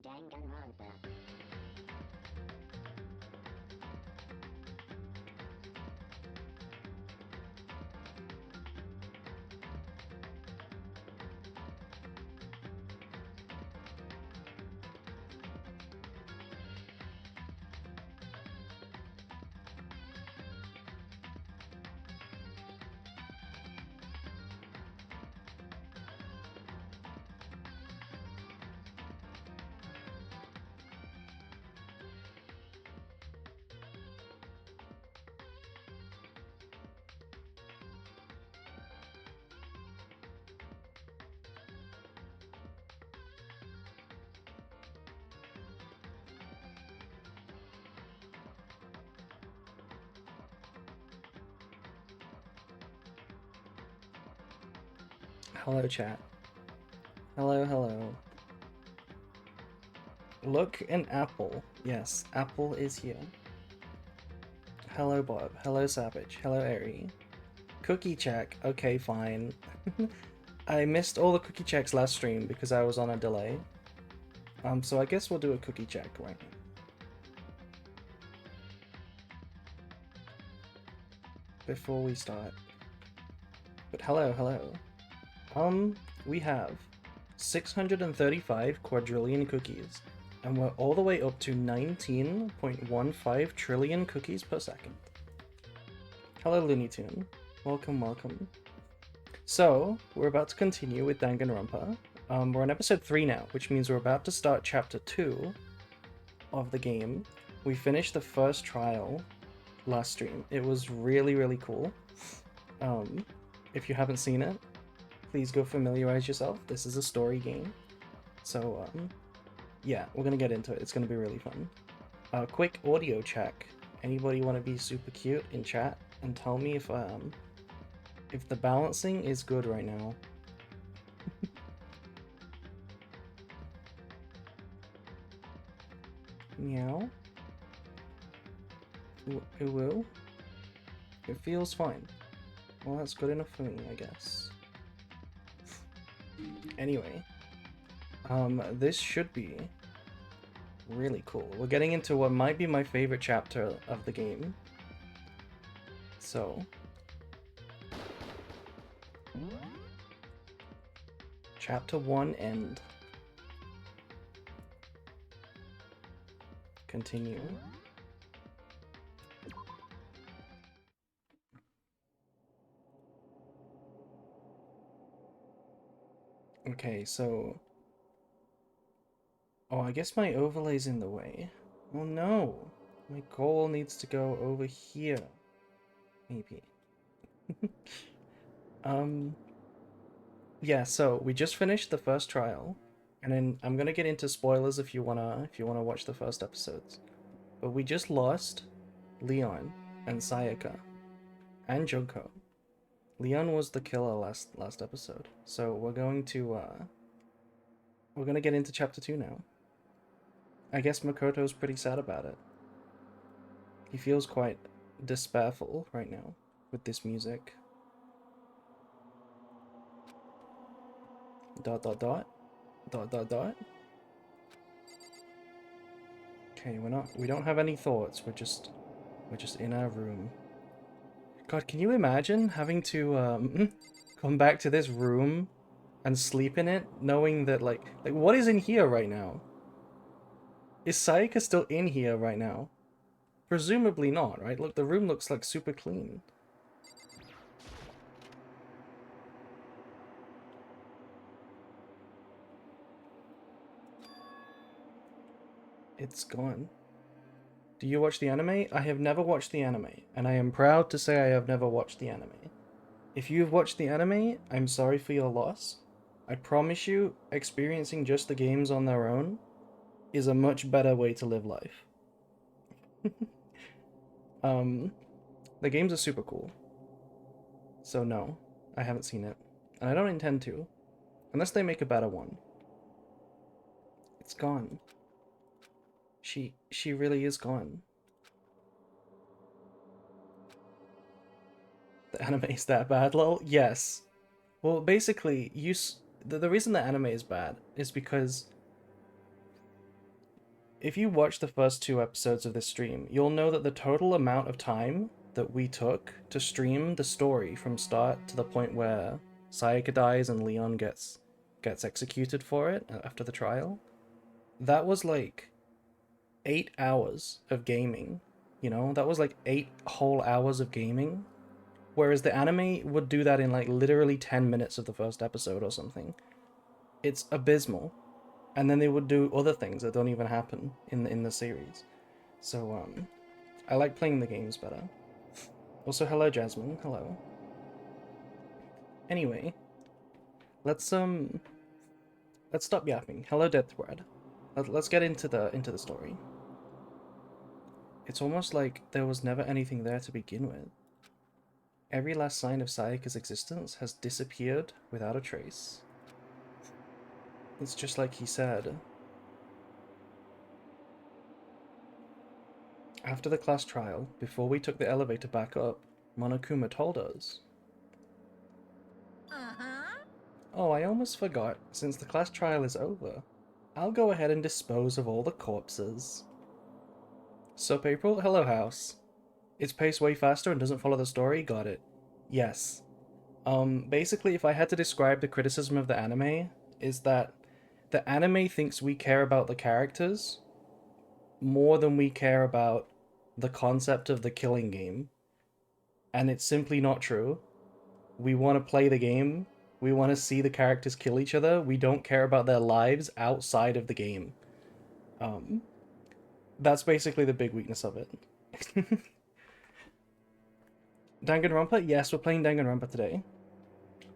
Danganronpa. Hello, chat. Hello, hello. Look, an apple. Yes, apple is here. Hello, Bob. Hello, Savage. Hello, Eri. Cookie check. Okay, fine. I missed all the cookie checks last stream because I was on a delay. So I guess we'll do a cookie check right now. Before we start. But hello, hello. We have 635 quadrillion cookies, and we're all the way up to 19.15 trillion cookies per second. Hello, Looney Tune. Welcome, welcome. So, we're about to continue with Danganronpa. We're on episode 3 now, which means we're about to start chapter 2 of the game. We finished the first trial last stream. It was really, really cool. If you haven't seen it, please go familiarize yourself. This is a story game. So, yeah, we're gonna get into it. It's gonna be really fun. Quick audio check. Anybody want to be super cute in chat and tell me if the balancing is good right now? Meow. It will. It feels fine. Well, that's good enough for me, I guess. Anyway, this should be really cool. We're getting into what might be my favorite chapter of the game. So, chapter 1 end. Continue. Okay, so... Oh, I guess my overlay's in the way. Oh no! My goal needs to go over here. Maybe. Yeah, so we just finished the first trial, and then I'm gonna get into spoilers if you wanna watch the first episodes. But we just lost Leon and Sayaka and Junko. Leon was the killer last episode, so we're gonna get into chapter 2 now. I guess Makoto's pretty sad about it. He feels quite despairful right now with this music. Dot dot dot. Dot dot dot. Okay, we don't have any thoughts. We're just in our room. God, can you imagine having to come back to this room and sleep in it, knowing that like what is in here right now? Is Sayaka still in here right now? Presumably not, right? Look, the room looks like super clean. It's gone. Do you watch the anime? I have never watched the anime, and I am proud to say I have never watched the anime. If you've watched the anime, I'm sorry for your loss. I promise you, experiencing just the games on their own is a much better way to live life. The games are super cool. So no, I haven't seen it. And I don't intend to. Unless they make a better one. It's gone. She really is gone. The anime is that bad, lol? Yes. Well, basically, the reason the anime is bad is because if you watch the first 2 episodes of this stream, you'll know that the total amount of time that we took to stream the story from start to the point where Sayaka dies and Leon gets executed for it after the trial, that was like 8 hours of gaming. You know, that was like 8 whole hours of gaming. Whereas the anime would do that in like literally 10 minutes of the first episode or something. It's abysmal. And then they would do other things that don't even happen in the series. So I like playing the games better. Also, hello Jasmine, hello. Anyway, let's stop yapping. Hello Deathbred. Let's get into the story. It's almost like there was never anything there to begin with. Every last sign of Sayaka's existence has disappeared without a trace. It's just like he said. After the class trial, before we took the elevator back up, Monokuma told us. Oh, I almost forgot. Since the class trial is over, I'll go ahead and dispose of all the corpses. Sup, April? Hello, house. It's paced way faster and doesn't follow the story? Got it. Yes. Basically, if I had to describe the criticism of the anime, is that the anime thinks we care about the characters more than we care about the concept of the killing game. And it's simply not true. We want to play the game. We want to see the characters kill each other. We don't care about their lives outside of the game. That's basically the big weakness of it. Danganronpa? Yes, we're playing Danganronpa today.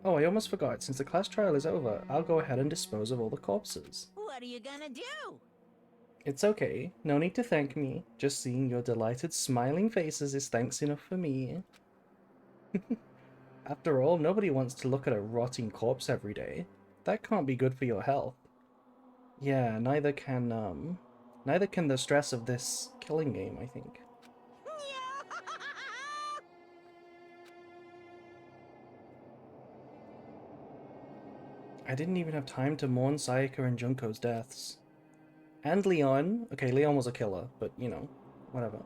Oh, I almost forgot. Since the class trial is over, I'll go ahead and dispose of all the corpses. What are you gonna do? It's okay. No need to thank me. Just seeing your delighted, smiling faces is thanks enough for me. After all, nobody wants to look at a rotting corpse every day. That can't be good for your health. Yeah, neither can the stress of this killing game, I think. I didn't even have time to mourn Sayaka and Junko's deaths. And Leon. Okay, Leon was a killer, but you know, whatever.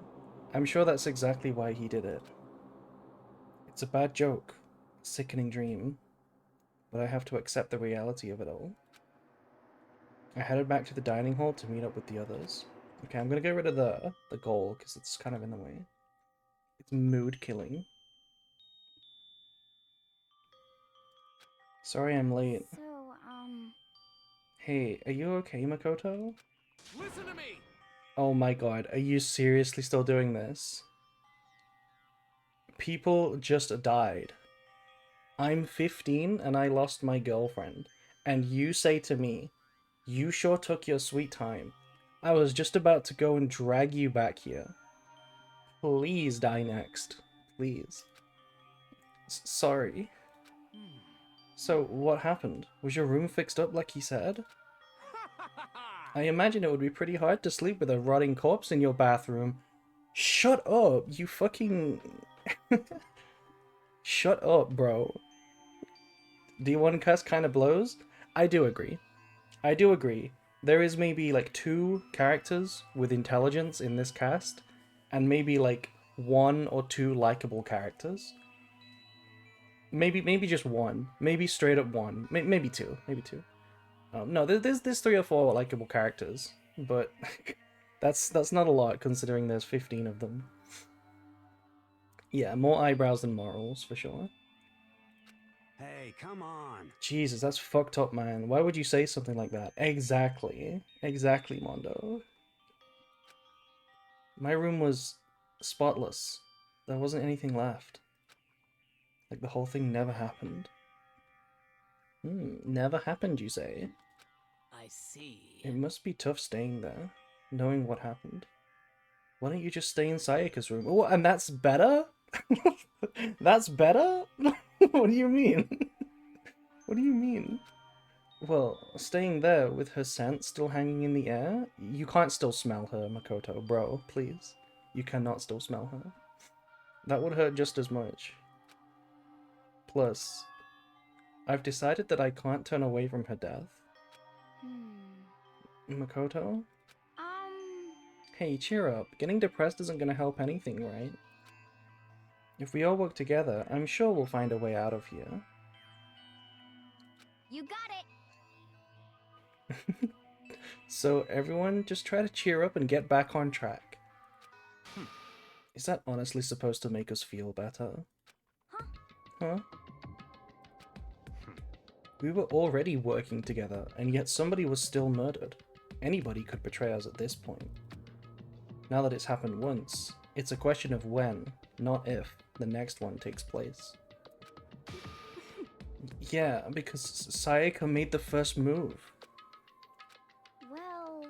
I'm sure that's exactly why he did it. It's a bad joke, a sickening dream, but I have to accept the reality of it all. I headed back to the dining hall to meet up with the others. Okay, I'm gonna get rid of the goal, because it's kind of in the way. It's mood killing. Sorry I'm late. So, Hey, are you okay, Makoto? Listen to me! Oh my god, are you seriously still doing this? People just died. I'm 15 and I lost my girlfriend. And you say to me, you sure took your sweet time. I was just about to go and drag you back here. Please die next. Please. Sorry. So, what happened? Was your room fixed up like he said? I imagine it would be pretty hard to sleep with a rotting corpse in your bathroom. Shut up, you fucking... Shut up, bro. D1 cuss kind of blows? I do agree. I do agree. There is maybe like 2 characters with intelligence in this cast, and maybe like 1 or 2 likable characters. Maybe just 1. Maybe straight up 1. Maybe 2. Maybe 2. No, there's 3 or 4 likable characters, but that's not a lot considering there's 15 of them. Yeah, more eyebrows than morals for sure. Hey, come on. Jesus, that's fucked up, man. Why would you say something like that? Exactly. Exactly, Mondo. My room was spotless. There wasn't anything left. Like the whole thing never happened. Never happened, you say? I see. It must be tough staying there, knowing what happened. Why don't you just stay in Sayaka's room? Oh, and that's better? That's better? What do you mean? What do you mean? Well, staying there with her scent still hanging in the air? You can't still smell her, Makoto, bro, please. You cannot still smell her. That would hurt just as much. Plus, I've decided that I can't turn away from her death. Makoto? Hey, cheer up. Getting depressed isn't gonna help anything, right? If we all work together, I'm sure we'll find a way out of here. You got it! So everyone, just try to cheer up and get back on track. Is that honestly supposed to make us feel better? Huh? Huh? We were already working together, and yet somebody was still murdered. Anybody could betray us at this point. Now that it's happened once, it's a question of when, not if, the next one takes place. Yeah, because Sayaka made the first move. Well...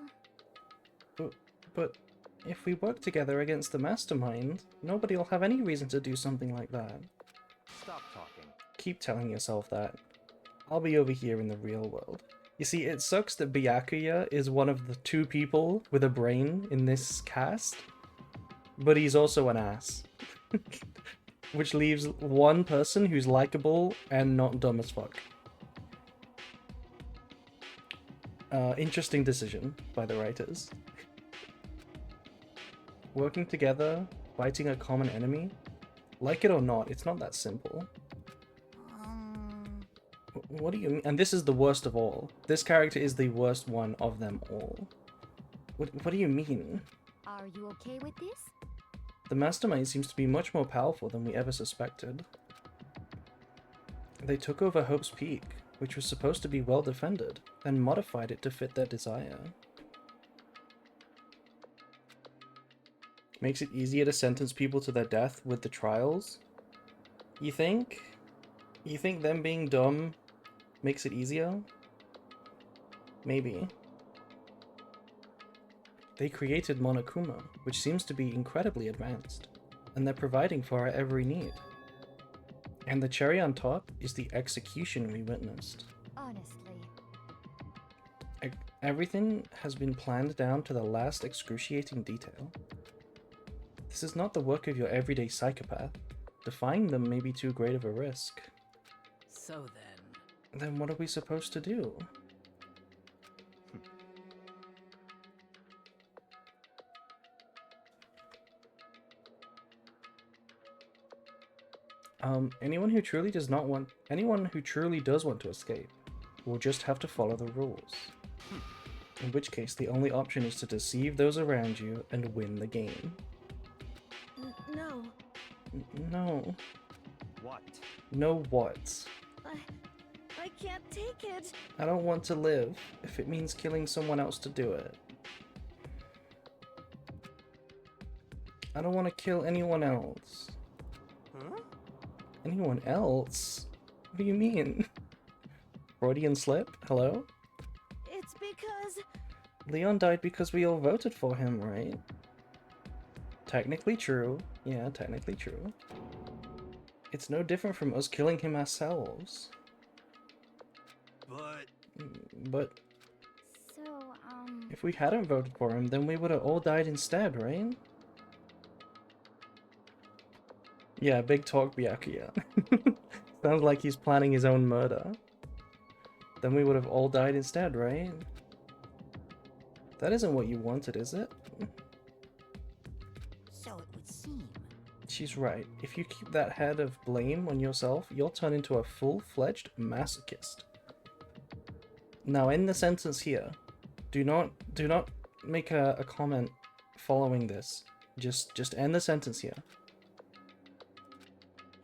But if we work together against the mastermind, nobody will have any reason to do something like that. Stop talking. Keep telling yourself that. I'll be over here in the real world. You see, it sucks that Byakuya is one of the 2 people with a brain in this cast, but he's also an ass. Which leaves one person who's likable and not dumb as fuck. Interesting decision by the writers. Working together, fighting a common enemy. Like it or not, it's not that simple. What do you mean? And this is the worst of all. This character is the worst one of them all. What do you mean? Are you okay with this? The mastermind seems to be much more powerful than we ever suspected. They took over Hope's Peak, which was supposed to be well defended, and modified it to fit their desire. Makes it easier to sentence people to their death with the trials? You think? You think them being dumb makes it easier? Maybe. They created Monokuma, which seems to be incredibly advanced, and they're providing for our every need. And the cherry on top is the execution we witnessed. Honestly. Everything has been planned down to the last excruciating detail. This is not the work of your everyday psychopath. Defying them may be too great of a risk. So Then what are we supposed to do? Anyone who truly does want to escape will just have to follow the rules. In which case, the only option is to deceive those around you and win the game. No. No. What? No what? I can't take it. I don't want to live if it means killing someone else to do it. I don't want to kill anyone else. Huh? Anyone else? What do you mean? Freudian slip? Hello? It's because... Leon died because we all voted for him, right? Technically true. Yeah, technically true. It's no different from us killing him ourselves. But So, if we hadn't voted for him, then we would have all died instead, right? Yeah, big talk, Byakuya. Sounds like he's planning his own murder. Then we would have all died instead, right? That isn't what you wanted, is it? so it would seem. She's right. If you keep that head of blame on yourself, you'll turn into a full-fledged masochist. Now, in the sentence here, do not make a comment following this. Just end the sentence here.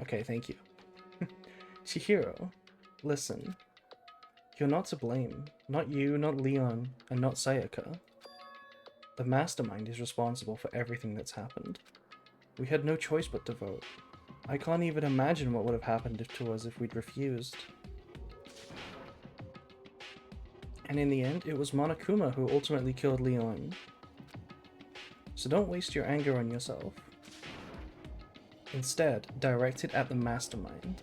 Okay, thank you. Chihiro, listen. You're not to blame. Not you, not Leon, and not Sayaka. The mastermind is responsible for everything that's happened. We had no choice but to vote. I can't even imagine what would have happened to us if we'd refused. And in the end, it was Monokuma who ultimately killed Leon. So don't waste your anger on yourself. Instead, direct it at the mastermind.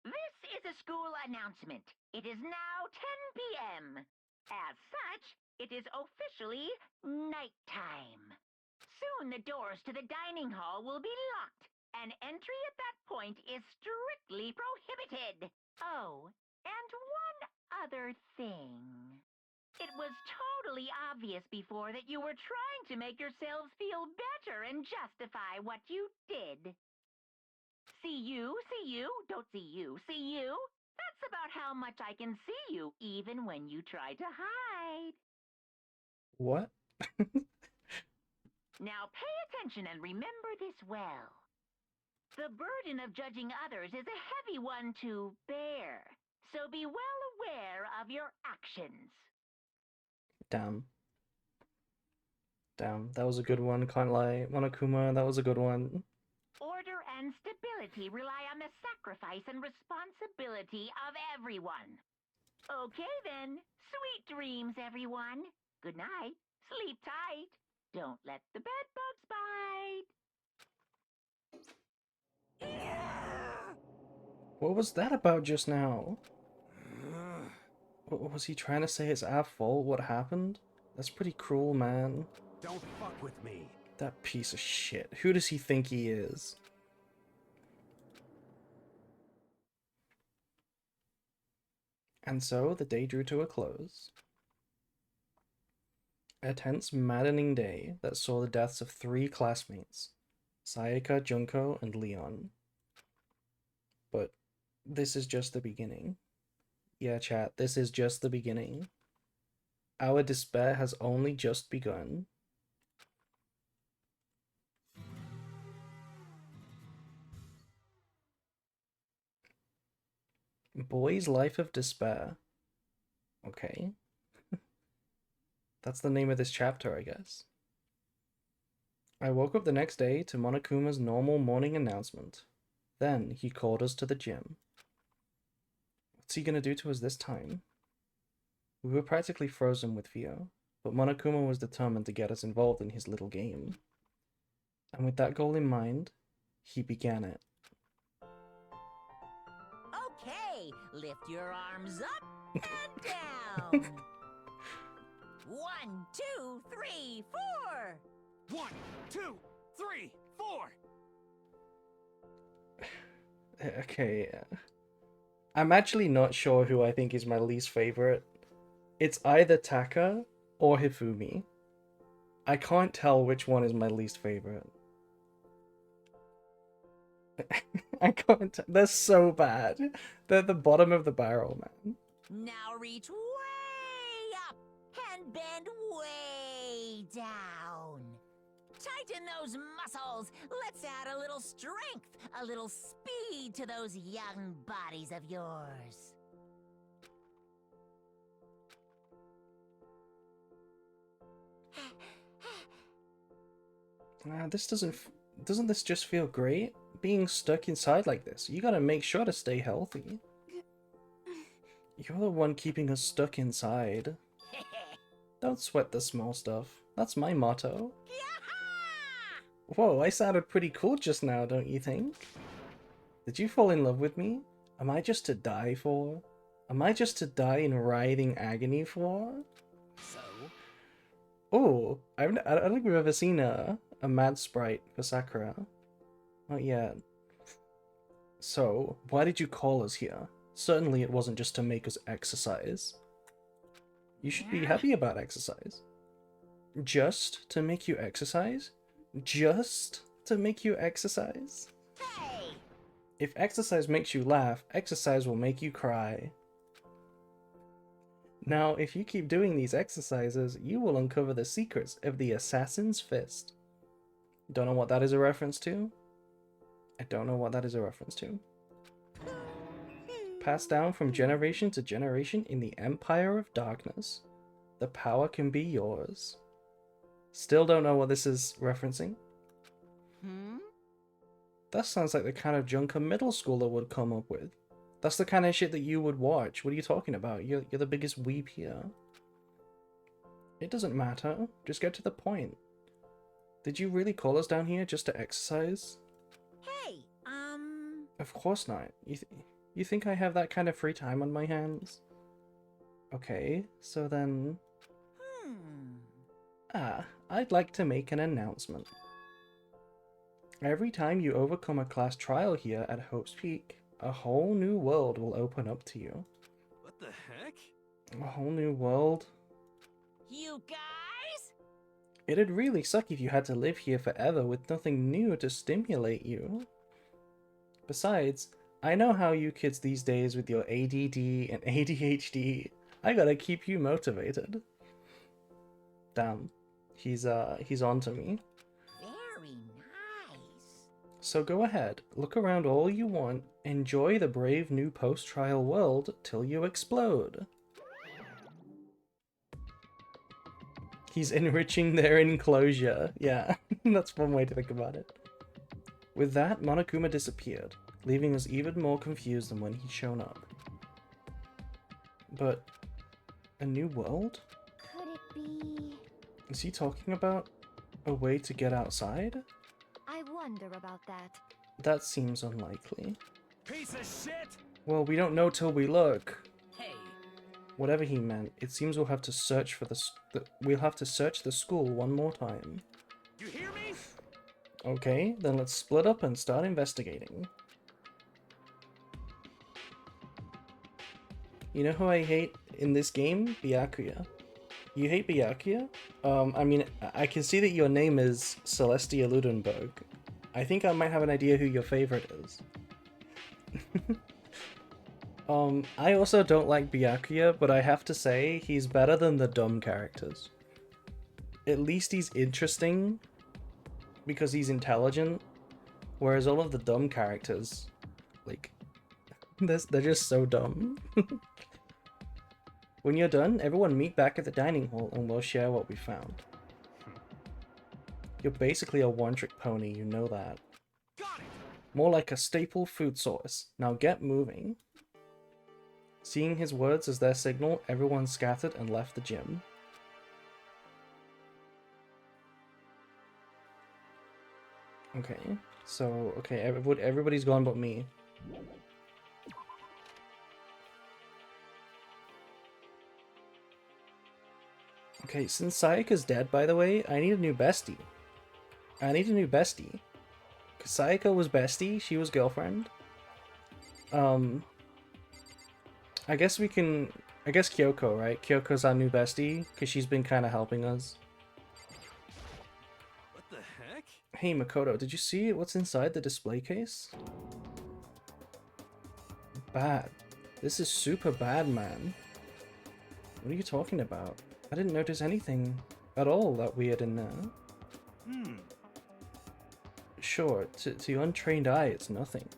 This is a school announcement. It is now 10 p.m. As such, it is officially nighttime. Soon the doors to the dining hall will be locked, and entry at that point is strictly prohibited. Oh, and one other thing. It was totally obvious before that you were trying to make yourselves feel better and justify what you did. See you, don't see you, see you. That's about how much I can see you, even when you try to hide. What? Now pay attention and remember this well. The burden of judging others is a heavy one to bear, so be well aware of your actions. Damn. Damn, that was a good one, can't lie. Monokuma, that was a good one. Order and stability rely on the sacrifice and responsibility of everyone. Okay then, sweet dreams, everyone. Good night, sleep tight. Don't let the bed bugs bite. What was that about just now? Was he trying to say it's our fault what happened? That's pretty cruel, man. Don't fuck with me. That piece of shit. Who does he think he is? And so the day drew to a close. A tense, maddening day that saw the deaths of 3 classmates, Sayaka, Junko, and Leon. But this is just the beginning. Yeah, chat, this is just the beginning. Our despair has only just begun. Boy's Life of Despair. Okay. That's the name of this chapter, I guess. I woke up the next day to Monokuma's normal morning announcement. Then he called us to the gym. What's he gonna do to us this time? We were practically frozen with fear, but Monokuma was determined to get us involved in his little game. And with that goal in mind, he began it. Okay, lift your arms up and down. 1, 2, 3, 4. 1, 2, 3, 4. Okay, I'm actually not sure who I think is my least favorite. It's either Taka or Hifumi. I can't tell which one is my least favorite. I can't. They're so bad. They're the bottom of the barrel, man. Now reach way up and bend way down. Tighten those muscles. Let's add a little strength, a little speed to those young bodies of yours. Doesn't this just feel great? Being stuck inside like this, you gotta make sure to stay healthy. You're the one keeping us stuck inside. Don't sweat the small stuff. That's my motto. Whoa, I sounded pretty cool just now, don't you think? Did you fall in love with me? Am I just to die for? Am I just to die in writhing agony for? So, Oh, I don't think we've ever seen a mad sprite for Sakura. Not yet. So, why did you call us here? Certainly it wasn't just to make us exercise. You should be happy about exercise. Just to make you exercise? Just to make you exercise? hey! If exercise makes you laugh, exercise will make you cry. Now, if you keep doing these exercises, you will uncover the secrets of the Assassin's Fist. Don't know what that is a reference to? I don't know what that is a reference to. Passed down from generation to generation in the Empire of Darkness. The power can be yours. Still don't know what this is referencing. That sounds like the kind of junk a middle schooler would come up with. That's the kind of shit that you would watch. What are you talking about? You're the biggest weep here. It doesn't matter. Just get to the point. Did you really call us down here just to exercise? Hey, Of course not. You think I have that kind of free time on my hands? Okay, so then... I'd like to make an announcement. Every time you overcome a class trial here at Hope's Peak, a whole new world will open up to you. What the heck? A whole new world? You guys? It'd really suck if you had to live here forever with nothing new to stimulate you. Besides, I know how you kids these days with your ADD and ADHD. I gotta keep you motivated. Damn. He's on to me. Very nice. So go ahead, look around all you want, enjoy the brave new post-trial world till you explode. He's enriching their enclosure. Yeah, that's one way to think about it. With that, Monokuma disappeared, leaving us even more confused than when he'd shown up. But a new world? Could it be? Is he talking about a way to get outside? I wonder about that. That seems unlikely. Piece of shit! Well, we don't know till we look. Hey. Whatever he meant, it seems we'll have to search for we'll have to search the school one more time. You hear me? Okay, then let's split up and start investigating. You know who I hate in this game? Byakuya. You hate Byakuya? I mean, I can see that your name is Celestia Ludenberg. I think I might have an idea who your favorite is. I also don't like Byakuya, but I have to say, he's better than the dumb characters. At least he's interesting, because he's intelligent, whereas all of the dumb characters, like, they're just so dumb. When you're done, everyone meet back at the dining hall and we'll share what we found. You're basically a one-trick pony, you know that. Got it! More like a staple food source. Now get moving. Seeing his words as their signal, everyone scattered and left the gym. Okay, so, okay, everybody's gone but me. Okay, since Sayaka's dead, by the way, I need a new bestie. Because Sayaka was bestie, she was girlfriend. I guess Kyoko, right? Kyoko's our new bestie, because she's been kind of helping us. What the heck? Hey Makoto, did you see what's inside the display case? Bad. This is super bad, man. What are you talking about? I didn't notice anything at all that weird in there. Sure, to your untrained eye it's nothing.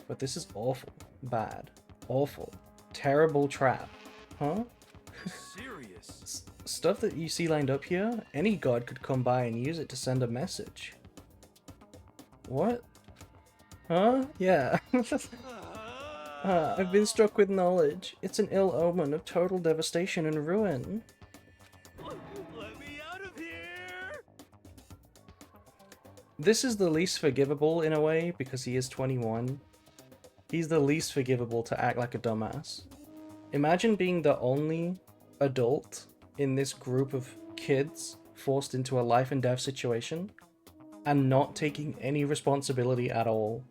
But this is awful. Bad. Awful. Terrible trap. Huh? Serious? Stuff that you see lined up here, any god could come by and use it to send a message. What? Huh? Yeah. I've been struck with knowledge. It's an ill omen of total devastation and ruin. Let me out of here! This is the least forgivable in a way because he is 21. He's the least forgivable to act like a dumbass. Imagine being the only adult in this group of kids forced into a life and death situation and not taking any responsibility at all.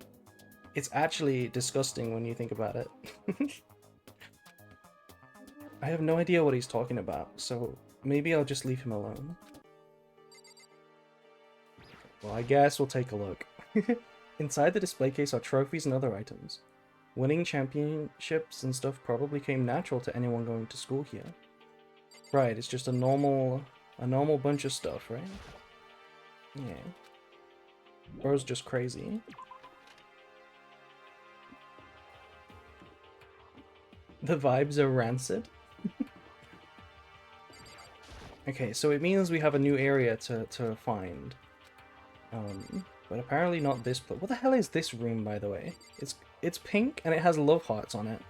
It's actually disgusting when you think about it. I have no idea what he's talking about, so maybe I'll just leave him alone. Well, I guess we'll take a look. Inside the display case are trophies and other items. Winning championships and stuff probably came natural to anyone going to school here. Right, it's just a normal bunch of stuff, right? Yeah. Bro's just crazy. The vibes are rancid. Okay, so it means we have a new area to find. But apparently not this place. What the hell is this room, by the way? It's pink and it has love hearts on it.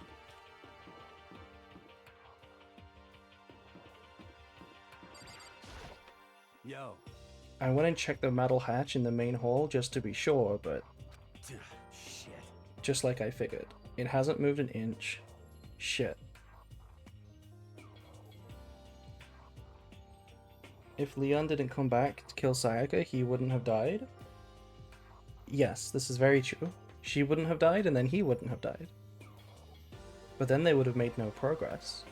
Yo. I went and checked the metal hatch in the main hall just to be sure, but Shit. just like I figured. It hasn't moved an inch. Shit. if Leon didn't come back to kill Sayaka, he wouldn't have died. Yes, this is very true. She wouldn't have died, and then he wouldn't have died. But then they would have made no progress.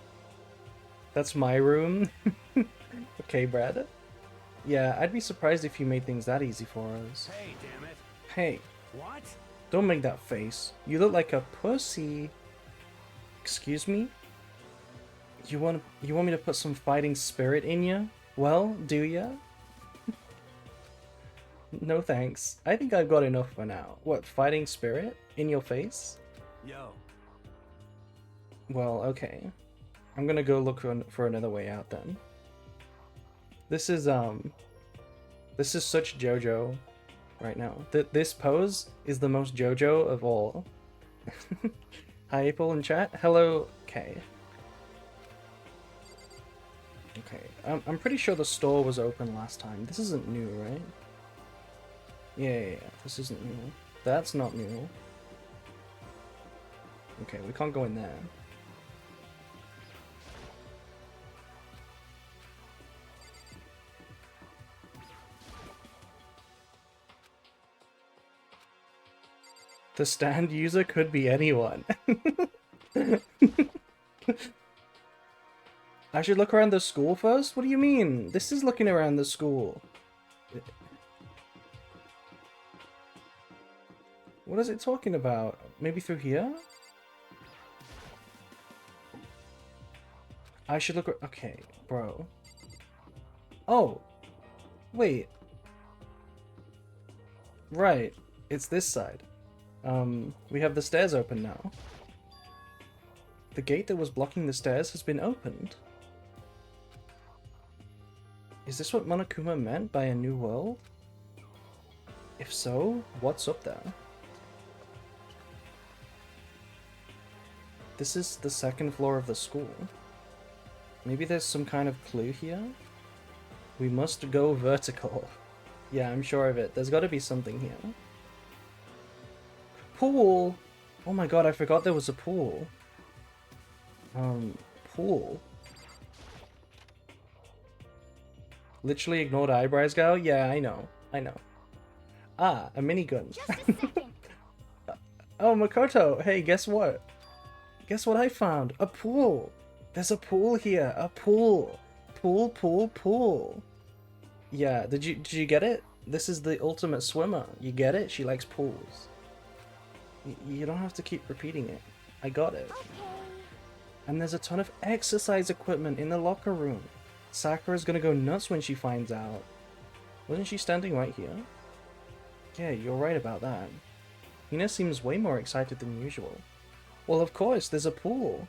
That's my room. Okay, Brad. Yeah, I'd be surprised if you made things that easy for us. Hey, damn it. Hey, What? don't make that face. You look like a pussy. Excuse me? You want me to put some fighting spirit in you? Well, do ya? No thanks. I think I've got enough for now. What, fighting spirit? In your face? Yo. Well, okay. I'm gonna go look for another way out then. This is such JoJo right now. This pose is the most JoJo of all. Hi, April in chat. Hello, Kay. Okay, I'm pretty sure the store was open last time. This isn't new, right? Yeah, this isn't new. That's not new. Okay, we can't go in there. The stand user could be anyone. I should look around the school first? What do you mean? This is looking around the school. What is it talking about? Maybe through here? I should look. Okay, bro. Oh! Wait. Right. It's this side. We have the stairs open now. The gate that was blocking the stairs has been opened. Is this what Monokuma meant by a new world? If so, what's up there? This is the second floor of the school. Maybe there's some kind of clue here? We must go vertical. Yeah, I'm sure of it. There's gotta be something here. Pool! Oh my god, I forgot there was a pool. Pool. Literally ignored eyebrows go? Yeah, I know. Ah, a minigun. Just a second. Oh, Makoto, hey, guess what? Guess what I found? A pool! There's a pool here, a pool! Pool. Yeah, did you get it? This is the ultimate swimmer. You get it? She likes pools. You don't have to keep repeating it. I got it. Okay. And there's a ton of exercise equipment in the locker room. Sakura's gonna go nuts when she finds out. Wasn't she standing right here? Yeah, you're right about that. Hina seems way more excited than usual. Well, of course, there's a pool.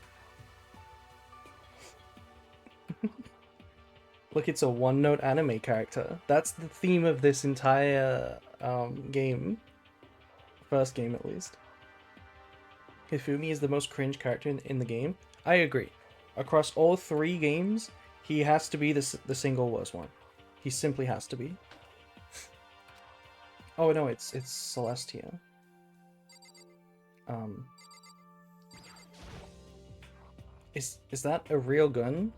Look, it's a one-note anime character. That's the theme of this entire game. First game, at least. Hifumi is the most cringe character in the game. I agree. Across all 3 games, he has to be the single worst one. He simply has to be. Oh no, it's Celeste here. Is that a real gun?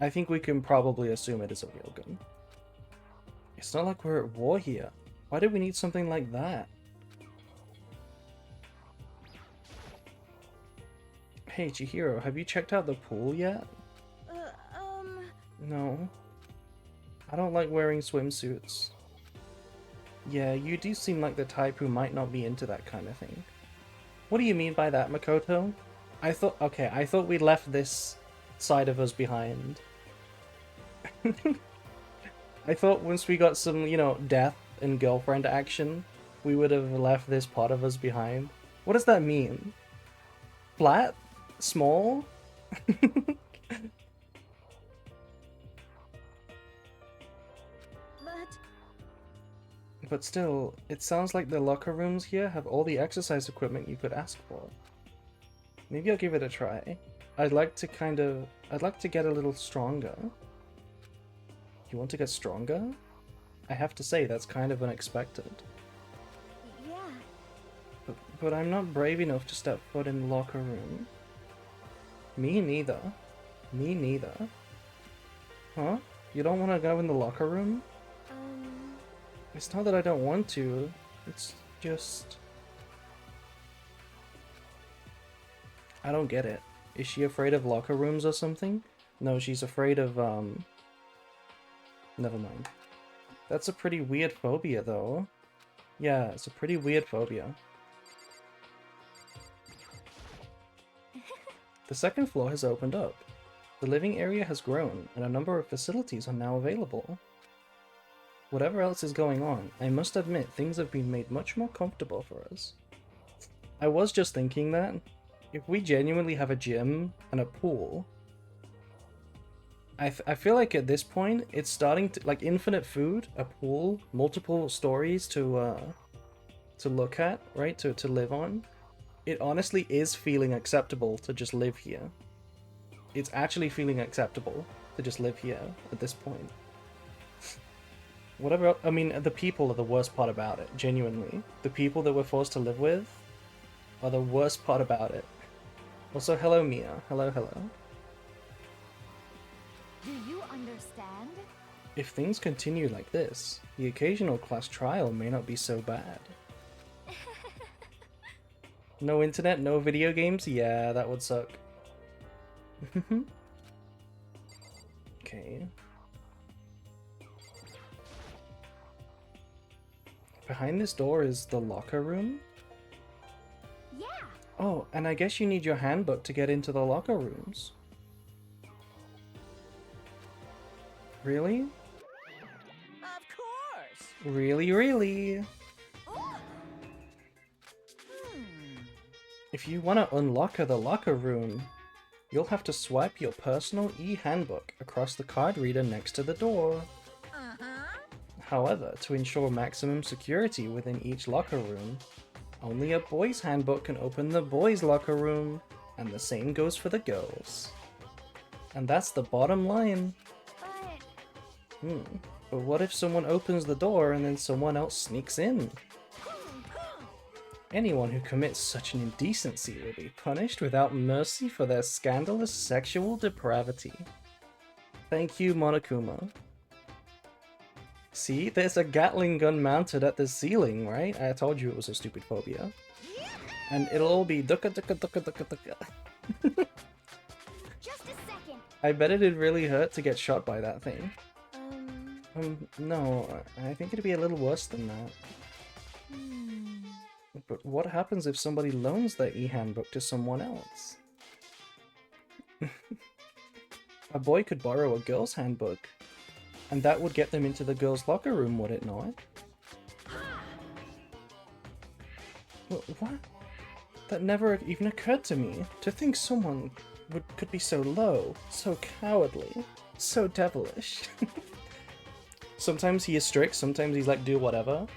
I think we can probably assume it is a real gun. It's not like we're at war here. Why do we need something like that? Hey, Chihiro, have you checked out the pool yet? No. I don't like wearing swimsuits. Yeah, you do seem like the type who might not be into that kind of thing. What do you mean by that, Makoto? I thought we left this side of us behind. I thought once we got some, death and girlfriend action, we would have left this part of us behind. What does that mean? Flat? Small? But still, it sounds like the locker rooms here have all the exercise equipment you could ask for. Maybe I'll give it a try. I'd like to get a little stronger. You want to get stronger? I have to say, that's kind of unexpected. Yeah. But I'm not brave enough to step foot in the locker room. Me neither. Huh? You don't want to go in the locker room? It's not that I don't want to. It's just... I don't get it. Is she afraid of locker rooms or something? No, she's afraid of, Never mind. That's a pretty weird phobia, though. Yeah, it's a pretty weird phobia. The second floor has opened up. The living area has grown, and a number of facilities are now available. Whatever else is going on, I must admit things have been made much more comfortable for us. I was just thinking that, if we genuinely have a gym and a pool, I feel like at this point, it's starting to, like, infinite food, a pool, multiple stories to look at, right, to live on. It honestly is feeling acceptable to just live here. It's actually feeling acceptable to just live here at this point. Whatever else, I mean, the people are the worst part about it, genuinely. The people that we're forced to live with are the worst part about it. Also, hello Mia. Hello, hello. Do you understand? If things continue like this, the occasional class trial may not be so bad. No internet, no video games? Yeah, that would suck. Okay. Behind this door is the locker room? Yeah. Oh, and I guess you need your handbook to get into the locker rooms. Really? Of course. Really, really? If you want to unlock the locker room, you'll have to swipe your personal e-handbook across the card reader next to the door. However, to ensure maximum security within each locker room, only a boys' handbook can open the boys' locker room, and the same goes for the girls. And that's the bottom line. But what if someone opens the door and then someone else sneaks in? Anyone who commits such an indecency will be punished without mercy for their scandalous sexual depravity. Thank you, Monokuma. See, there's a Gatling gun mounted at the ceiling, right? I told you it was a stupid phobia. And it'll all be ducka ducka ducka ducka ducka. Just a second. I bet it'd really hurt to get shot by that thing. No, I think it'd be a little worse than that. But what happens if somebody loans their e-handbook to someone else? A boy could borrow a girl's handbook, and that would get them into the girls' locker room, would it not? What? That never even occurred to me. To think someone could be so low, so cowardly, so devilish. Sometimes he is strict, sometimes he's like, do whatever.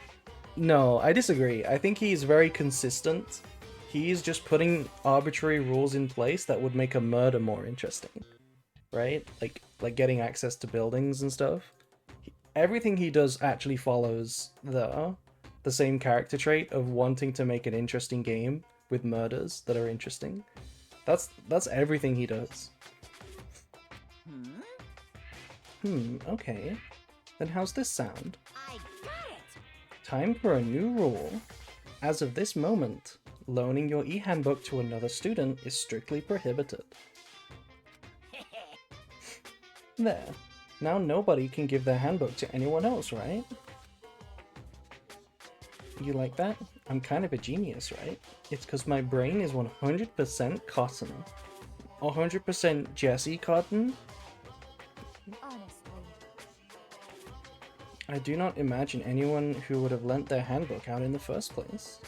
No, I disagree. I think he's very consistent. He's just putting arbitrary rules in place that would make a murder more interesting. Right? Like getting access to buildings and stuff. Everything he does actually follows the same character trait of wanting to make an interesting game with murders that are interesting. That's everything he does. Okay. Then how's this sound? I got it. Time for a new rule. As of this moment, loaning your e-handbook to another student is strictly prohibited. There. Now nobody can give their handbook to anyone else, right? You like that? I'm kind of a genius, right? It's because my brain is 100% cotton. 100% Jesse cotton? Honestly. I do not imagine anyone who would have lent their handbook out in the first place.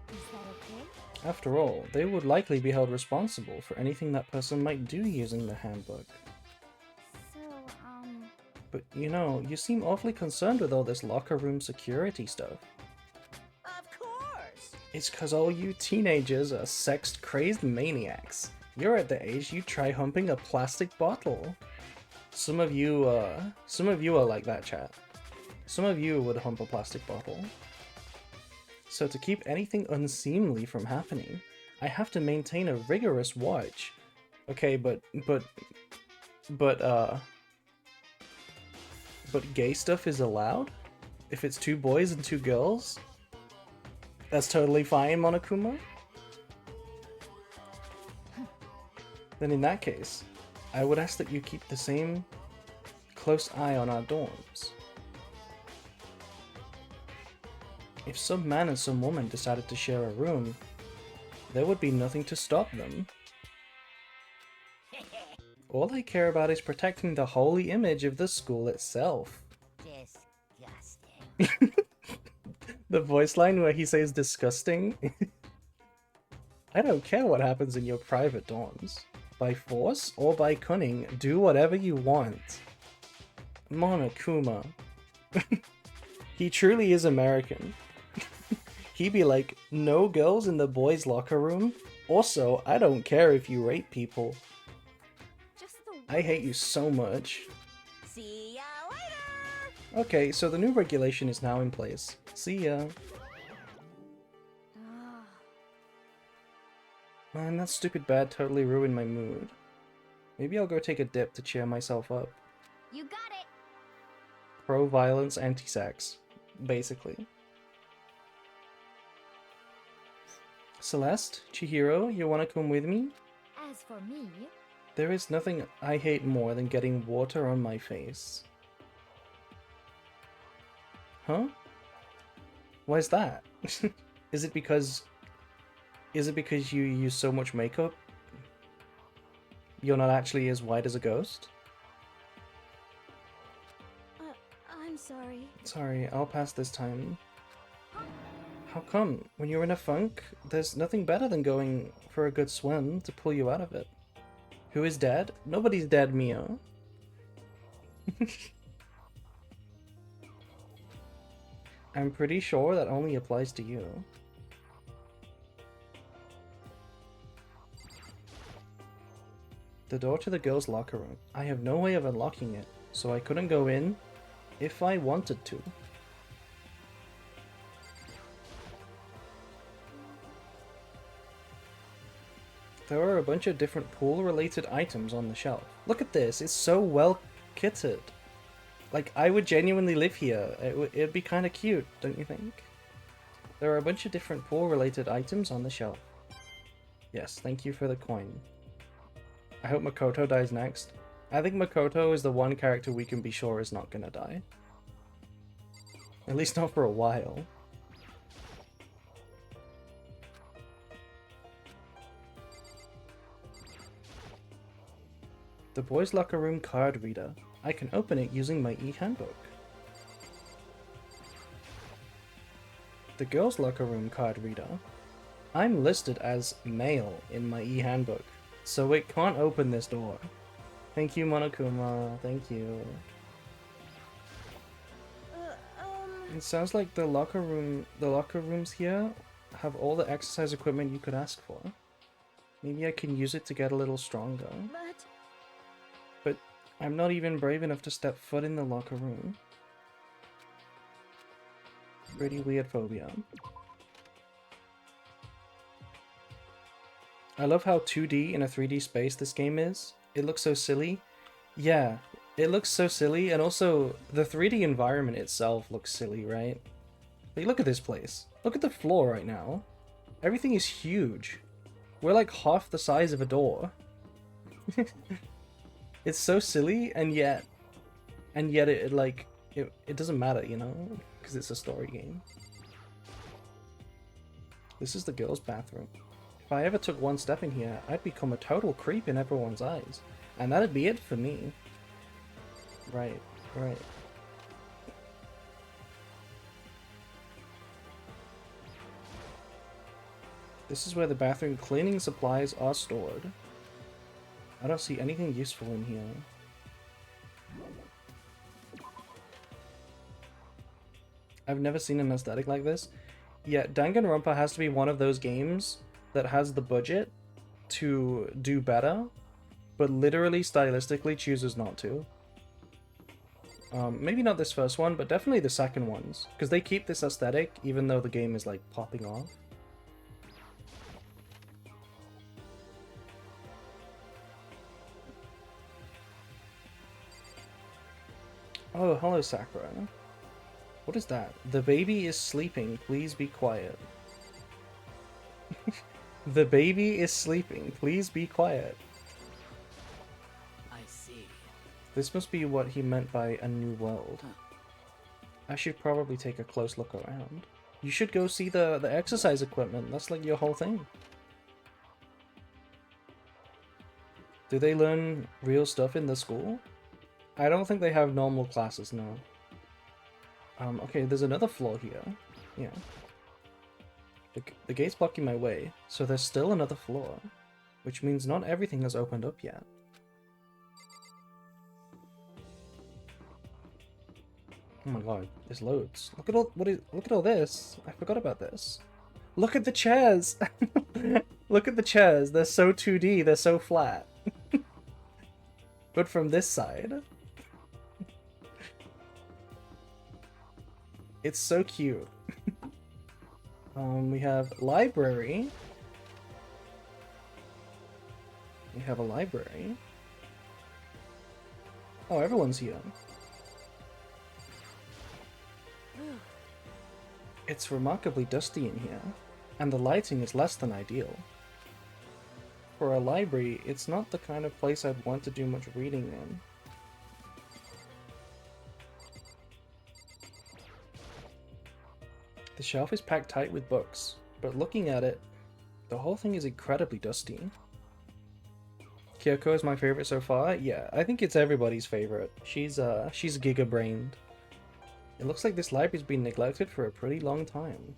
Is that okay? After all, they would likely be held responsible for anything that person might do using the handbook. So, But you know, you seem awfully concerned with all this locker room security stuff. Of course. It's cause all you teenagers are sex-crazed maniacs. You're at the age you try humping a plastic bottle. Some of you are like that, chat. Some of you would hump a plastic bottle. So to keep anything unseemly from happening, I have to maintain a rigorous watch. Okay, but but gay stuff is allowed? If it's 2 boys and 2 girls? That's totally fine, Monokuma? Then in that case, I would ask that you keep the same close eye on our dorms. If some man and some woman decided to share a room, there would be nothing to stop them. All I care about is protecting the holy image of the school itself. Disgusting. The voice line where he says disgusting. I don't care what happens in your private dorms. By force or by cunning, do whatever you want. Monokuma. He truly is American. He'd be like, no girls in the boys' locker room? Also, I don't care if you rape people. Just the I hate you so much. See ya later! Okay, so the new regulation is now in place. See ya. Ah, Man, that stupid bad totally ruined my mood. Maybe I'll go take a dip to cheer myself up. you got it. Pro-violence, anti-sex. Basically. Celeste, Chihiro, you wanna come with me? As for me, There is nothing I hate more than getting water on my face. Huh? Why's that? Is it because you use so much makeup? You're not actually as white as a ghost? I'm sorry. Sorry, I'll pass this time. How come? When you're in a funk, there's nothing better than going for a good swim to pull you out of it. Who is dead? Nobody's dead, Mio. I'm pretty sure that only applies to you. The door to the girls' locker room. I have no way of unlocking it, so I couldn't go in if I wanted to. There are a bunch of different pool-related items on the shelf. Look at this, it's so well kitted. Like, I would genuinely live here. It'd be kind of cute, don't you think? There are a bunch of different pool-related items on the shelf. Yes, thank you for the coin. I hope Makoto dies next. I think Makoto is the one character we can be sure is not gonna die. At least not for a while. The boys' locker room card reader. I can open it using my e-handbook. The girls' locker room card reader. I'm listed as male in my e-handbook, so it can't open this door. Thank you, Monokuma. Thank you. It sounds like the locker rooms here have all the exercise equipment you could ask for. Maybe I can use it to get a little stronger. But I'm not even brave enough to step foot in the locker room. Pretty weird phobia. I love how 2D in a 3D space this game is. It looks so silly. Yeah, it looks so silly, and also the 3D environment itself looks silly, right? Like, look at this place. Look at the floor right now. Everything is huge. We're like half the size of a door. It's so silly, and yet it doesn't matter, you know, because it's a story game. This is the girls' bathroom. If I ever took one step in here, I'd become a total creep in everyone's eyes, and that'd be it for me. Right, right. This is where the bathroom cleaning supplies are stored. I don't see anything useful in here. I've never seen an aesthetic like this. Yeah, Danganronpa has to be one of those games that has the budget to do better, but literally stylistically chooses not to. Maybe not this first one, but definitely the second ones, because they keep this aesthetic even though the game is like popping off. Oh, hello, Sakura. What is that? The baby is sleeping. Please be quiet. The baby is sleeping. Please be quiet. I see. This must be what he meant by a new world. I should probably take a close look around. You should go see the exercise equipment. That's like your whole thing. Do they learn real stuff in the school? I don't think they have normal classes, no. Okay, there's another floor here. Yeah. The gate's blocking my way, so there's still another floor. Which means not everything has opened up yet. Oh my god, there's loads. Look at all this. I forgot about this. Look at the chairs. Look at the chairs. They're so 2D, they're so flat. But from this side, it's so cute. We have library. We have a library. Oh, everyone's here. It's remarkably dusty in here, and the lighting is less than ideal. For a library, it's not the kind of place I'd want to do much reading in. The shelf is packed tight with books, but looking at it, the whole thing is incredibly dusty. Kyoko is my favorite so far. Yeah, I think it's everybody's favorite. She's giga-brained. It looks like this library's been neglected for a pretty long time.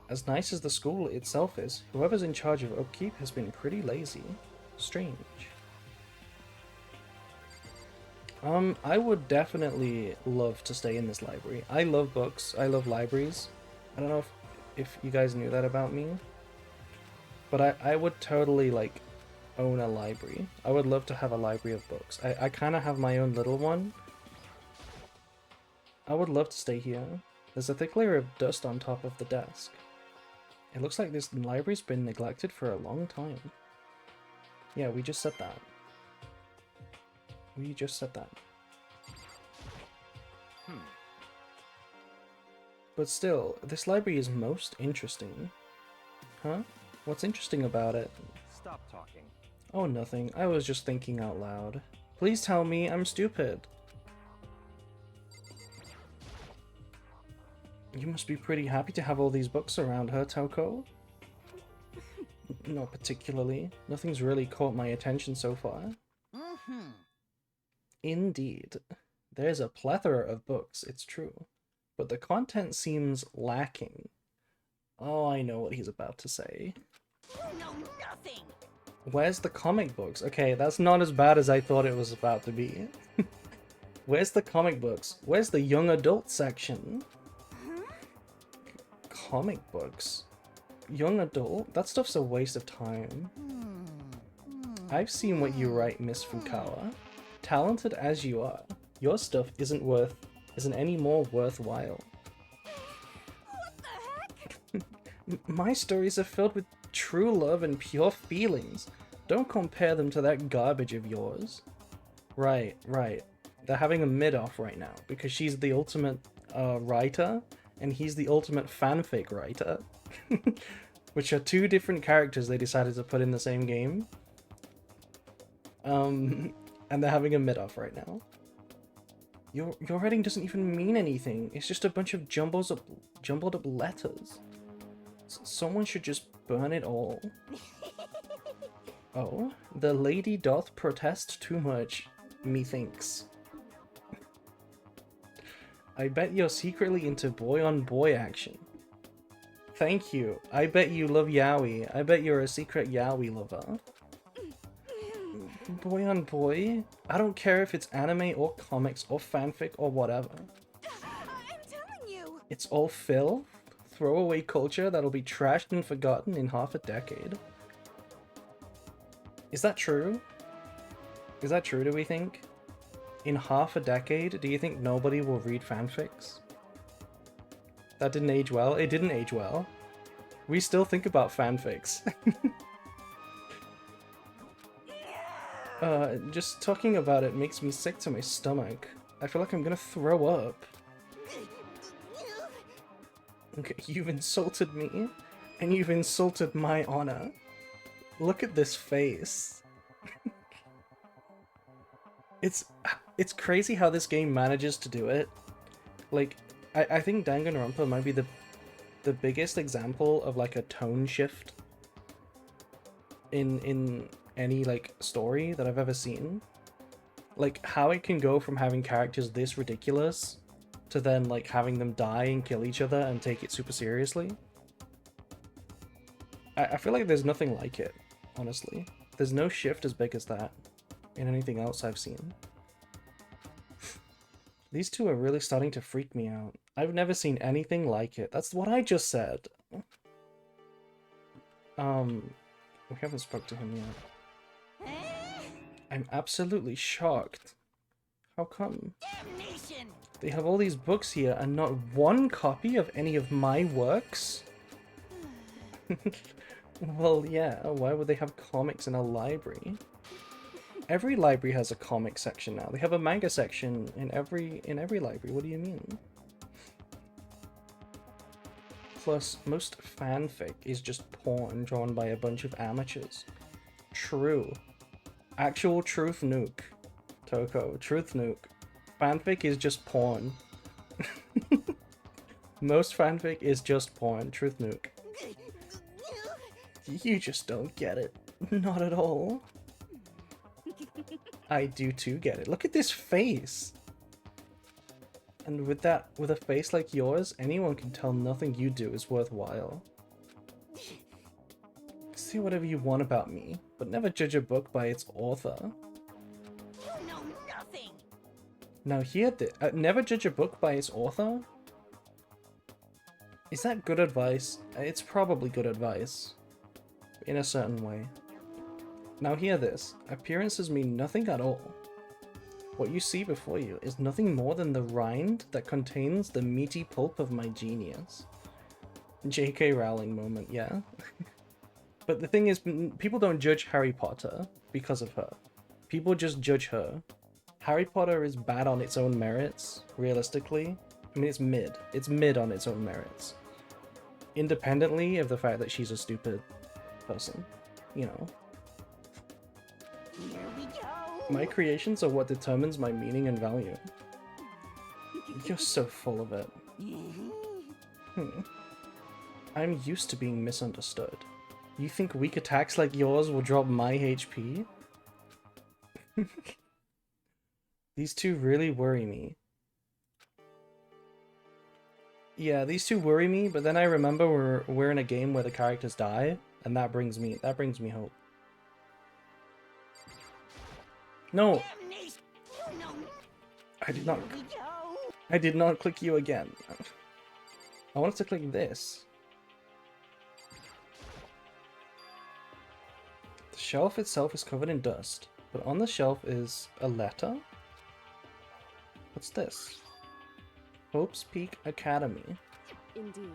As nice as the school itself is, whoever's in charge of upkeep has been pretty lazy. Strange. I would definitely love to stay in this library. I love books. I love libraries. I don't know if you guys knew that about me. But I would totally, like, own a library. I would love to have a library of books. I kind of have my own little one. I would love to stay here. There's a thick layer of dust on top of the desk. It looks like this library's been neglected for a long time. Yeah, we just said that. We just said that. But still, this library is most interesting. Huh? What's interesting about it? Stop talking. Oh, nothing. I was just thinking out loud. Please tell me I'm stupid. You must be pretty happy to have all these books around her, Toko? Not particularly. Nothing's really caught my attention so far. Indeed. There's a plethora of books, it's true. But the content seems lacking. Oh, I know what he's about to say. You know nothing. Where's the comic books? Okay, that's not as bad as I thought it was about to be. Where's the comic books? Where's the young adult section? Comic books? Young adult? That stuff's a waste of time. I've seen what you write, Miss Fukawa. Talented as you are, your stuff isn't any more worthwhile. What the heck? My stories are filled with true love and pure feelings. Don't compare them to that garbage of yours. Right. They're having a mid-off right now because she's the ultimate writer and he's the ultimate fanfic writer. Which are two different characters they decided to put in the same game. And they're having a mid-off right now. Your writing doesn't even mean anything. It's just a bunch of jumbled up letters. Someone should just burn it all. Oh, the lady doth protest too much, methinks. I bet you're secretly into boy-on-boy action. Thank you. I bet you love yaoi. I bet you're a secret yaoi lover. Boy on boy? I don't care if it's anime or comics or fanfic or whatever. I'm telling you. It's all filth, throwaway culture that'll be trashed and forgotten in half a decade. Is that true? Is that true, do we think? In half a decade, do you think nobody will read fanfics? That didn't age well. It didn't age well. We still think about fanfics. Just talking about it makes me sick to my stomach. I feel like I'm gonna throw up. Okay, you've insulted me, and you've insulted my honor. Look at this face. It's crazy how this game manages to do it. Like, I think Danganronpa might be the biggest example of like a tone shift in any like story that I've ever seen. Like how it can go from having characters this ridiculous to then like having them die and kill each other and take it super seriously. I feel like there's nothing like it, honestly. There's no shift as big as that in anything else I've seen. These two are really starting to freak me out. I've never seen anything like it. That's what I just said. We haven't spoke to him yet. I'm absolutely shocked. How come? Damnation! They have all these books here and not one copy of any of my works? Well, yeah, why would they have comics in a library? Every library has a comic section now. They have a manga section in every library. What do you mean? Plus, most fanfic is just porn drawn by a bunch of amateurs. True. Actual truth nuke. Toko, truth nuke. Fanfic is just porn. Most fanfic is just porn. Truth nuke. You just don't get it. Not at all. I do too get it. Look at this face. And with a face like yours, anyone can tell nothing you do is worthwhile. Say whatever you want about me, but never judge a book by its author. You know nothing! Now here, never judge a book by its author? Is that good advice? It's probably good advice. In a certain way. Now hear this. Appearances mean nothing at all. What you see before you is nothing more than the rind that contains the meaty pulp of my genius. J.K. Rowling moment, yeah? But the thing is, people don't judge Harry Potter because of her. People just judge her. Harry Potter is bad on its own merits, realistically. I mean, it's mid. It's mid on its own merits. Independently of the fact that she's a stupid person, you know. Here we go! My creations are what determines my meaning and value. You're so full of it. I'm used to being misunderstood. You think weak attacks like yours will drop my HP? These two really worry me. Yeah, these two worry me, but then I remember we're in a game where the characters die, and that brings me hope. No! Damnation! You know I did not. Here we go! I did not click you again. I wanted to click this. The shelf itself is covered in dust, but on the shelf is a letter? What's this? Hope's Peak Academy. Indeed.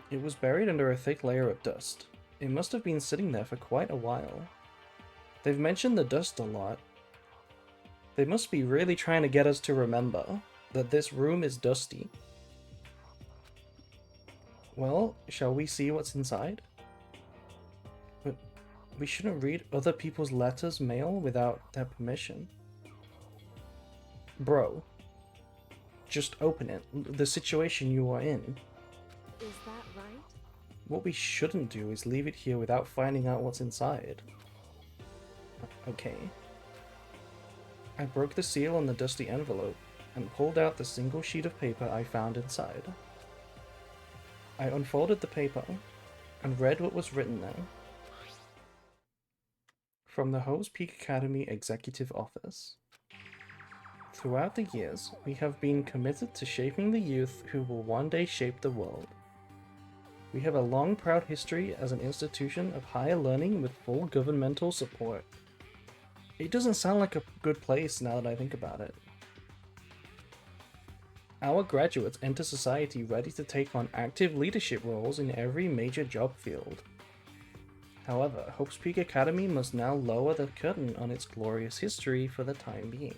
It was buried under a thick layer of dust. It must have been sitting there for quite a while. They've mentioned the dust a lot. They must be really trying to get us to remember that this room is dusty. Well, shall we see what's inside? But we shouldn't read other people's letters mail without their permission. Bro, just open it. The situation you are in. Is that right? What we shouldn't do is leave it here without finding out what's inside. Okay. I broke the seal on the dusty envelope and pulled out the single sheet of paper I found inside. I unfolded the paper and read what was written there. From the Hope's Peak Academy Executive Office. Throughout the years, we have been committed to shaping the youth who will one day shape the world. We have a long, proud history as an institution of higher learning with full governmental support. It doesn't sound like a good place now that I think about it. Our graduates enter society ready to take on active leadership roles in every major job field. However, Hope's Peak Academy must now lower the curtain on its glorious history for the time being.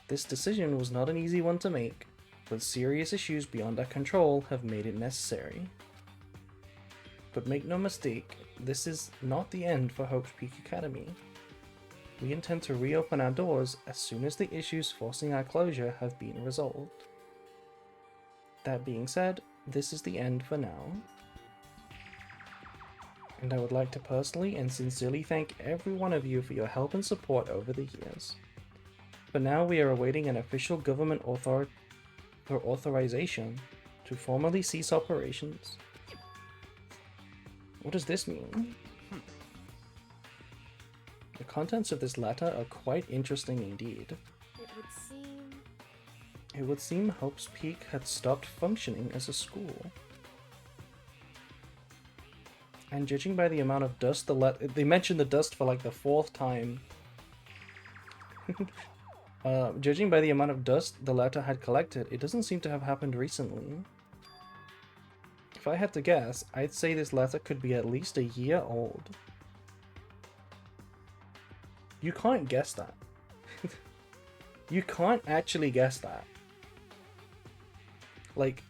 This decision was not an easy one to make, but serious issues beyond our control have made it necessary. But make no mistake, this is not the end for Hope's Peak Academy. We intend to reopen our doors as soon as the issues forcing our closure have been resolved. That being said, this is the end for now. And I would like to personally and sincerely thank every one of you for your help and support over the years. But now we are awaiting an official government authorization to formally cease operations. What does this mean? The contents of this letter are quite interesting indeed. It would seem Hope's Peak had stopped functioning as a school. And judging by the amount of dust they mentioned the dust for like the 4th time. Judging by the amount of dust the letter had collected, it doesn't seem to have happened recently. If I had to guess, I'd say this letter could be at least a year old. You can't guess that. You can't actually guess that. Like,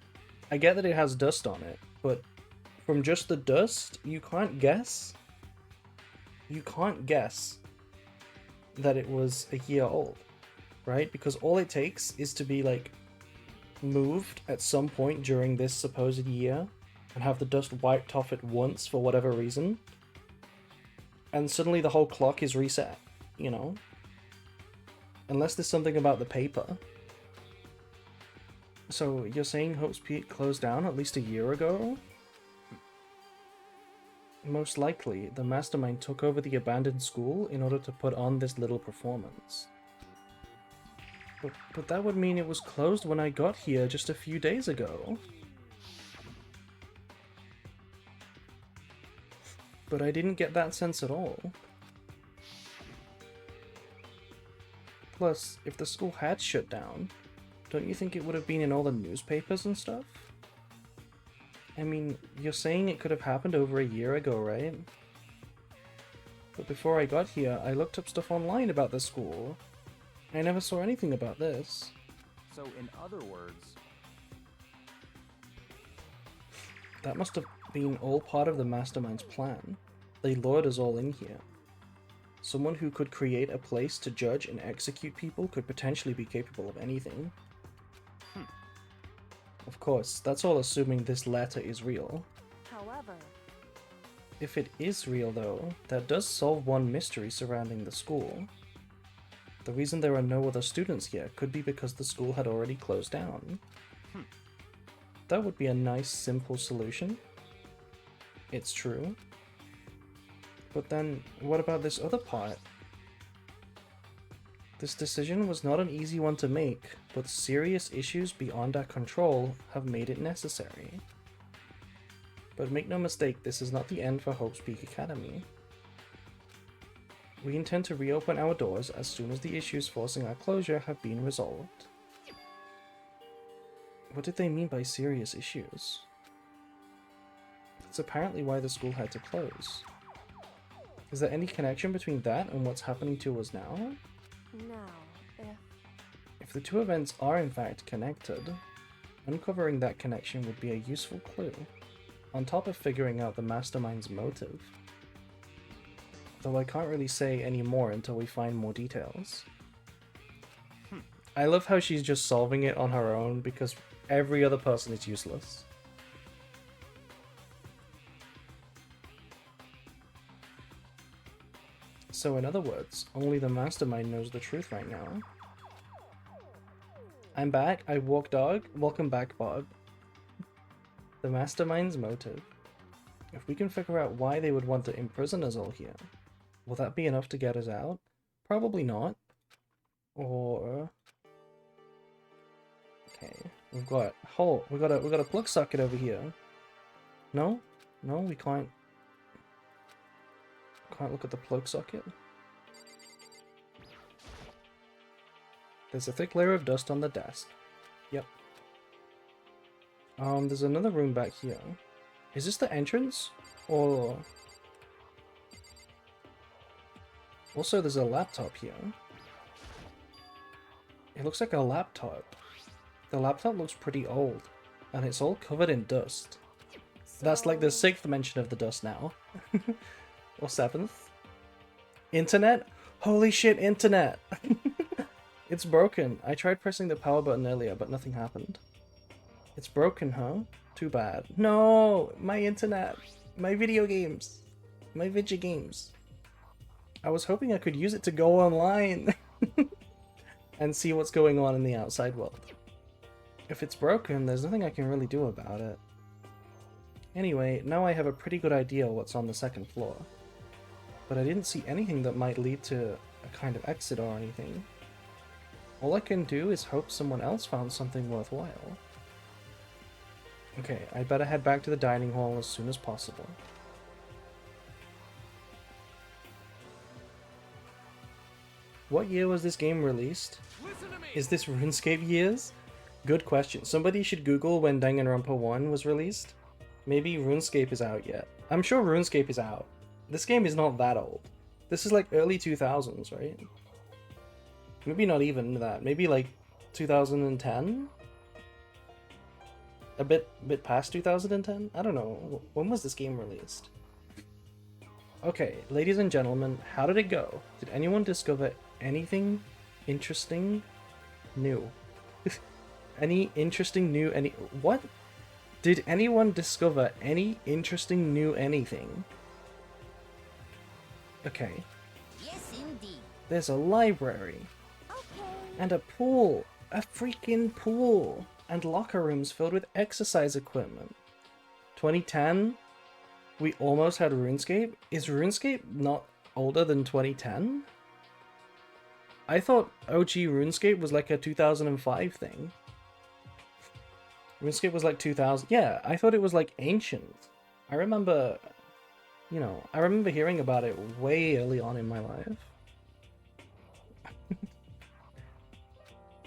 I get that it has dust on it, but from just the dust, you can't guess? You can't guess that it was a year old, right? Because all it takes is to be, like, moved at some point during this supposed year and have the dust wiped off at once for whatever reason, and suddenly the whole clock is reset, you know? Unless there's something about the paper. So, you're saying Hope's Peak closed down at least a year ago? Most likely, the mastermind took over the abandoned school in order to put on this little performance. But that would mean it was closed when I got here just a few days ago. But I didn't get that sense at all. Plus, if the school had shut down, don't you think it would have been in all the newspapers and stuff? I mean, you're saying it could have happened over a year ago, right? But before I got here, I looked up stuff online about the school. I never saw anything about this. So, in other words, That must have been all part of the mastermind's plan. They lured us all in here. Someone who could create a place to judge and execute people could potentially be capable of anything. Of course, that's all assuming this letter is real. However, If it is real though, that does solve one mystery surrounding the school. The reason there are no other students here could be because the school had already closed down. That would be a nice, simple solution. It's true. But then, what about this other part? This decision was not an easy one to make, but serious issues beyond our control have made it necessary. But make no mistake, this is not the end for Hope's Peak Academy. We intend to reopen our doors as soon as the issues forcing our closure have been resolved. What did they mean by serious issues? That's apparently why the school had to close. Is there any connection between that and what's happening to us now? now, If the two events are in fact connected, uncovering that connection would be a useful clue, on top of figuring out the mastermind's motive. Though I can't really say any more until we find more details. I love how she's just solving it on her own because every other person is useless. So in other words, only the mastermind knows the truth right now. I'm back, I walk dog. Welcome back, Bob. The mastermind's motive. If we can figure out why they would want to imprison us all here, will that be enough to get us out? Probably not. Or... Okay, we've got we got a plug socket over here. No? No, we can't look at the plug socket. There's a thick layer of dust on the desk. Yep. There's another room back here. Is this the entrance? Or... Also, there's a laptop here. It looks like a laptop. The laptop looks pretty old, and it's all covered in dust. That's like the So, 6th mention of the dust now. Or 7th. Internet? Holy shit, internet! It's broken. I tried pressing the power button earlier, but nothing happened. It's broken, huh? Too bad. No! My internet! My video games! My video games! I was hoping I could use it to go online! And see what's going on in the outside world. If it's broken, there's nothing I can really do about it. Anyway, now I have a pretty good idea what's on the 2nd floor. But I didn't see anything that might lead to a kind of exit or anything. All I can do is hope someone else found something worthwhile. Okay, I better head back to the dining hall as soon as possible. What year was this game released? Is this RuneScape years? Good question. Somebody should Google when Danganronpa 1 was released. Maybe RuneScape is out yet. I'm sure RuneScape is out. This game is not that old. This is like early 2000s, right? Maybe not even that. Maybe like 2010? A bit past 2010? I don't know. When was this game released? Okay, ladies and gentlemen, how did it go? Did anyone discover anything interesting new? Any interesting new what? Did anyone discover any interesting new anything? Okay. Yes, indeed. There's a library. Okay. And a pool. A freaking pool. And locker rooms filled with exercise equipment. 2010? We almost had RuneScape? Is RuneScape not older than 2010? I thought OG RuneScape was like a 2005 thing. RuneScape was like 2000. Yeah, I thought it was like ancient. I remember, you know, I remember hearing about it way early on in my life.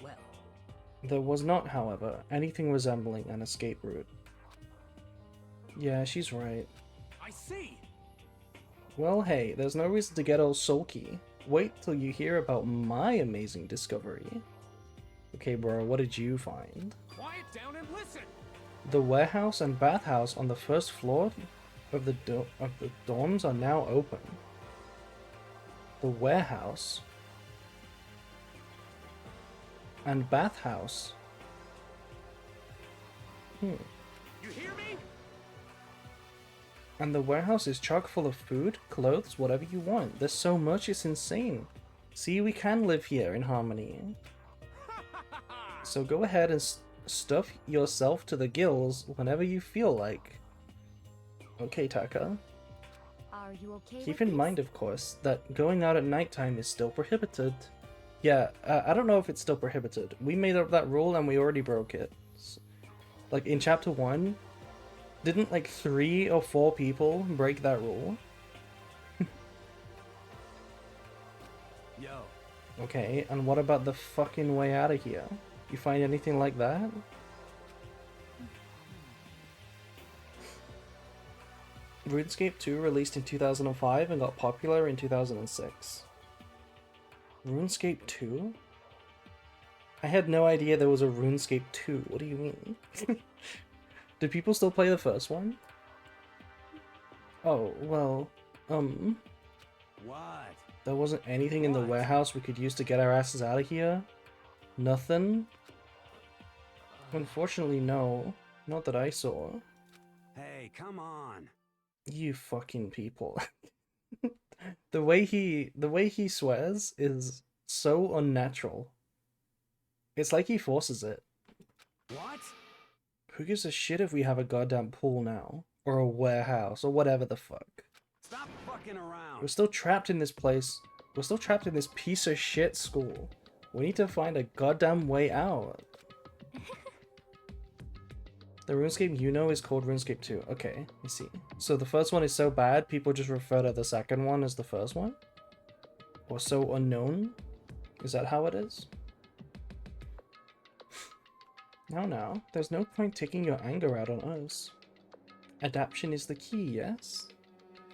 Well, There was not, however, anything resembling an escape route. Yeah, she's right. I see. Well, hey, there's no reason to get all sulky. Wait till you hear about my amazing discovery. Okay, bro, what did you find? Quiet down and listen. The warehouse and bathhouse on the 1st floor of the dorms are now open. The warehouse and bathhouse. You hear me? And the warehouse is chock full of food, clothes, whatever you want. There's so much, it's insane. See, we can live here in harmony. So go ahead and stuff yourself to the gills whenever you feel like. Okay, Taka. Are you okay? Keep with in this? mind, of course, that going out at nighttime is still prohibited. Yeah, I don't know if it's still prohibited. We made up that rule and we already broke it. Like, in Chapter 1, didn't like 3 or 4 people break that rule? Yo. Okay, and what about the fucking way out of here? You find anything like that? RuneScape 2 released in 2005 and got popular in 2006. RuneScape 2? I had no idea there was a RuneScape 2. What do you mean? Do people still play the first one? Oh, well, What? there wasn't anything in the What? warehouse we could use to get our asses out of here? Nothing? Unfortunately, no. Not that I saw. Hey, come on. You fucking people. The way he swears is so unnatural. It's like he forces it. What? Who gives a shit if we have a goddamn pool now? Or a warehouse, or whatever the fuck. Stop fucking around. We're still trapped in this place. We're still trapped in this piece of shit school. We need to find a goddamn way out. The RuneScape you know is called RuneScape 2. Okay, I see. So the first one is so bad, people just refer to the second one as the first one? Or so unknown? Is that how it is? Now, there's no point taking your anger out on us. Adaption is the key, yes?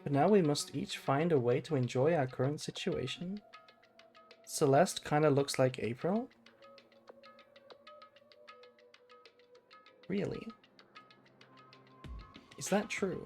But now we must each find a way to enjoy our current situation. Celeste kinda looks like April. Really? Is that true?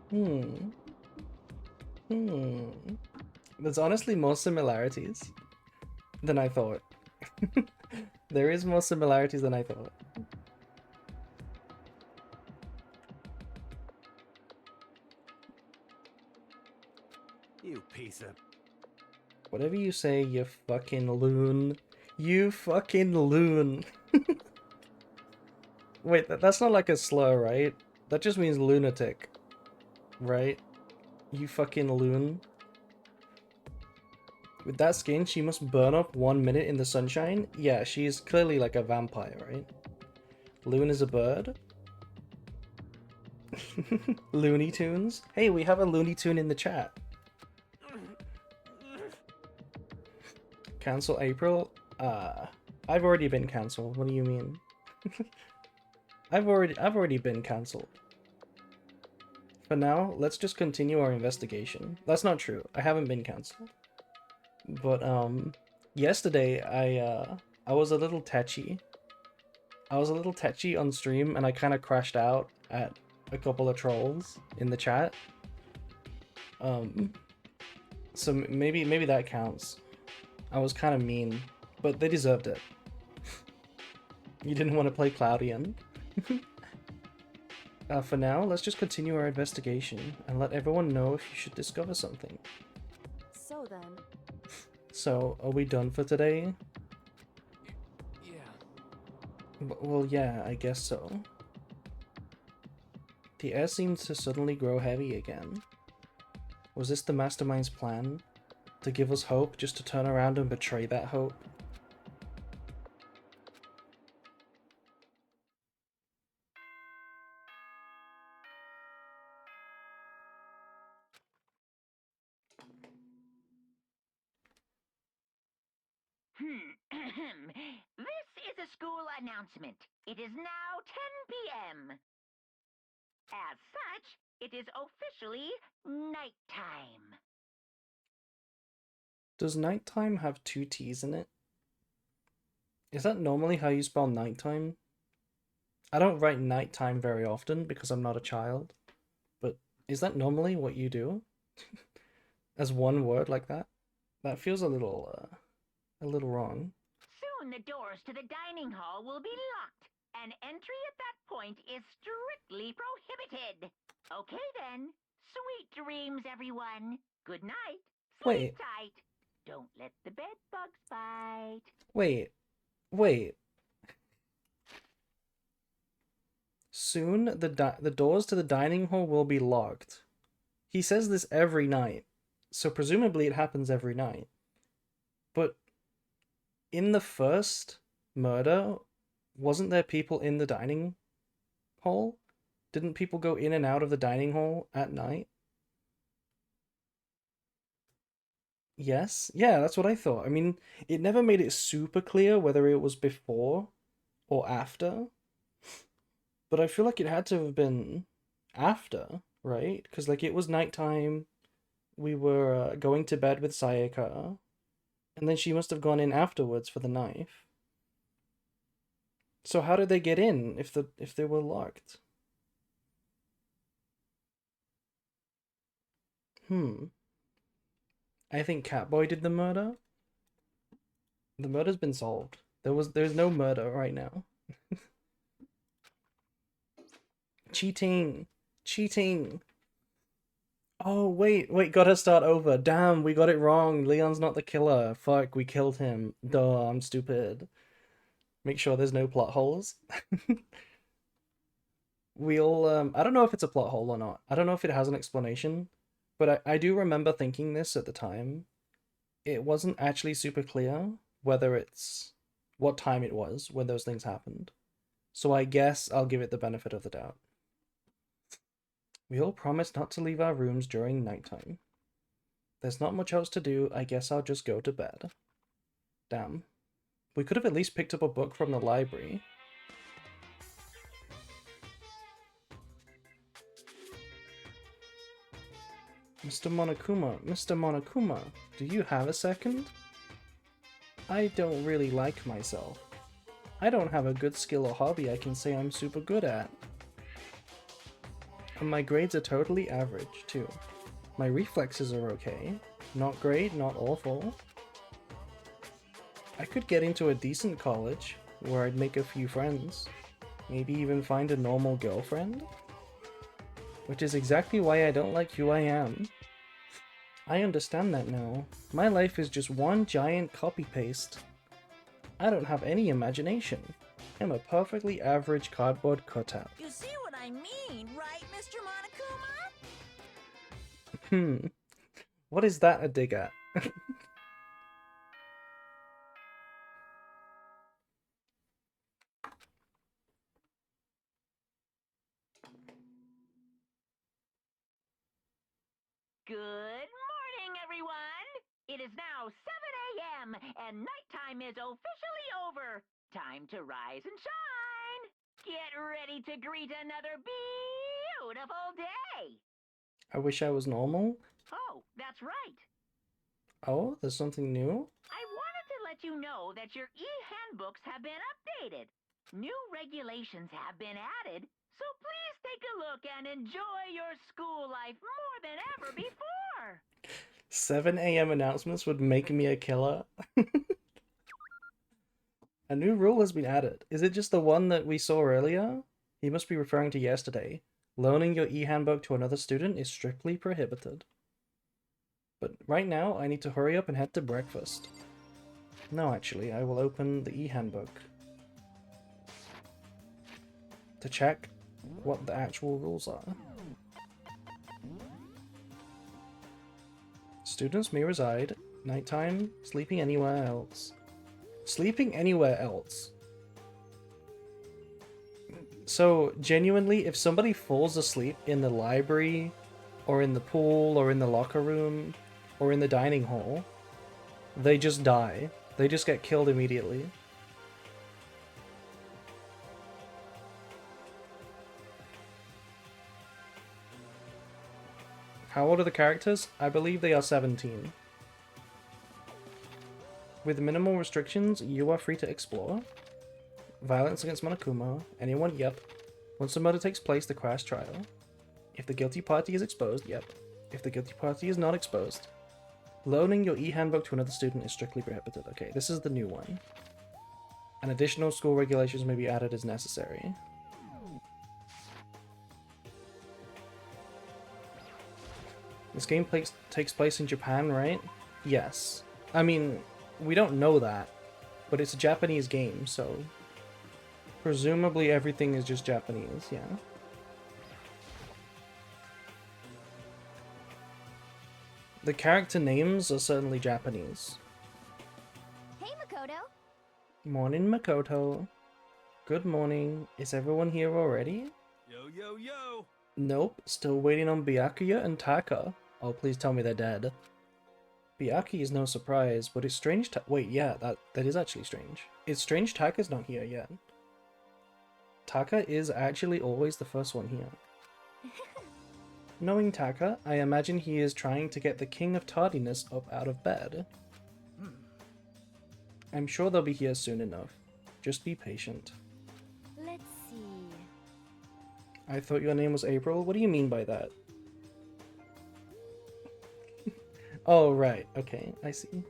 Hmm. Hmm. There's honestly more similarities than I thought. There is more similarities than I thought. You piece of... Whatever you say, you fucking loon. You fucking loon. Wait, that's not like a slur, right? That just means lunatic. Right? You fucking loon. With that skin, she must burn up 1 minute in the sunshine? Yeah, she's clearly like a vampire, right? Loon is a bird? Looney Tunes? Hey, we have a Looney Tune in the chat. Cancel April? I've already been cancelled. What do you mean? I've already been cancelled. For now, let's just continue our investigation. That's not true. I haven't been cancelled. But yesterday I was a little tetchy. I was a little tetchy on stream and I kind of crashed out at a couple of trolls in the chat. So maybe that counts. I was kind of mean, but they deserved it. You didn't want to play Cloudian. For now, let's just continue our investigation and let everyone know if you should discover something. So then, So, are we done for today? Yeah. Well, yeah, I guess so. The air seems to suddenly grow heavy again. Was this the mastermind's plan? To give us hope, just to turn around and betray that hope? This is a school announcement. It is now 10 p.m. As such, it is officially nighttime. Does nighttime have 2 T's in it? Is that normally how you spell nighttime? I don't write nighttime very often because I'm not a child, but is that normally what you do? As one word like that? That feels a little wrong. Soon the doors to the dining hall will be locked, and entry at that point is strictly prohibited. Okay then. Sweet dreams, everyone. Good night. Sleep Wait. tight. Don't let the bed bugs bite. Wait. Soon the doors to the dining hall will be locked. He says this every night, so presumably it happens every night. But in the first murder, wasn't there people in the dining hall? Didn't people go in and out of the dining hall at night? Yes? Yeah, that's what I thought. I mean, it never made it super clear whether it was before or after. But I feel like it had to have been after, right? Because, like, it was nighttime. We were going to bed with Sayaka. And then she must have gone in afterwards for the knife. So how did they get in if they were locked? I think Catboy did the murder. The murder's been solved. There's no murder right now. Cheating. Oh, wait, gotta start over. Damn, we got it wrong. Leon's not the killer. Fuck, we killed him. Duh, I'm stupid. Make sure there's no plot holes. I don't know if it's a plot hole or not. I don't know if it has an explanation, but I do remember thinking this at the time. It wasn't actually super clear whether it's what time it was when those things happened. So I guess I'll give it the benefit of the doubt. We all promised not to leave our rooms during nighttime. There's not much else to do. I guess I'll just go to bed. Damn. We could have at least picked up a book from the library. Mr. Monokuma, do you have a second? I don't really like myself. I don't have a good skill or hobby I can say I'm super good at. And my grades are totally average, too. My reflexes are okay. Not great, not awful. I could get into a decent college, where I'd make a few friends. Maybe even find a normal girlfriend? Which is exactly why I don't like who I am. I understand that now. My life is just one giant copy-paste. I don't have any imagination. I'm a perfectly average cardboard cutout. You see what I mean, right, Mr. Monokuma? What is that a dig at? Good morning, everyone! It is now 7 a.m., and nighttime is officially over. Time to rise and shine! Get ready to greet another beautiful day! I wish I was normal. Oh, that's right. Oh, there's something new? I wanted to let you know that your e-handbooks have been updated. New regulations have been added, so please take a look and enjoy your school life more than ever before. 7 a.m. announcements would make me a killer. A new rule has been added. Is it just the one that we saw earlier? He must be referring to yesterday. Loaning your e-handbook to another student is strictly prohibited. But right now, I need to hurry up and head to breakfast. No, actually, I will open the e-handbook to check what the actual rules are. Students may reside, nighttime, sleeping anywhere else. Sleeping anywhere else. So, genuinely, if somebody falls asleep in the library, or in the pool, or in the locker room, or in the dining hall, they just die. They just get killed immediately. How old are the characters? I believe they are 17. With minimal restrictions, you are free to explore. Violence against Monokuma. Anyone? Yep. Once the murder takes place, the crash trial. If the guilty party is exposed, yep. If the guilty party is not exposed. Loaning your e-handbook to another student is strictly prohibited. Okay, this is the new one. And additional school regulations may be added as necessary. This game takes place in Japan, right? Yes. I mean, we don't know that, but it's a Japanese game, so presumably everything is just Japanese, yeah. The character names are certainly Japanese. Hey, Makoto. Morning, Makoto. Good morning. Is everyone here already? Yo, yo, yo! Nope, still waiting on Byakuya and Taka. Oh, please tell me they're dead. Byakuya is no surprise, but it's strange wait, yeah, that is actually strange. It's strange Taka's not here yet. Taka is actually always the first one here. Knowing Taka, I imagine he is trying to get the king of tardiness up out of bed. I'm sure they'll be here soon enough. Just be patient. Let's see. I thought your name was April? What do you mean by that? Oh, right. Okay, I see.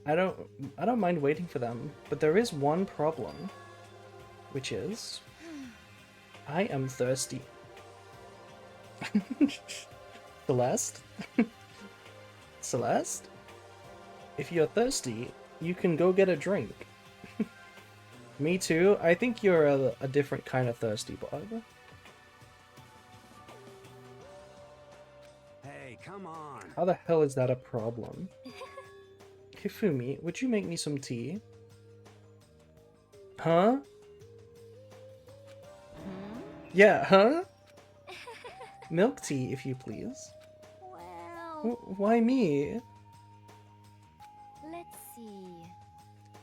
I don't mind waiting for them, but there is one problem. Which is... I am thirsty. Celeste? Celeste? If you're thirsty, you can go get a drink. Me too. I think you're a different kind of thirsty, Bob. Hey, come on! How the hell is that a problem? Hifumi, would you make me some tea? Huh? Yeah, huh? Milk tea, if you please. Well, Why me? Let's see.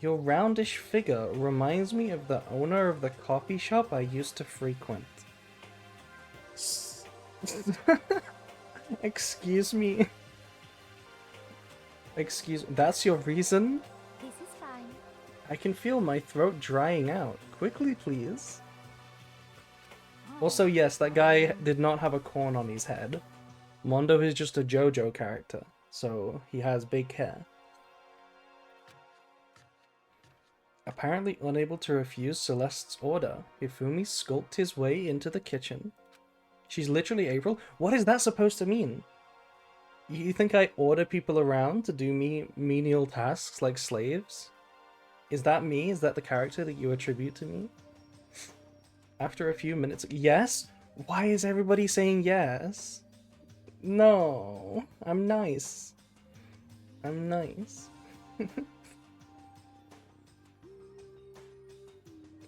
Your roundish figure reminds me of the owner of the coffee shop I used to frequent. Excuse me. That's your reason? This is fine. I can feel my throat drying out. Quickly, please. Also, yes, that guy did not have a corn on his head. Mondo is just a JoJo character, so he has big hair. Apparently unable to refuse Celeste's order, Hifumi skulked his way into the kitchen. She's literally April? What is that supposed to mean? You think I order people around to do menial tasks like slaves? Is that me? Is that the character that you attribute to me? After a few minutes... Yes? Why is everybody saying yes? No. I'm nice. I'm nice.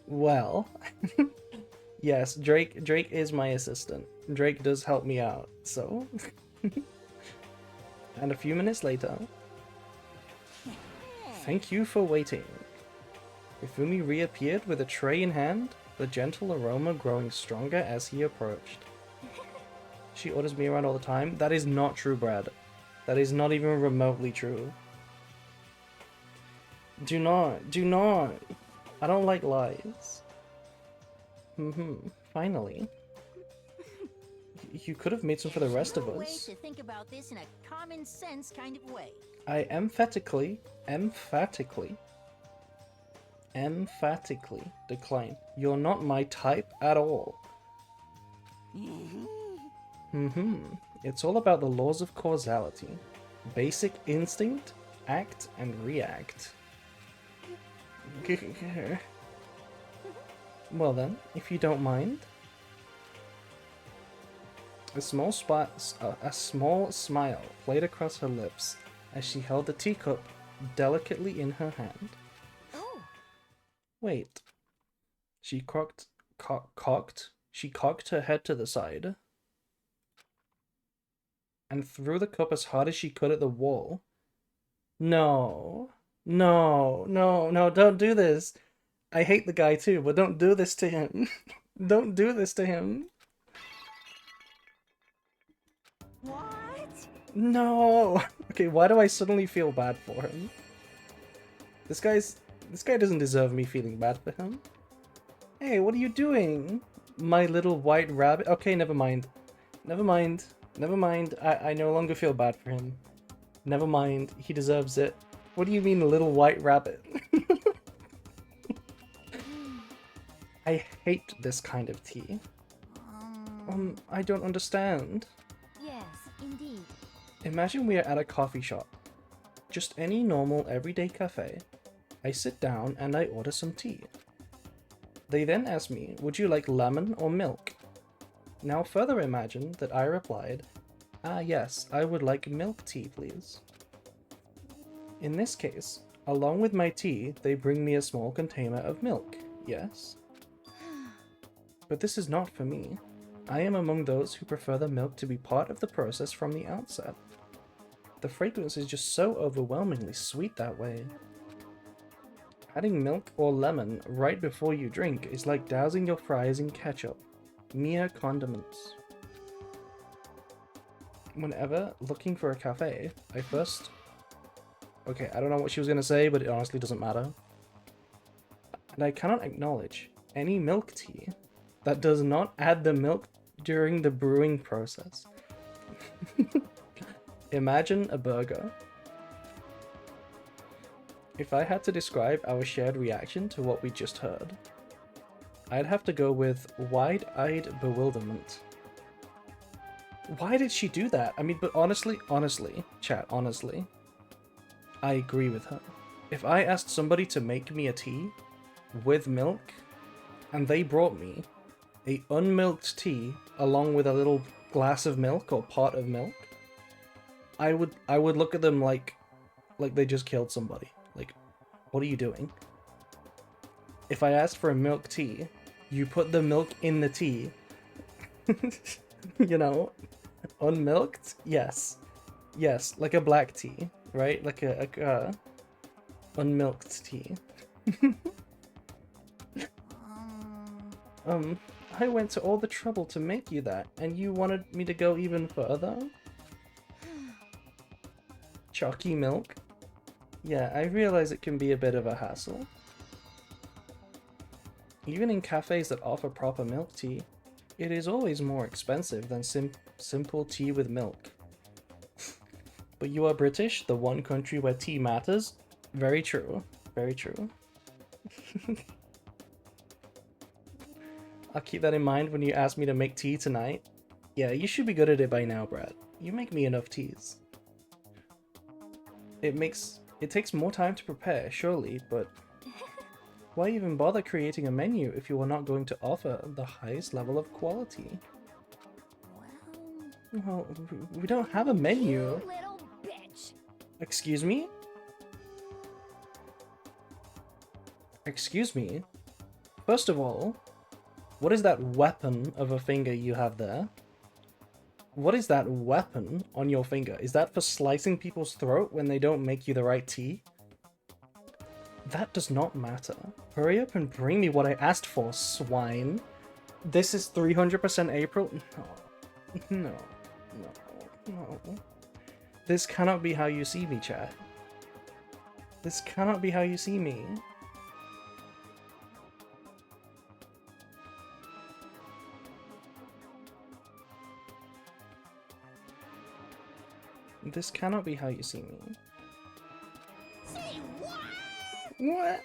Well... Yes, Drake is my assistant. Drake does help me out, so... And a few minutes later... Thank you for waiting. Ifumi reappeared with a tray in hand, the gentle aroma growing stronger as he approached. She orders me around all the time. That is not true, Brad. That is not even remotely true. Do not. I don't like lies. Finally. You could have made some for the rest of Way us. to think about this in a common sense kind of way. I emphatically decline. You're not my type at all. It's all about the laws of causality. Basic instinct, act and react. Well then, if you don't mind. A small smile played across her lips as she held the teacup delicately in her hand. Oh, Wait. She cocked her head to the side and threw the cup as hard as she could at the wall. No, don't do this. I hate the guy too, but don't do this to him. Don't do this to him. What? No. Okay, why do I suddenly feel bad for him? This guy doesn't deserve me feeling bad for him. Hey, what are you doing? My little white rabbit. Okay, never mind. I no longer feel bad for him. Never mind. He deserves it. What do you mean, little white rabbit? I hate this kind of tea. I don't understand. yes, indeed. Imagine we are at a coffee shop. Just any normal everyday cafe. I sit down and I order some tea. They then ask me, would you like lemon or milk? Now further imagine that I replied, yes, I would like milk tea, please. In this case, along with my tea, they bring me a small container of milk, yes? But this is not for me. I am among those who prefer the milk to be part of the process from the outset. The fragrance is just so overwhelmingly sweet that way. Adding milk or lemon right before you drink is like dousing your fries in ketchup. Mere condiments. Whenever looking for a cafe, I first... Okay, I don't know what she was going to say, but it honestly doesn't matter. And I cannot acknowledge any milk tea that does not add the milk during the brewing process. Imagine a burger. If I had to describe our shared reaction to what we just heard, I'd have to go with wide-eyed bewilderment. Why did she do that? I mean, but honestly, chat, honestly, I agree with her. If I asked somebody to make me a tea with milk, and they brought me a unmilked tea along with a little glass of milk or pot of milk, I would look at them like they just killed somebody. Like, what are you doing? If I asked for a milk tea, you put the milk in the tea. You know, unmilked, yes. Yes, like a black tea, right? Like a unmilked tea. I went to all the trouble to make you that, and you wanted me to go even further? Chalky milk? Yeah, I realize it can be a bit of a hassle. Even in cafes that offer proper milk tea, it is always more expensive than simple tea with milk. But you are British, the one country where tea matters? Very true. Very true. I'll keep that in mind when you ask me to make tea tonight. Yeah, you should be good at it by now, Brad. You make me enough teas. It takes more time to prepare, surely, but why even bother creating a menu if you are not going to offer the highest level of quality? Well, we don't have a menu. You little bitch. Excuse me? Excuse me? First of all, what is that weapon of a finger you have there? What is that weapon on your finger? Is that for slicing people's throat when they don't make you the right tea? That does not matter. Hurry up and bring me what I asked for, swine. This is 300% April? No. No. This cannot be how you see me, chat. This cannot be how you see me. This cannot be how you see me. Say what? What?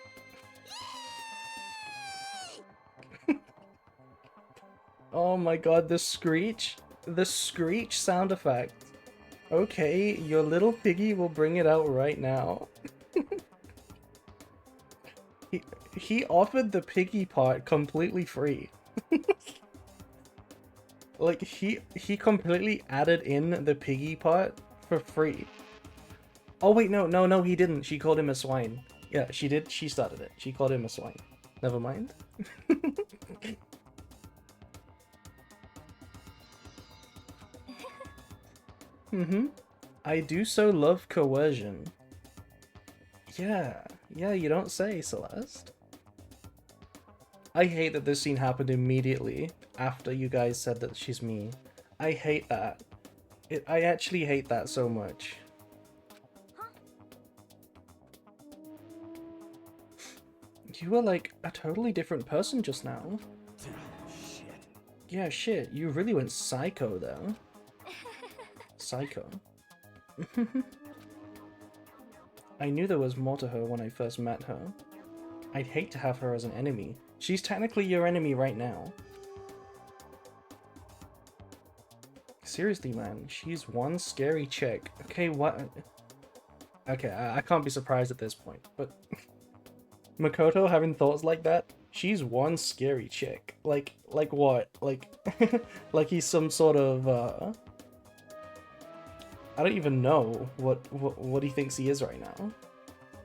Oh my god, the screech. The screech sound effect. Okay, your little piggy will bring it out right now. He offered the piggy part completely free. Like, he completely added in the piggy part for free. Oh wait, no, he didn't. She called him a swine. Yeah, she did. She started it. She called him a swine. Never mind. I do so love coercion. Yeah, you don't say, Celeste. I hate that this scene happened immediately after you guys said that she's me. I hate that. I actually hate that so much. You were like a totally different person just now. Shit. Yeah, shit. You really went psycho though. Psycho. I knew there was more to her when I first met her. I'd hate to have her as an enemy. She's technically your enemy right now. Seriously, man, she's one scary chick. Okay, what? Okay, I can't be surprised at this point, but Makoto having thoughts like that, she's one scary chick. Like what? Like, like he's some sort of, I don't even know what he thinks he is right now.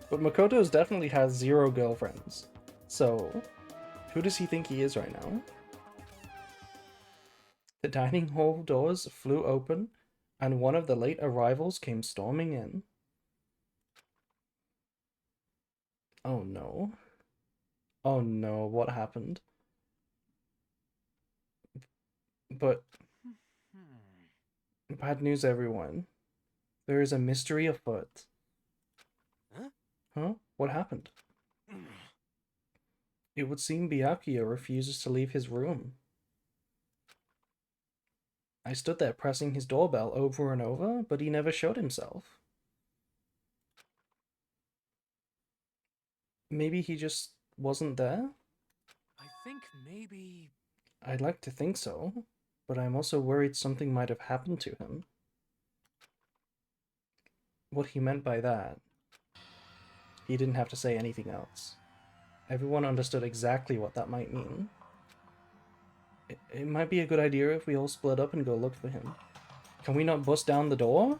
But Makoto's definitely has 0 girlfriends. So, who does he think he is right now? The dining hall doors flew open, and one of the late arrivals came storming in. Oh no. Oh no, what happened? But bad news, everyone. There is a mystery afoot. Huh? What happened? It would seem Byakuya refuses to leave his room. I stood there pressing his doorbell over and over, but he never showed himself. Maybe he just wasn't there? I think maybe... I'd like to think so, but I'm also worried something might have happened to him. What he meant by that, he didn't have to say anything else. Everyone understood exactly what that might mean. It might be a good idea if we all split up and go look for him. Can we not bust down the door?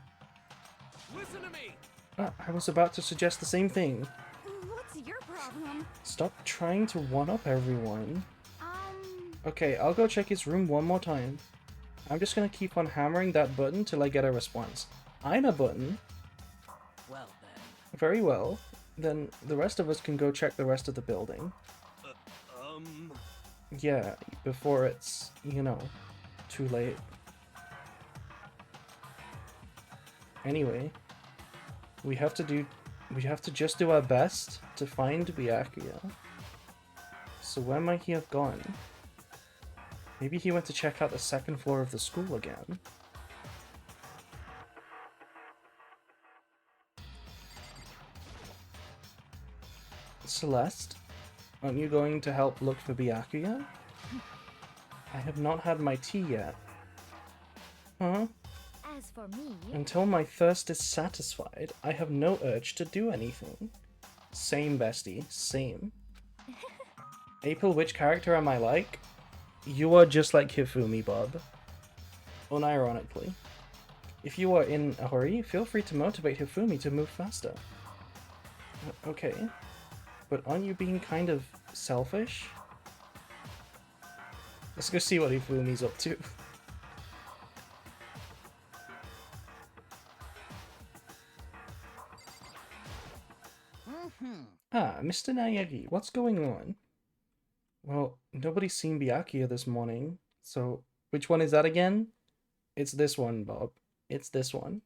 Listen to me! I was about to suggest the same thing. What's your problem? Stop trying to one-up everyone. Okay, I'll go check his room one more time. I'm just gonna keep on hammering that button till I get a response. Einer button. Well then. Very well. Then the rest of us can go check the rest of the building. Yeah, before it's, you know, too late. Anyway, we have to just do our best to find Byakuya. So where might he have gone? Maybe he went to check out the second floor of the school again. Celeste, aren't you going to help look for Byakuya? I have not had my tea yet. Huh? As for me, Until my thirst is satisfied, I have no urge to do anything. Same, bestie. Same. April, which character am I like? You are just like Hifumi, Bob. Unironically. If you are in a hurry, feel free to motivate Hifumi to move faster. Okay. But aren't you being kind of selfish? Let's go see what Hifumi's up to. Ah, Mr. Nayagi, what's going on? Well, nobody's seen Byakuya this morning, so which one is that again? It's this one, Bob. It's this one.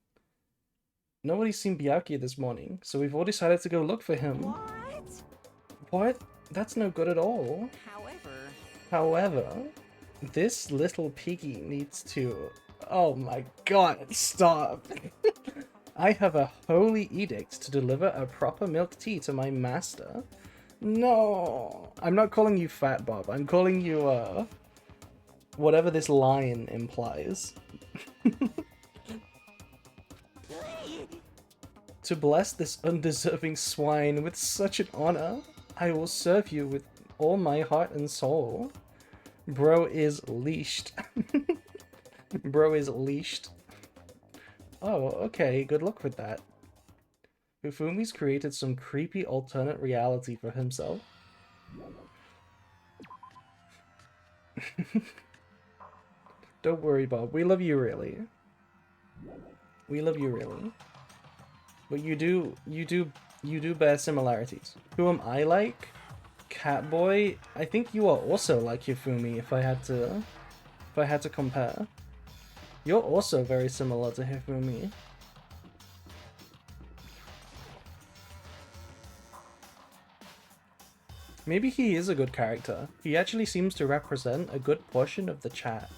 Nobody's seen Byakuya this morning, so we've all decided to go look for him. What? What? That's no good at all. However, this little piggy needs to... Oh my god, stop! I have a holy edict to deliver a proper milk tea to my master. No! I'm not calling you Fat Bob, I'm calling you, whatever this line implies. To bless this undeserving swine with such an honor, I will serve you with all my heart and soul. Bro is leashed. Bro is leashed. Oh, okay, good luck with that. Hifumi's created some creepy alternate reality for himself. Don't worry, Bob. We love you, really. We love you, really. But you do bear similarities. Who am I like? Catboy? I think you are also like Hifumi if I had to compare. You're also very similar to Hifumi. Maybe he is a good character. He actually seems to represent a good portion of the chat.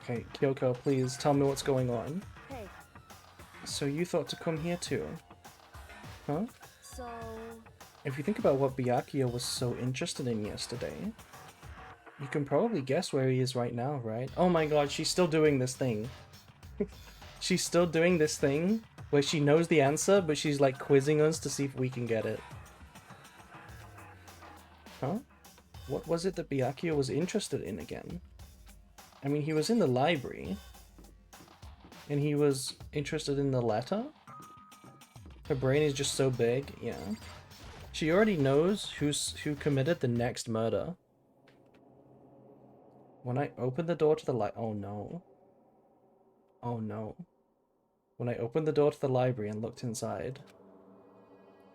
Okay, Kyoko, please tell me what's going on. hey, So you thought to come here too? Huh? so If you think about what Byakuya was so interested in yesterday, you can probably guess where he is right now, right? Oh my god, she's still doing this thing. She's still doing this thing where she knows the answer, but she's like quizzing us to see if we can get it. Huh? What was it that Byakuya was interested in again? I mean, he was in the library. And he was interested in the letter? Her brain is just so big, yeah. She already knows who committed the next murder. When I opened the door to the oh no. Oh no. When I opened the door to the library and looked inside,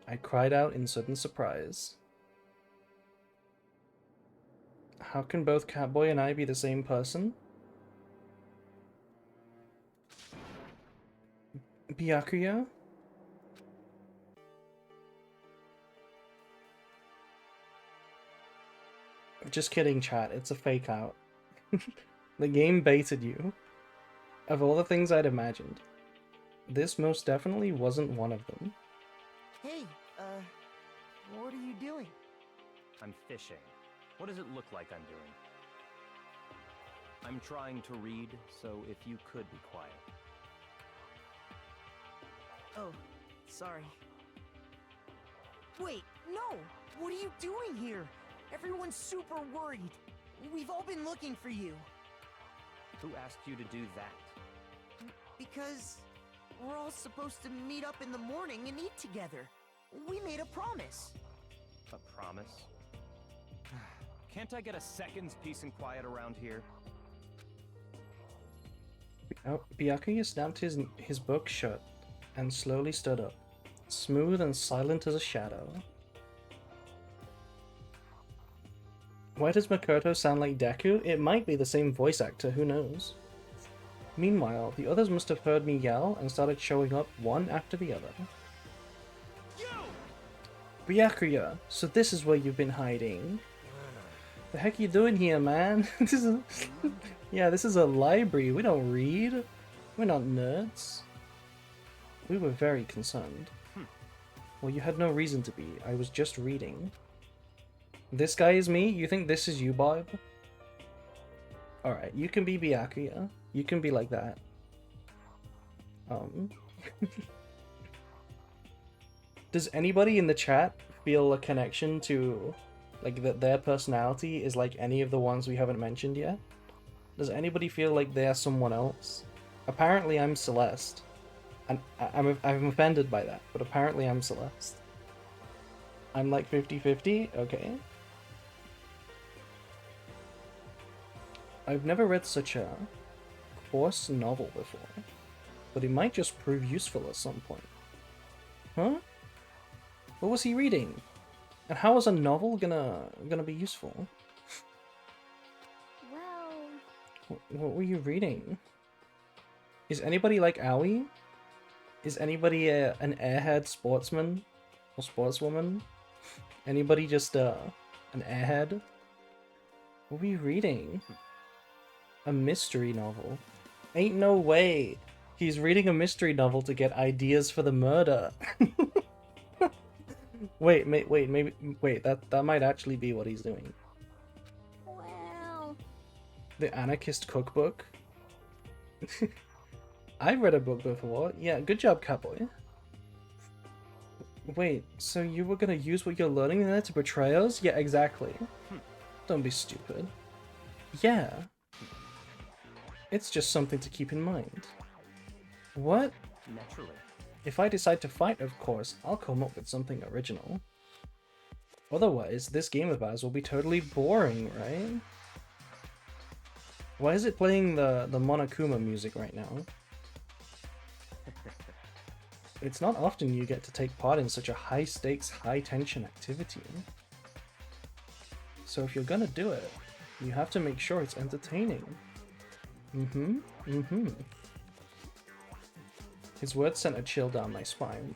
I cried out in sudden surprise. How can both Catboy and I be the same person? Byakuya? Just kidding, chat. It's a fake out. The game baited you. Of all the things I'd imagined, this most definitely wasn't one of them. Hey, what are you doing? I'm fishing. What does it look like I'm doing? I'm trying to read, so if you could be quiet. Oh, sorry. Wait, no! What are you doing here? Everyone's super worried. We've all been looking for you. Who asked you to do that? Because we're all supposed to meet up in the morning and eat together. We made a promise. A promise? Can't I get a second's peace and quiet around here? Byakuya snapped his book shut and slowly stood up, smooth and silent as a shadow. Why does Makoto sound like Deku? It might be the same voice actor, who knows? Meanwhile, the others must have heard me yell and started showing up one after the other. Byakuya, so this is where you've been hiding. The heck you doing here, man? This is yeah, this is a library. We don't read. We're not nerds. We were very concerned. Well, you had no reason to be. I was just reading. This guy is me? You think this is you, Bob? Alright, you can be Byakuya. You can be like that. Does anybody in the chat feel a connection to, like, that their personality is like any of the ones we haven't mentioned yet? Does anybody feel like they're someone else? Apparently I'm Celeste. And I'm offended by that, but apparently I'm Celeste. I'm like 50-50? Okay. I've never read such a coarse novel before, but it might just prove useful at some point. Huh? What was he reading? And how is a novel gonna be useful? Well... What were you reading? Is anybody like Aoi? Is anybody an airhead sportsman? Or sportswoman? Anybody just an airhead? What were you reading? A mystery novel? Ain't no way! He's reading a mystery novel to get ideas for the murder! Wait, that might actually be what he's doing. Well... The Anarchist Cookbook? I've read a book before. Yeah, good job, Catboy. Wait, so you were gonna use what you're learning there to betray us? Yeah, exactly. Don't be stupid. Yeah. It's just something to keep in mind. What? Naturally. If I decide to fight, of course, I'll come up with something original. Otherwise, this game of ours will be totally boring, right? Why is it playing the Monokuma music right now? It's not often you get to take part in such a high-stakes, high-tension activity. So if you're gonna do it, you have to make sure it's entertaining. His words sent a chill down my spine.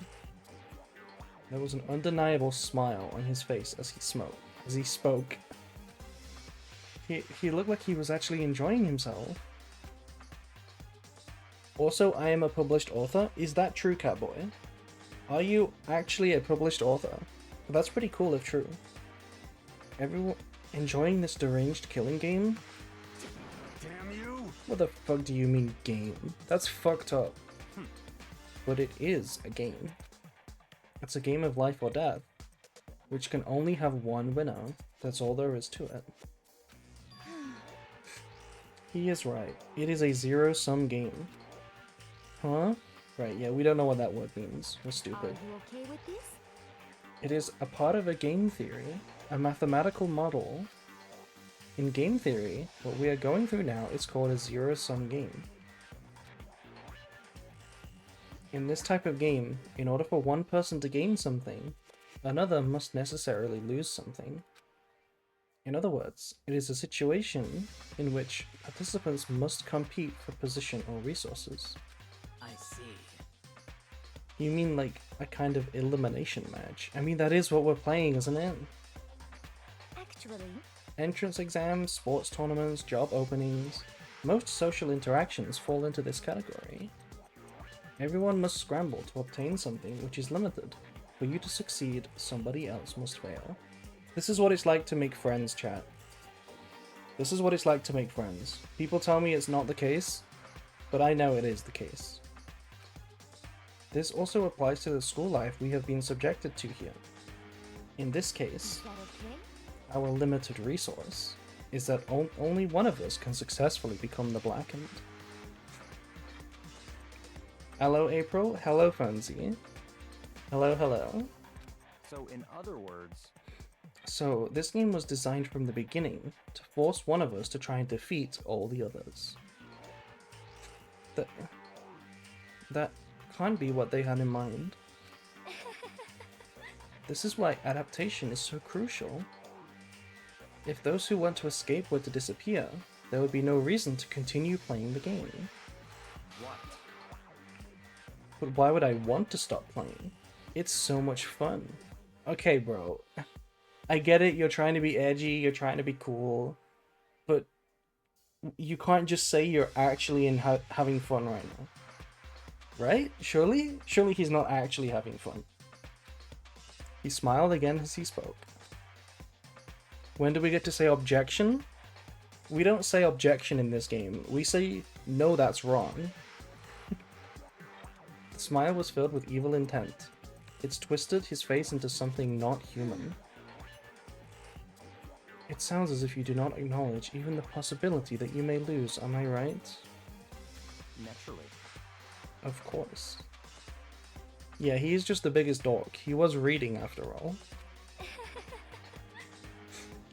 There was an undeniable smile on his face as he spoke. He looked like he was actually enjoying himself. Also, I am a published author. Is that true, Catboy? Are you actually a published author? That's pretty cool if true. Everyone enjoying this deranged killing game? Damn you! What the fuck do you mean game? That's fucked up. But it is a game. It's a game of life or death, which can only have one winner. That's all there is to it. He is right. It is a zero-sum game. Huh? Right, yeah, we don't know what that word means. We're Are stupid. you okay with this? It is a part of a game theory, a mathematical model. In game theory, what we are going through now is called a zero-sum game. In this type of game, in order for one person to gain something, another must necessarily lose something. In other words, it is a situation in which participants must compete for position or resources. I see. You mean like a kind of elimination match? I mean, that is what we're playing, isn't it? Actually, Entrance exams, sports tournaments, job openings. Most social interactions fall into this category. Everyone must scramble to obtain something which is limited. For you to succeed, somebody else must fail. This is what it's like to make friends, chat. This is what it's like to make friends. People tell me it's not the case, but I know it is the case. This also applies to the school life we have been subjected to here. In this case, is that okay? our limited resource is that only one of us can successfully become the Blackened. Hello, April. Hello, Fonzie. Hello, hello. So, in other words, So this game was designed from the beginning to force one of us to try and defeat all the others. That can't be what they had in mind. This is why adaptation is so crucial. If those who want to escape were to disappear, there would be no reason to continue playing the game. What? But why would I want to stop playing? It's so much fun. Okay, bro. I get it, you're trying to be edgy, you're trying to be cool, but you can't just say you're actually having fun right now. Right? Surely? Surely he's not actually having fun. He smiled again as he spoke. When do we get to say objection? We don't say objection in this game. We say, no, that's wrong. The smile was filled with evil intent. It's twisted his face into something not human. It sounds as if you do not acknowledge even the possibility that you may lose, am I right? Naturally. Of course. Yeah, he is just the biggest dork. He was reading after all.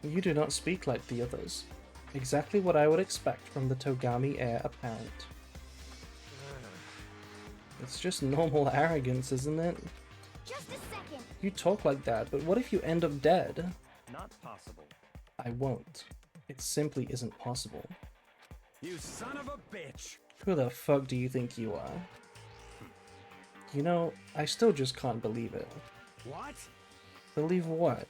You do not speak like the others. Exactly what I would expect from the Togami heir apparent. It's just normal arrogance, isn't it? Just a second. You talk like that, but what if you end up dead? Not possible. I won't. It simply isn't possible. You son of a bitch! Who the fuck do you think you are? You know, I still just can't believe it. What? Believe what?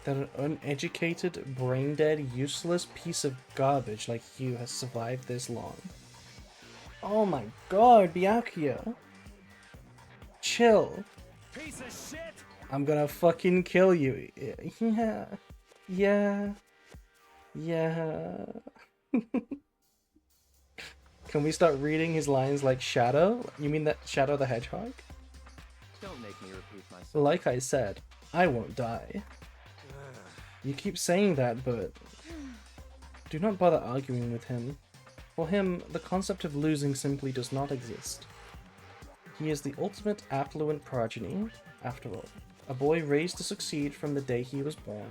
That an uneducated, brain-dead, useless piece of garbage like you has survived this long. Oh my god, Byakuya! Chill. Piece of shit! I'm gonna fucking kill you. Yeah. Yeah. Yeah. Can we start reading his lines like Shadow? You mean that Shadow the Hedgehog? Don't make me repeat myself. Like I said, I won't die. You keep saying that, but do not bother arguing with him. For him, the concept of losing simply does not exist. He is the ultimate affluent progeny, after all. A boy raised to succeed from the day he was born.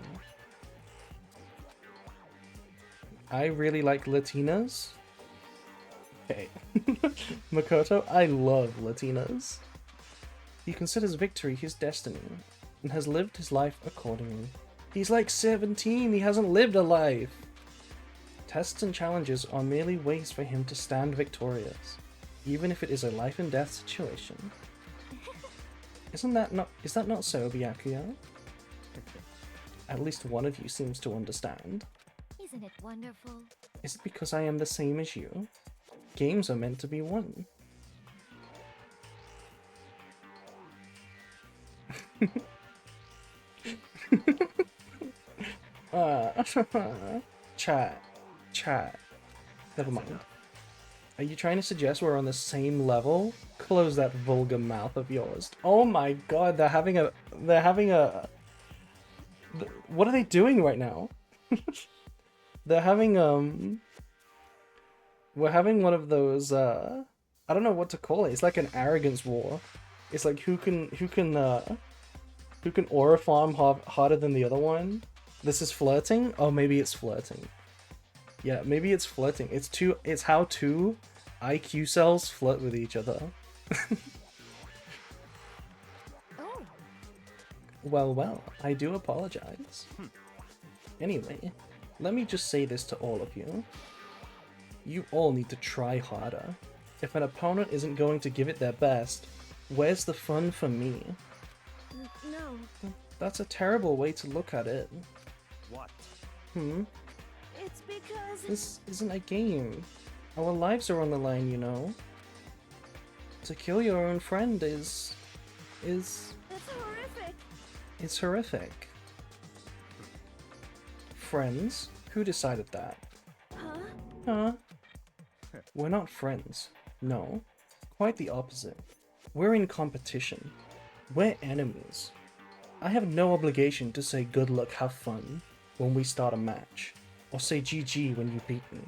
I really like Latinas. Okay. Makoto, I love Latinas. He considers victory his destiny, and has lived his life accordingly. He's like 17, he hasn't lived a life! Tests and challenges are merely ways for him to stand victorious, even if it is a life and death situation. Is that not so, Byakuya? At least one of you seems to understand. Isn't it wonderful? Is it because I am the same as you? Games are meant to be won. Chat. Never mind. Are you trying to suggest we're on the same level? Close that vulgar mouth of yours. Oh my god, they're having a... What are they doing right now? They're having, we're having one of those, I don't know what to call it. It's like an arrogance war. It's like who can aura farm harder than the other one? This is flirting? Oh, maybe it's flirting. Yeah, maybe it's flirting. It's how two IQ cells flirt with each other. Oh. Well, I do apologize. Anyway, let me just say this to all of you. You all need to try harder. If an opponent isn't going to give it their best, where's the fun for me? No. That's a terrible way to look at it. What? It's because... This isn't a game. Our lives are on the line, you know. To kill your own friend is... That's horrific. It's horrific. Friends? Who decided that? Huh? Huh? We're not friends. No. Quite the opposite. We're in competition. We're enemies. I have no obligation to say good luck, have fun when we start a match, or say GG when you beat me.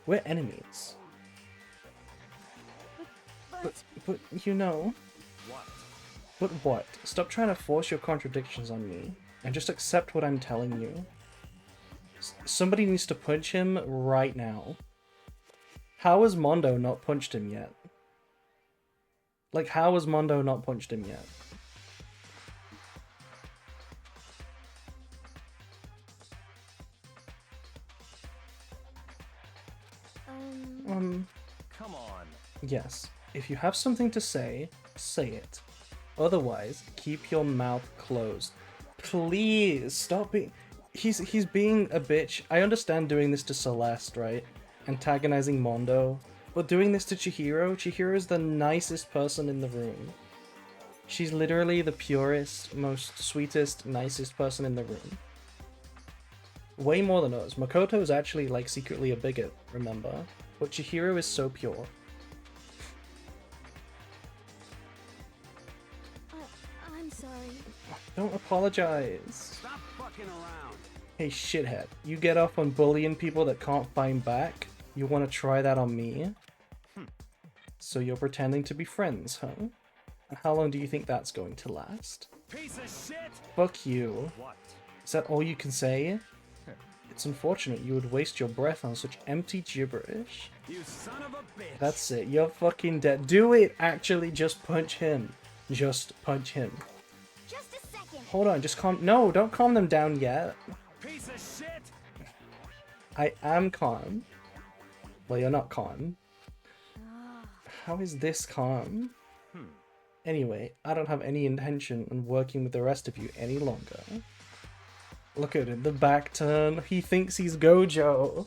We're enemies. But... But you know, What? But what? Stop trying to force your contradictions on me, and just accept what I'm telling you. Somebody needs to punch him right now. How has Mondo not punched him yet? Like, how has Mondo not punched him yet? Come on. Yes. If you have something to say, say it. Otherwise, keep your mouth closed. Please stop being. He's being a bitch. I understand doing this to Celeste, right? Antagonizing Mondo. But doing this to Chihiro is the nicest person in the room. She's literally the purest, most sweetest, nicest person in the room. Way more than us. Makoto is actually like secretly a bigot, remember? But Chihiro is so pure. I'm sorry. Don't apologize. Stop fucking around. Hey shithead, you get off on bullying people that can't fight back? You want to try that on me? So you're pretending to be friends, huh? How long do you think that's going to last? Piece of shit. Fuck you. What? Is that all you can say? It's unfortunate you would waste your breath on such empty gibberish. You son of a bitch. That's it, you're fucking dead. Do it! Actually, just punch him. Just punch him. Just a second. Hold on, just calm. No, don't calm them down yet. Piece of shit. I am calm. Well, you're not calm. How is this calm? Anyway, I don't have any intention on working with the rest of you any longer. Look at him, the back turn. He thinks he's Gojo.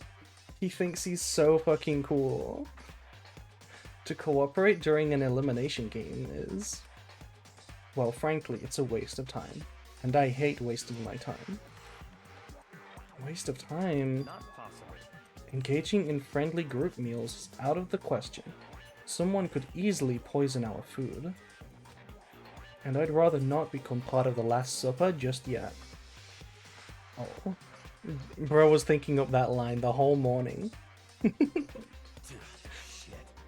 He thinks he's so fucking cool. To cooperate during an elimination game is... well, frankly, it's a waste of time. And I hate wasting my time. Waste of time? Not possible. Engaging in friendly group meals is out of the question. Someone could easily poison our food. And I'd rather not become part of the Last Supper just yet. Oh. Bro was thinking up that line the whole morning. Shit.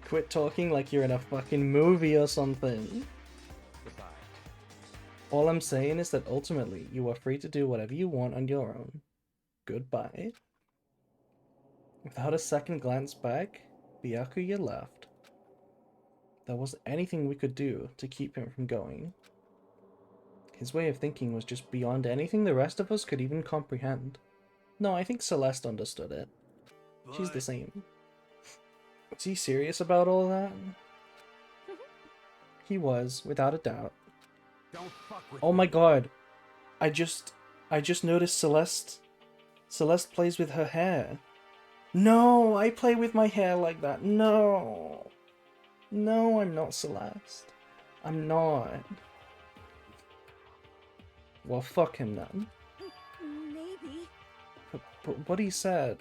Quit talking like you're in a fucking movie or something. Goodbye. All I'm saying is that ultimately, you are free to do whatever you want on your own. Goodbye. Without a second glance back, Byakuya left. There wasn't anything we could do to keep him from going. His way of thinking was just beyond anything the rest of us could even comprehend. No, I think Celeste understood it. She's the same. Was he serious about all that? He was, without a doubt. Don't fuck with Oh my god. I just noticed Celeste plays with her hair. No, I play with my hair like that. No. No, I'm not Celeste. I'm not. Well, fuck him then. Maybe. But what he said,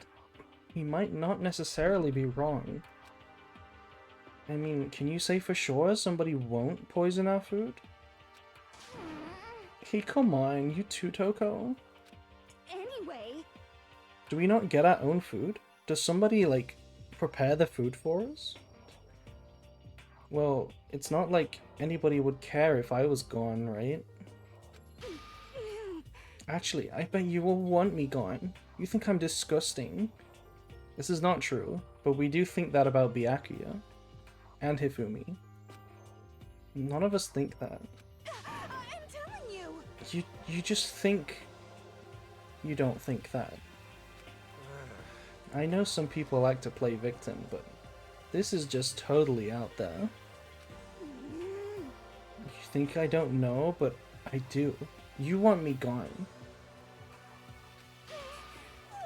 he might not necessarily be wrong. I mean, can you say for sure somebody won't poison our food? Hey, come on, you too, Toko. Anyway. Do we not get our own food? Does somebody, like, prepare the food for us? Well, it's not like anybody would care if I was gone, right? Actually, I bet you will want me gone. You think I'm disgusting. This is not true, but we do think that about Byakuya. And Hifumi. None of us think that. I'm telling you. You just think... you don't think that. I know some people like to play victim, but this is just totally out there. You think I don't know, but I do. You want me gone.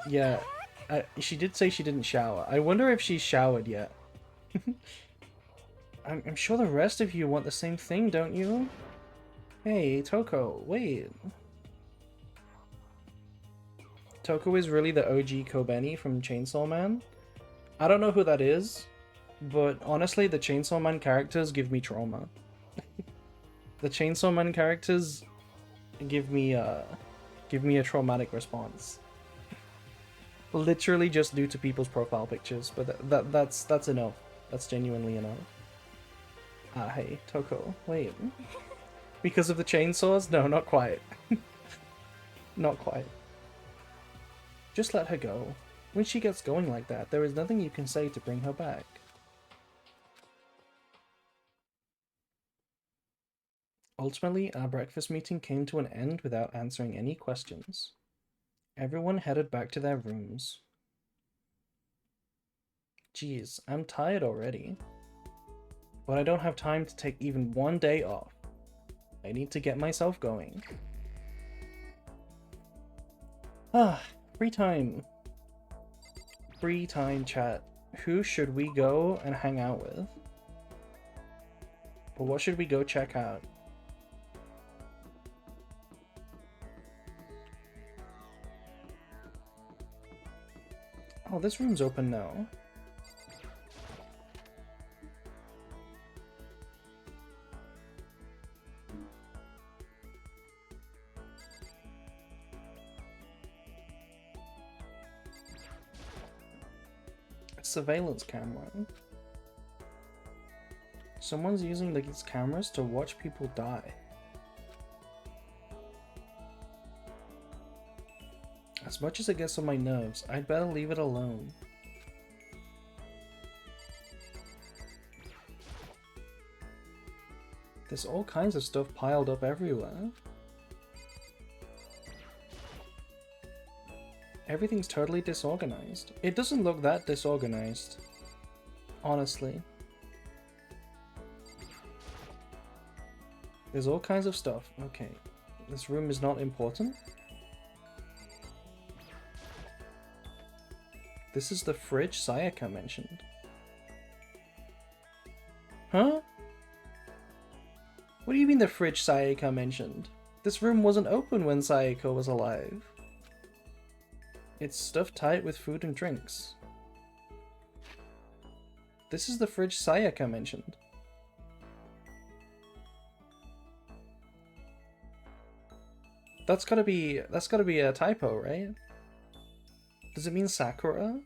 Yeah, she did say she didn't shower. I wonder if she's showered yet. I'm sure the rest of you want the same thing, don't you? Hey, Toko, wait. Toko is really the OG Kobeni from Chainsaw Man. I don't know who that is, but honestly, the Chainsaw Man characters give me trauma. The Chainsaw Man characters give me a traumatic response. Literally just due to people's profile pictures, but that's enough. That's genuinely enough. Hey, Toko, wait. Because of the chainsaws? No, not quite. Not quite. Just let her go. When she gets going like that, there is nothing you can say to bring her back. Ultimately, our breakfast meeting came to an end without answering any questions. Everyone headed back to their rooms. Geez, I'm tired already. But I don't have time to take even one day off. I need to get myself going. Ah, free time. Free time chat. Who should we go and hang out with? Or what should we go check out? Oh, this room's open now. Surveillance camera. Someone's using these cameras to watch people die. As much as it gets on my nerves, I'd better leave it alone. There's all kinds of stuff piled up everywhere. Everything's totally disorganized. It doesn't look that disorganized, honestly. There's all kinds of stuff. Okay, this room is not important. This is the fridge Sayaka mentioned. Huh? What do you mean the fridge Sayaka mentioned? This room wasn't open when Sayaka was alive. It's stuffed tight with food and drinks. This is the fridge Sayaka mentioned. That's gotta be a typo, right? Does it mean Sakura?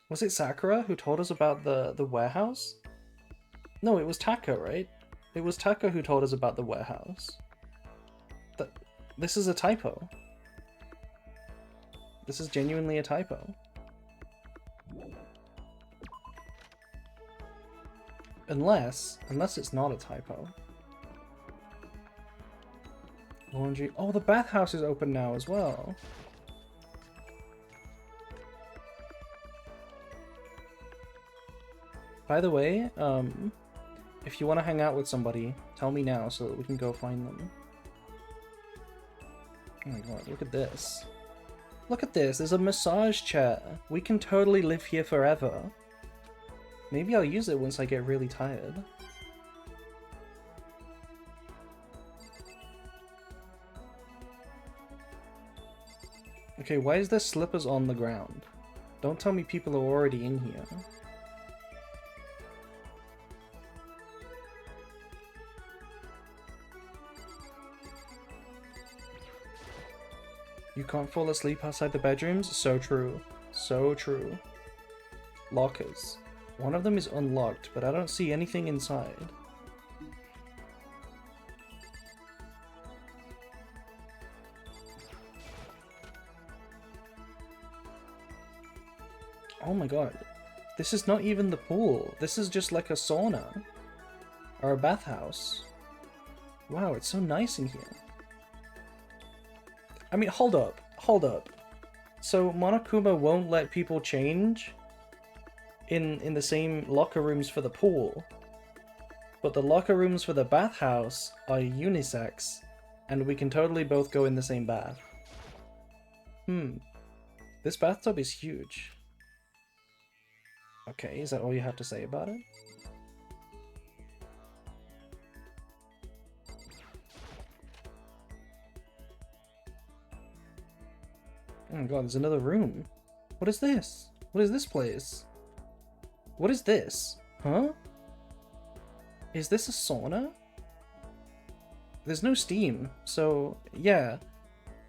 Was it Sakura who told us about the warehouse? No, it was Taka, right? It was Taka who told us about the warehouse. This is a typo. This is genuinely a typo. Unless it's not a typo. Laundry. Oh, the bathhouse is open now as well. By the way, if you want to hang out with somebody, tell me now so that we can go find them. Oh my god, look at this. Look at this, there's a massage chair. We can totally live here forever. Maybe I'll use it once I get really tired. Okay, why is there slippers on the ground? Don't tell me people are already in here. You can't fall asleep outside the bedrooms? So true. So true. Lockers. One of them is unlocked, but I don't see anything inside. Oh my god. This is not even the pool. This is just like a sauna. Or a bathhouse. Wow, it's so nice in here. I mean, hold up. Hold up. So Monokuma won't let people change in the same locker rooms for the pool. But the locker rooms for the bathhouse are unisex, and we can totally both go in the same bath. This bathtub is huge. Okay, is that all you have to say about it? Oh my god, there's another room. What is this? What is this place? What is this? Huh? Is this a sauna? There's no steam, so yeah.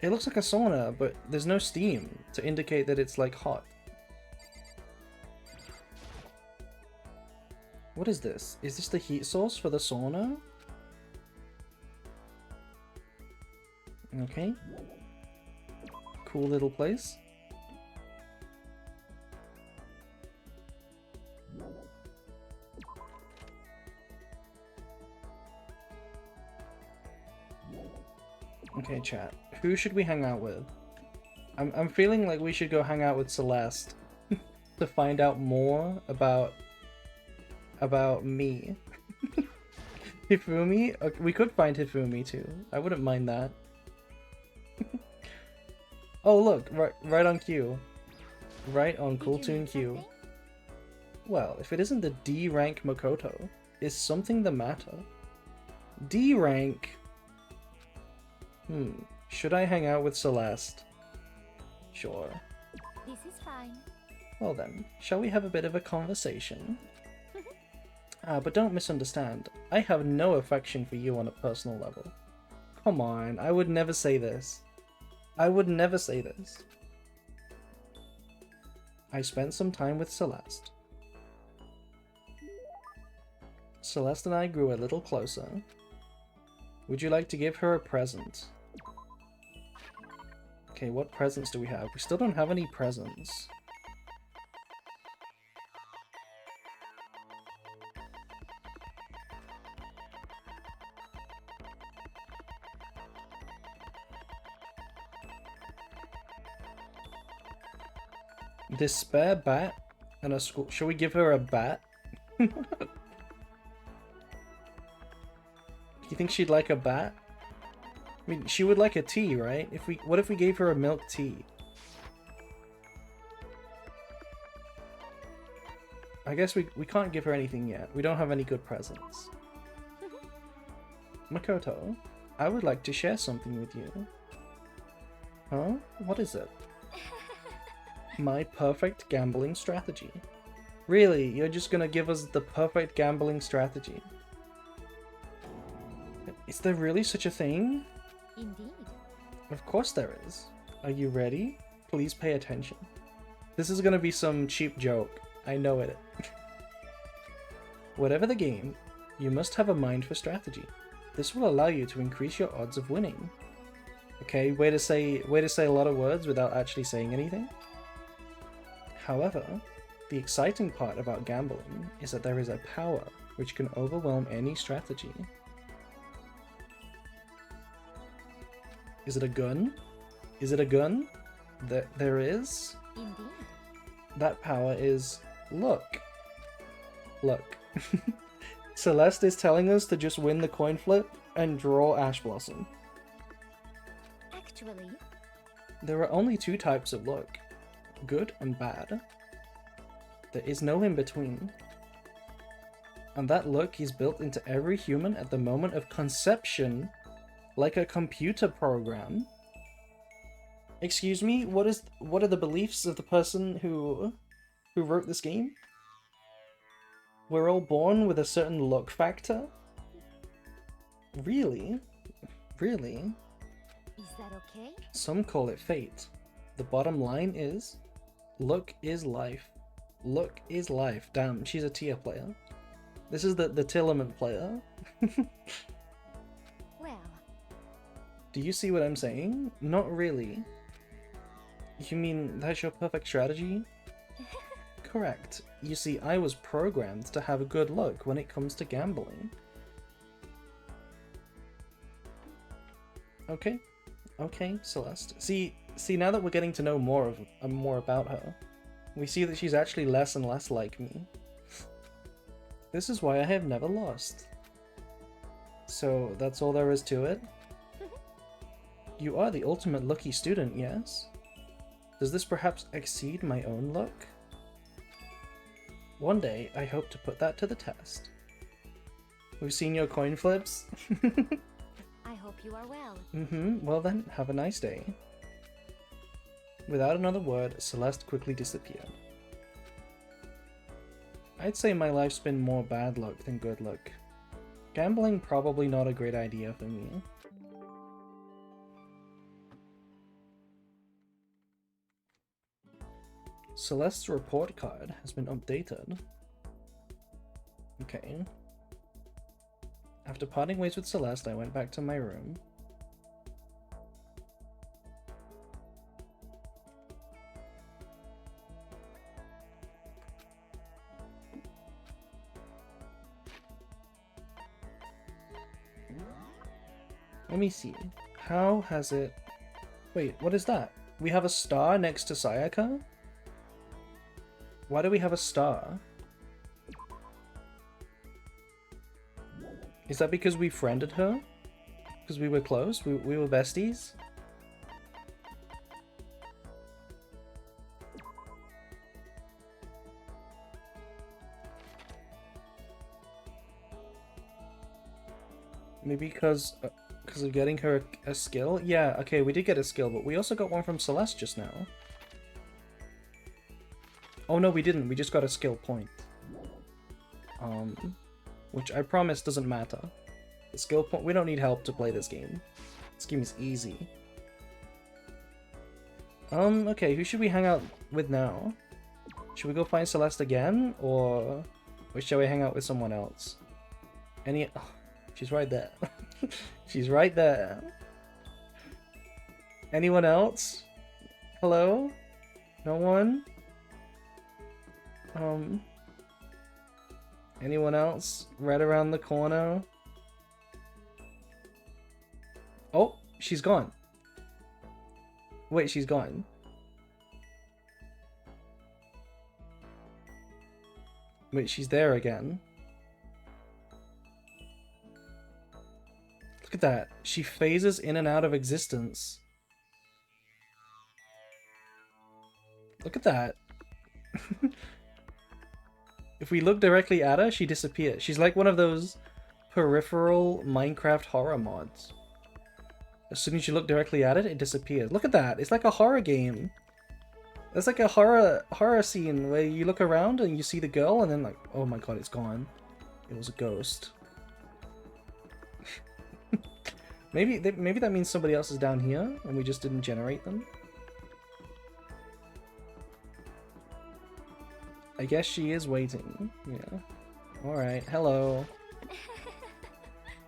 It looks like a sauna, but there's no steam to indicate that it's like hot. What is this? Is this the heat source for the sauna? Okay. Cool little place. Okay, chat. Who should we hang out with? I'm feeling like we should go hang out with Celeste to find out more about me. Hifumi? Okay, we could find Hifumi too. I wouldn't mind that. Oh look, right on cue. Right on Cool Tune Q. Well, if it isn't the D rank Makoto, is something the matter? D rank? Should I hang out with Celeste? Sure. This is fine. Well then, shall we have a bit of a conversation? But don't misunderstand. I have no affection for you on a personal level. Come on, I would never say this. I would never say this. I spent some time with Celeste. Celeste and I grew a little closer. Would you like to give her a present? Okay, what presents do we have? We still don't have any presents. This spare bat and a school. Should we give her a bat? Do you think she'd like a bat? I mean, she would like a tea, right? What if we gave her a milk tea? I guess we can't give her anything yet. We don't have any good presents. Makoto, I would like to share something with you. Huh? What is it? My perfect gambling strategy. Really? You're just gonna give us the perfect gambling strategy? Is there really such a thing? Indeed. Of course there is. Are you ready? Please pay attention. This is gonna be some cheap joke. I know it. Whatever the game, you must have a mind for strategy. This will allow you to increase your odds of winning. Okay, way to say a lot of words without actually saying anything. However, the exciting part about gambling is that there is a power which can overwhelm any strategy. Is it a gun? Is it a gun? There is? Indeed. That power is luck. Luck. Celeste is telling us to just win the coin flip and draw Ash Blossom. Actually, There are only two types of luck. Good and bad. There is no in between. And that luck is built into every human at the moment of conception, like a computer program. Excuse me, what are the beliefs of the person who wrote this game? We're all born with a certain luck factor? Really? Really? is that okay? Some call it fate. The bottom line is, luck is life. Luck is life. Damn, she's a tier player. This is the Tillerman player. Well, Do you see what I'm saying? Not really. You mean that's your perfect strategy? Correct. You see, I was programmed to have good luck when it comes to gambling. Okay. Okay, Celeste. See, now that we're getting to know more about her, we see that she's actually less and less like me. This is why I have never lost. So, that's all there is to it? You are the ultimate lucky student, yes? Does this perhaps exceed my own luck? One day, I hope to put that to the test. We've seen your coin flips? I hope you are well. Well then, have a nice day. Without another word, Celeste quickly disappeared. I'd say my life's been more bad luck than good luck. Gambling probably not a great idea for me. Celeste's report card has been updated. Okay. After parting ways with Celeste, I went back to my room. Let me see. How has it... Wait, what is that? We have a star next to Sayaka? Why do we have a star? Is that because we friended her? Because we were close? We were besties? Maybe because of getting her a skill? Yeah, okay, we did get a skill, but we also got one from Celeste just now. Oh no, we didn't. We just got a skill point. Which I promise doesn't matter. The skill point, we don't need help to play this game. This game is easy. Okay, who should we hang out with now? Should we go find Celeste again, or shall we hang out with someone else? Oh, she's right there. She's right there. Anyone else? Hello? No one? Anyone else? Right around the corner? Oh, she's gone. Wait, she's gone. Wait, she's there again. Look at that. She phases in and out of existence. Look at that. If we look directly at her, she disappears. She's like one of those peripheral Minecraft horror mods. As soon as you look directly at it, it disappears. Look at that. It's like a horror game. It's like a horror scene where you look around and you see the girl and then like, oh my god, it's gone. It was a ghost. Maybe that means somebody else is down here and we just didn't generate them. I guess she is waiting. Yeah. Alright, hello.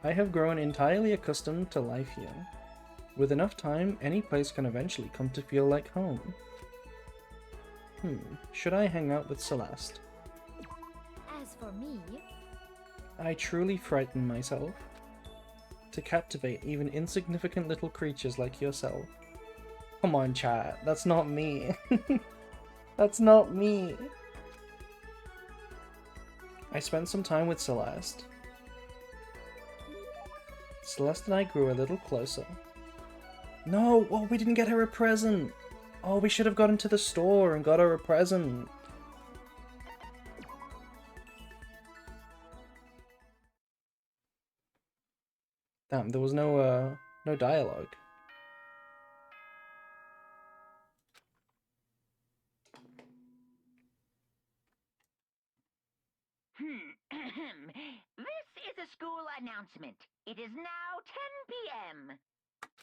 I have grown entirely accustomed to life here. With enough time, any place can eventually come to feel like home. Should I hang out with Celeste? As for me, I truly frighten myself. To captivate even insignificant little creatures like yourself. Come on, chat. That's not me. That's not me. I spent some time with Celeste. Celeste and I grew a little closer. No! Oh, we didn't get her a present! Oh, we should have gone to the store and got her a present. Damn, there was no dialogue. This is a school announcement. It is now 10 p.m.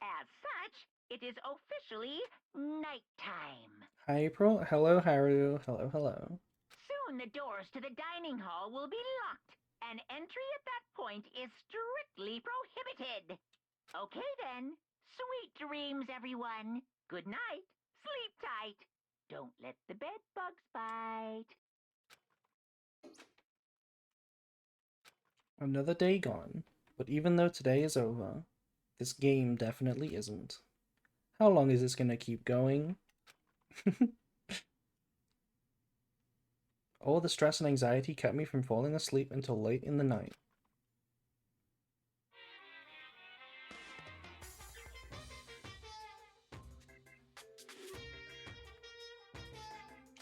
As such, it is officially nighttime. Hi, April. Hello, Haru. Hello, hello. Soon the doors to the dining hall will be locked, and entry at that point is strictly prohibited. Okay then. Sweet dreams, everyone. Good night. Sleep tight. Don't let the bed bugs bite. Another day gone. But even though today is over, this game definitely isn't. How long is this gonna keep going? All the stress and anxiety kept me from falling asleep until late in the night.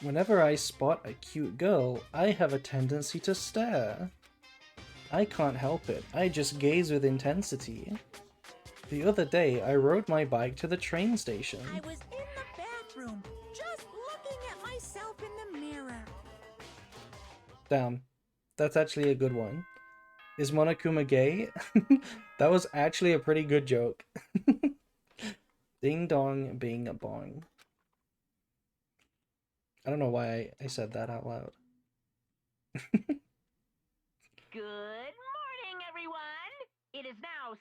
Whenever I spot a cute girl, I have a tendency to stare. I can't help it, I just gaze with intensity. The other day, I rode my bike to the train station. I was in the bathroom, just looking at myself in the mirror. Damn, that's actually a good one. Is Monokuma gay? That was actually a pretty good joke. Ding dong, bing a bong. I don't know why I said that out loud. Good morning, everyone! It is now 7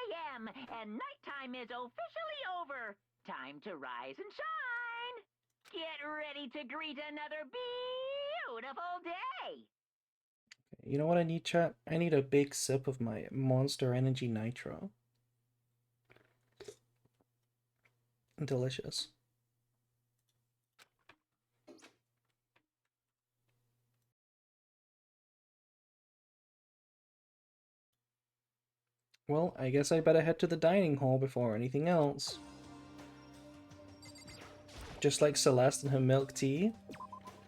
a.m. and nighttime is officially over. Time to rise and shine! Get ready to greet another beautiful day! You know what I need, chat? I need a big sip of my Monster Energy Nitro. Delicious. Well, I guess I better head to the dining hall before anything else. Just like Celeste and her milk tea.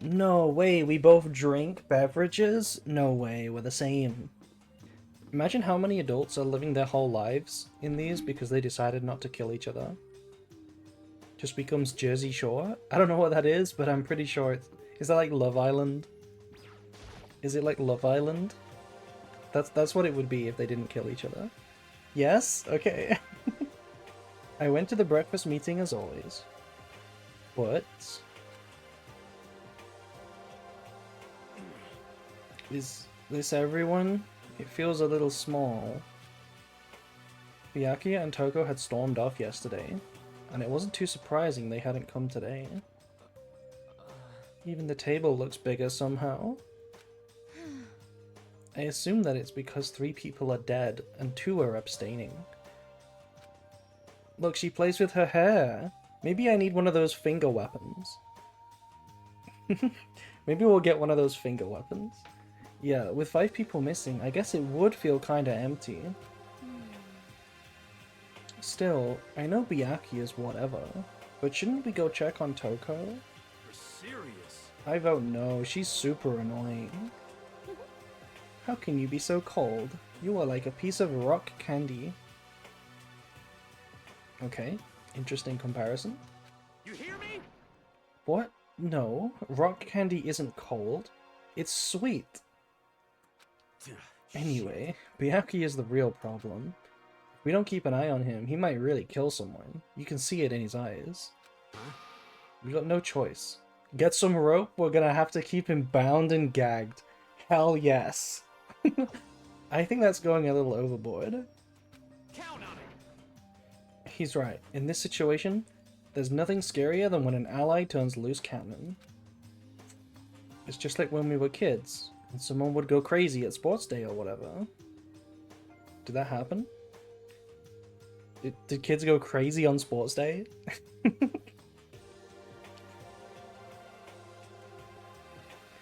No way, we both drink beverages? No way, we're the same. Imagine how many adults are living their whole lives in these because they decided not to kill each other. Just becomes Jersey Shore? I don't know what that is, but I'm pretty sure it's... Is that like Love Island? Is it like Love Island? That's what it would be if they didn't kill each other. Yes? Okay. I went to the breakfast meeting as always. But... Is this everyone? It feels a little small. Byakuya and Toko had stormed off yesterday, and it wasn't too surprising they hadn't come today. Even the table looks bigger somehow. I assume that it's because 3 people are dead and 2 are abstaining. Look, she plays with her hair. Maybe I need one of those finger weapons. Maybe we'll get one of those finger weapons. Yeah, with 5 people missing, I guess it would feel kinda empty. Still, I know Byakuya is whatever, but shouldn't we go check on Toko? You're serious? I vote no, she's super annoying. How can you be so cold? You are like a piece of rock candy. Okay, interesting comparison. You hear me? What? No, rock candy isn't cold. It's sweet. Anyway, Byakuya is the real problem. If we don't keep an eye on him, he might really kill someone. You can see it in his eyes. We got no choice. Get some rope, we're gonna have to keep him bound and gagged. Hell yes. I think that's going a little overboard. Count on it. He's right. In this situation, there's nothing scarier than when an ally turns loose cannon. It's just like when we were kids, and someone would go crazy at sports day or whatever. Did that happen? Did kids go crazy on sports day?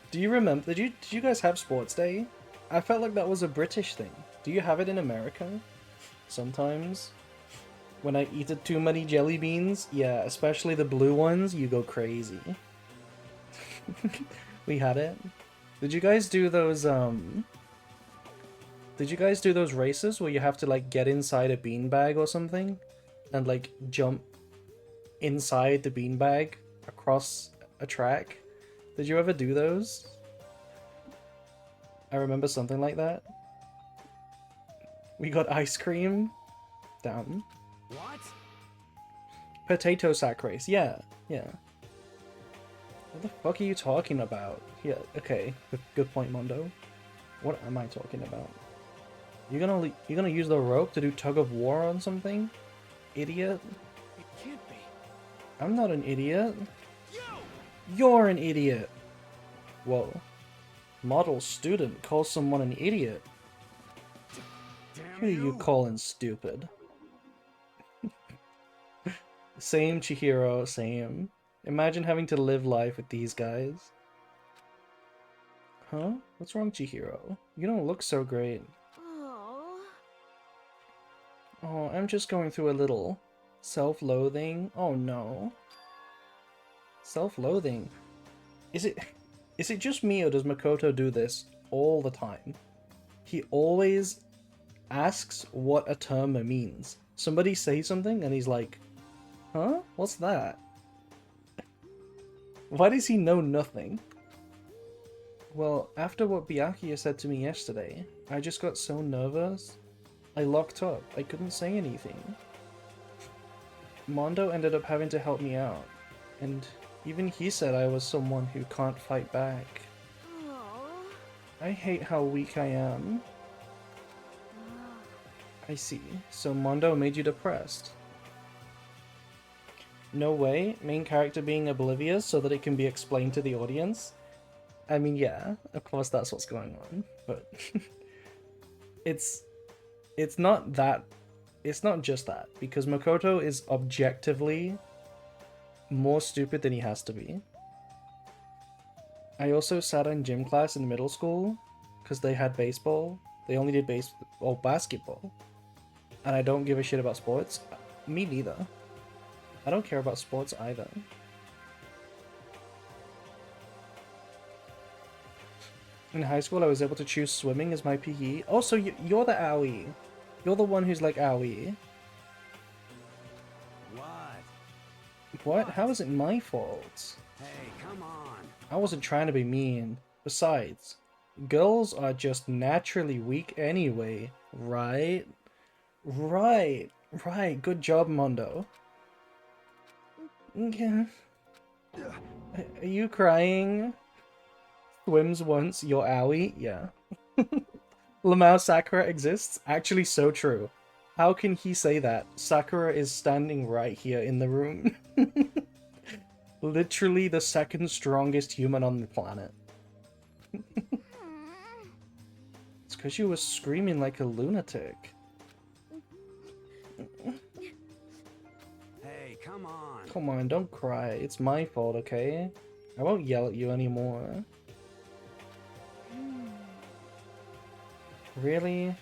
Do you remember? Did you guys have sports day? I felt like that was a British thing. Do you have it in America? Sometimes. When I eat too many jelly beans, yeah, especially the blue ones, you go crazy. We had it. Did you guys do those Did you guys do those races where you have to like get inside a beanbag or something and like jump inside the beanbag across a track? Did you ever do those? I remember something like that. We got ice cream. Damn. What? Potato sack race. Yeah, yeah. What the fuck are you talking about? Yeah, okay. Good point, Mondo. What am I talking about? You're gonna use the rope to do tug of war on something? Idiot. It can't be. I'm not an idiot. You! You're an idiot. Whoa. Model student calls someone an idiot. Damn Who are you calling stupid? Same, Chihiro, same. Imagine having to live life with these guys. Huh? What's wrong, Chihiro? You don't look so great. Oh. Oh, I'm just going through a little self-loathing. Oh no. Self-loathing. Is it just me, or does Makoto do this all the time? He always asks what a term means. Somebody says something and he's like, huh? What's that? Why does he know nothing? Well, after what Byakuya said to me yesterday, I just got so nervous. I locked up. I couldn't say anything. Mondo ended up having to help me out, and even he said I was someone who can't fight back. Oh. I hate how weak I am. I see. So Mondo made you depressed. No way, main character being oblivious so that it can be explained to the audience. I mean, yeah, of course that's what's going on, but it's not just that, because Makoto is objectively more stupid than he has to be. I also sat in gym class in middle school because they had baseball. They only did basketball. And I don't give a shit about sports. Me neither. I don't care about sports either. In high school, I was able to choose swimming as my PE. Oh, so you're the owie. You're the one who's like owie. What? How is it my fault? Hey, come on. I wasn't trying to be mean. Besides, girls are just naturally weak anyway, right? Right. Good job, Mondo. Okay. Are you crying? Swims once, you're owie? Yeah. Lamau Sakura exists? Actually so true. How can he say that? Sakura is standing right here in the room. Literally the second strongest human on the planet. It's because you were screaming like a lunatic. Hey, come on. Come on, don't cry. It's my fault, okay? I won't yell at you anymore. Really?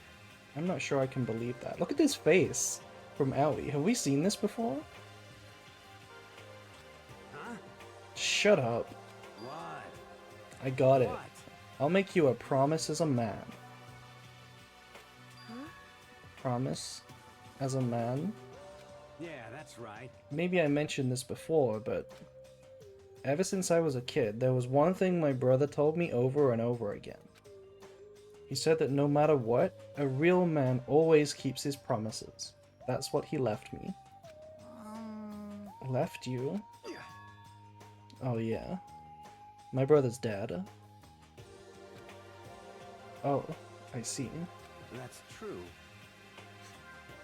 I'm not sure I can believe that. Look at this face from Owie. Have we seen this before? Huh? Shut up. What? I got it. What? I'll make you a promise as a man. Huh? Promise as a man? Yeah, that's right. Maybe I mentioned this before, but ever since I was a kid, there was one thing my brother told me over and over again. He said that no matter what, a real man always keeps his promises. That's what he left me. Left you? Oh yeah. My brother's dead. Oh, I see. That's true.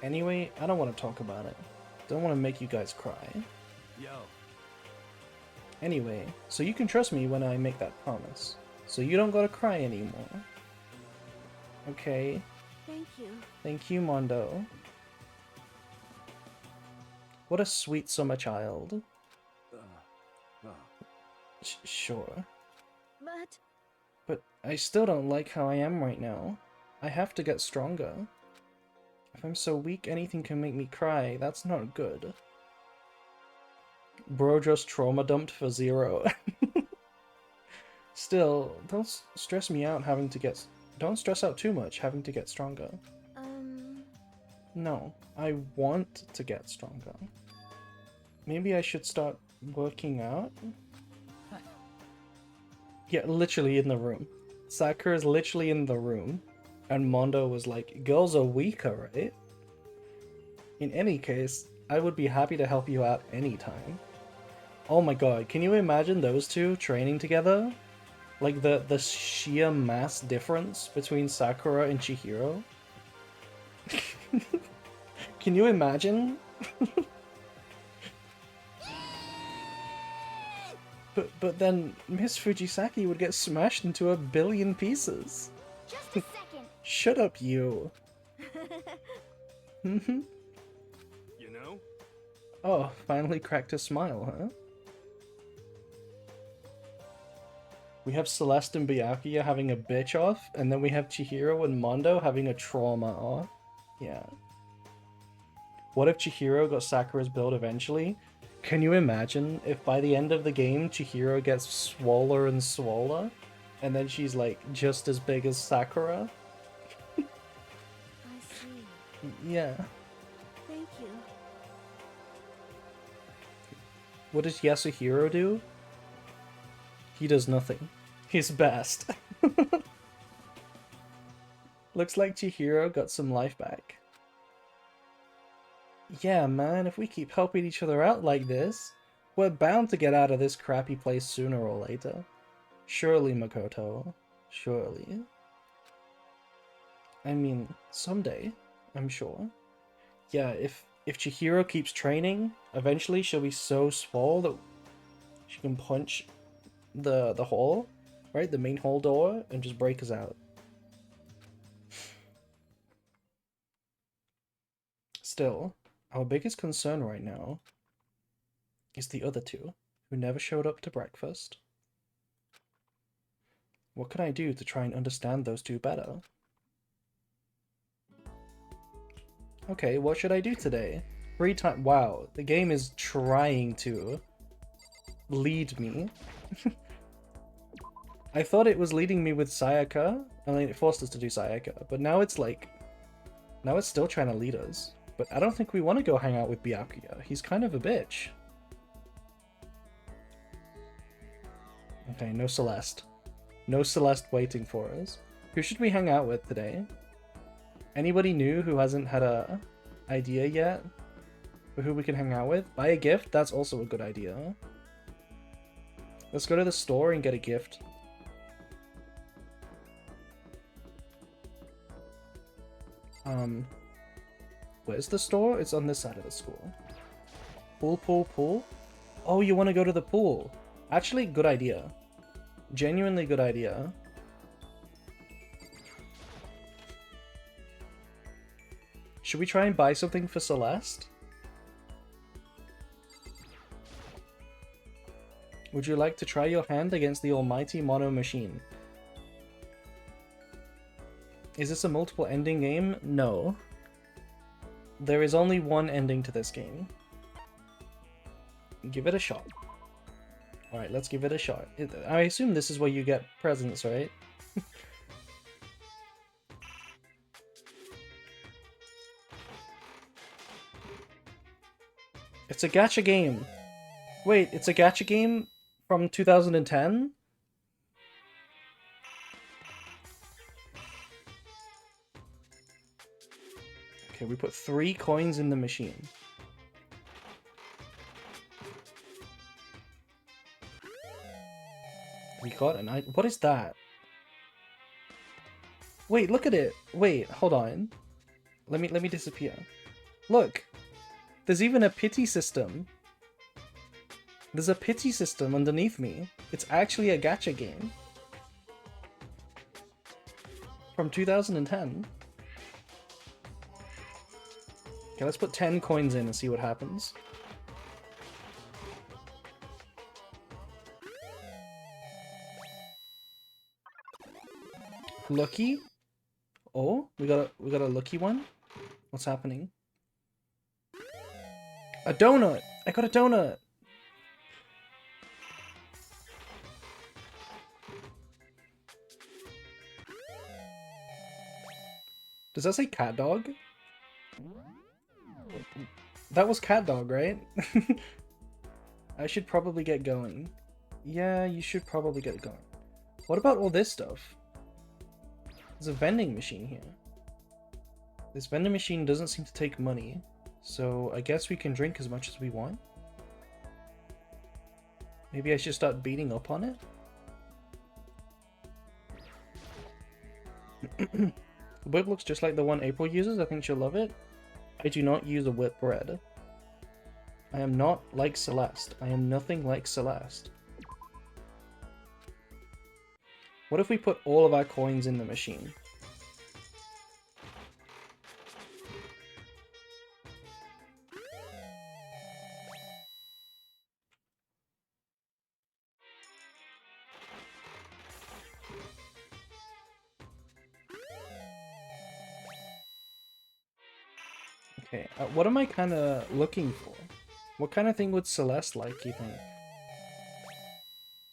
Anyway, I don't want to talk about it. Don't want to make you guys cry. Yo. Anyway, so you can trust me when I make that promise. So you don't gotta cry anymore. Okay. Thank you. Thank you, Mondo. What a sweet summer child. Oh. Sure. But But I still don't like how I am right now. I have to get stronger. If I'm so weak anything can make me cry, that's not good. Bro just trauma dumped for 0. Still, don't stress me out having to get... Don't stress out too much having to get stronger. No, I want to get stronger. Maybe I should start working out? Yeah, literally in the room. Sakura's literally in the room. And Mondo was like, girls are weaker, right? In any case, I would be happy to help you out anytime. Oh my god, can you imagine those two training together? Like the sheer mass difference between Sakura and Chihiro? Can you imagine? But then Miss Fujisaki would get smashed into a billion pieces. Just a second. Shut up, you. You know? Oh, finally cracked a smile, huh? We have Celeste and Byakuya having a bitch off, and then we have Chihiro and Mondo having a trauma off. Yeah. What if Chihiro got Sakura's build eventually? Can you imagine if by the end of the game Chihiro gets swoller and swoller, and then she's like just as big as Sakura? I see. Yeah. Thank you. What does Yasuhiro do? He does nothing. He's best. Looks like Chihiro got some life back. Yeah, man, if we keep helping each other out like this, we're bound to get out of this crappy place sooner or later. Surely, Makoto. Surely. I mean, someday, I'm sure. Yeah, if Chihiro keeps training, eventually she'll be so swole that she can punch the hole, right? The main hole door, and just break us out. Still, our biggest concern right now is the other two, who never showed up to breakfast. What can I do to try and understand those two better? Okay, what should I do today? Free time. Wow, the game is trying to lead me. I thought it was leading me with Sayaka. I mean, it forced us to do Sayaka, but now it's like... Now it's still trying to lead us. But I don't think we want to go hang out with Byakuya. He's kind of a bitch. Okay, no Celeste. No Celeste waiting for us. Who should we hang out with today? Anybody new who hasn't had a idea yet for who we can hang out with? Buy a gift? That's also a good idea. Let's go to the store and get a gift. Where's the store? It's on this side of the school. Pool. Oh, you want to go to the pool? Actually, good idea. Genuinely good idea. Should we try and buy something for Celeste? Would you like to try your hand against the almighty Mono Machine? Is this a multiple ending game? No. There is only one ending to this game. Give it a shot. Alright, let's give it a shot. I assume this is where you get presents, right? It's a gacha game. Wait, it's a gacha game from 2010? Okay, we put 3 coins in the machine. We got an item. What is that? Wait, look at it. Wait, hold on. Let me disappear. Look. There's even a pity system. There's a pity system underneath me. It's actually a gacha game. From 2010. Okay, let's put 10 coins in and see what happens. Lucky? Oh, we got a lucky one? What's happening? A donut! I got a donut! Does that say cat dog? That was cat dog, right? I should probably get going. Yeah, you should probably get going. What about all this stuff? There's a vending machine here. This vending machine doesn't seem to take money, so I guess we can drink as much as we want. Maybe I should start beating up on it? The whip looks just like the one April uses. I think she'll love it. I do not use a whip bread. I am not like Celeste. I am nothing like Celeste. What if we put all of our coins in the machine? Okay, what am I kind of looking for? What kind of thing would Celeste like, you think?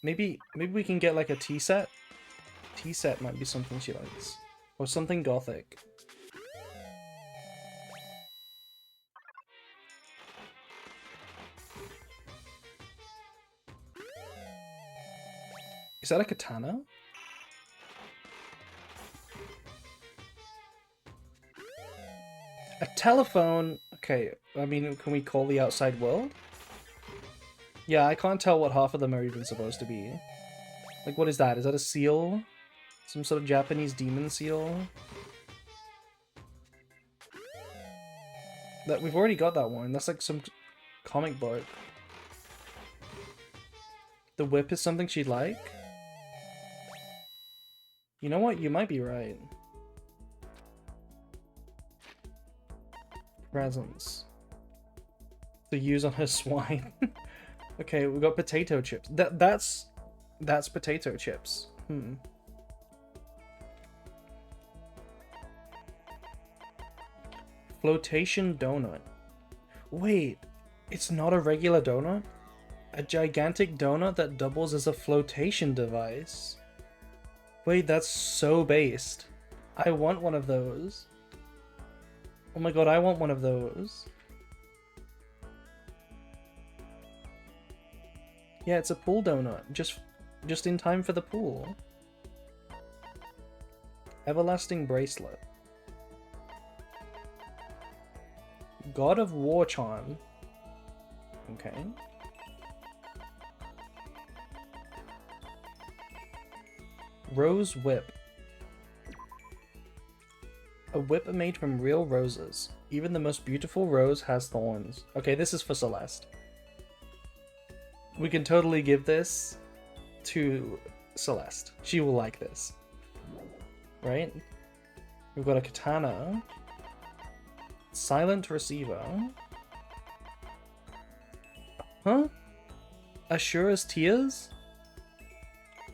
Maybe we can get like a tea set? Tea set might be something she likes. Or something gothic. Is that a katana? A telephone? Okay, I mean, can we call the outside world? Yeah, I can't tell what half of them are even supposed to be. Like, what is that? Is that a seal? Some sort of Japanese demon seal? That we've already got that one. That's like some comic book. The whip is something she'd like? You know what? You might be right. Presents. To use on her swine. Okay, we got potato chips. That's potato chips. Flotation donut. Wait, it's not a regular donut? A gigantic donut that doubles as a flotation device. Wait, that's so based. I want one of those. Oh my god, I want one of those. Yeah, it's a pool donut. Just in time for the pool. Everlasting bracelet. God of War charm. Okay. Rose whip. A whip made from real roses. Even the most beautiful rose has thorns. Okay, this is for Celeste. We can totally give this to Celeste. She will like this. Right? We've got a katana. Silent receiver. Huh? Ashura's tears?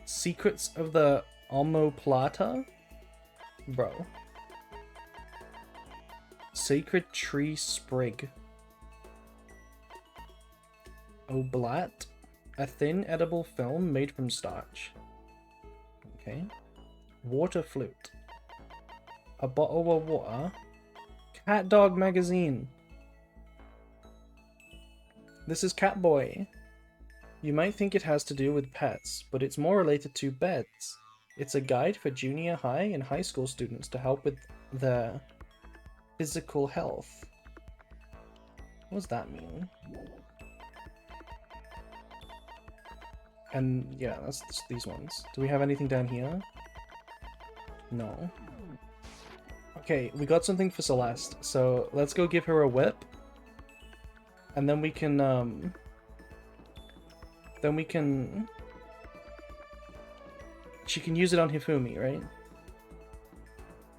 Secrets of the Omoplata? Bro. Sacred tree sprig. Oblat. A thin edible film made from starch. Okay. Water flute. A bottle of water. Cat Dog magazine. This is Catboy. You might think it has to do with pets, but it's more related to beds. It's a guide for junior high and high school students to help with their physical health. What does that mean? And yeah, that's these ones. Do we have anything down here? No. Okay, we got something for Celeste, so let's go give her a whip. And then we can, she can use it on Hifumi, right?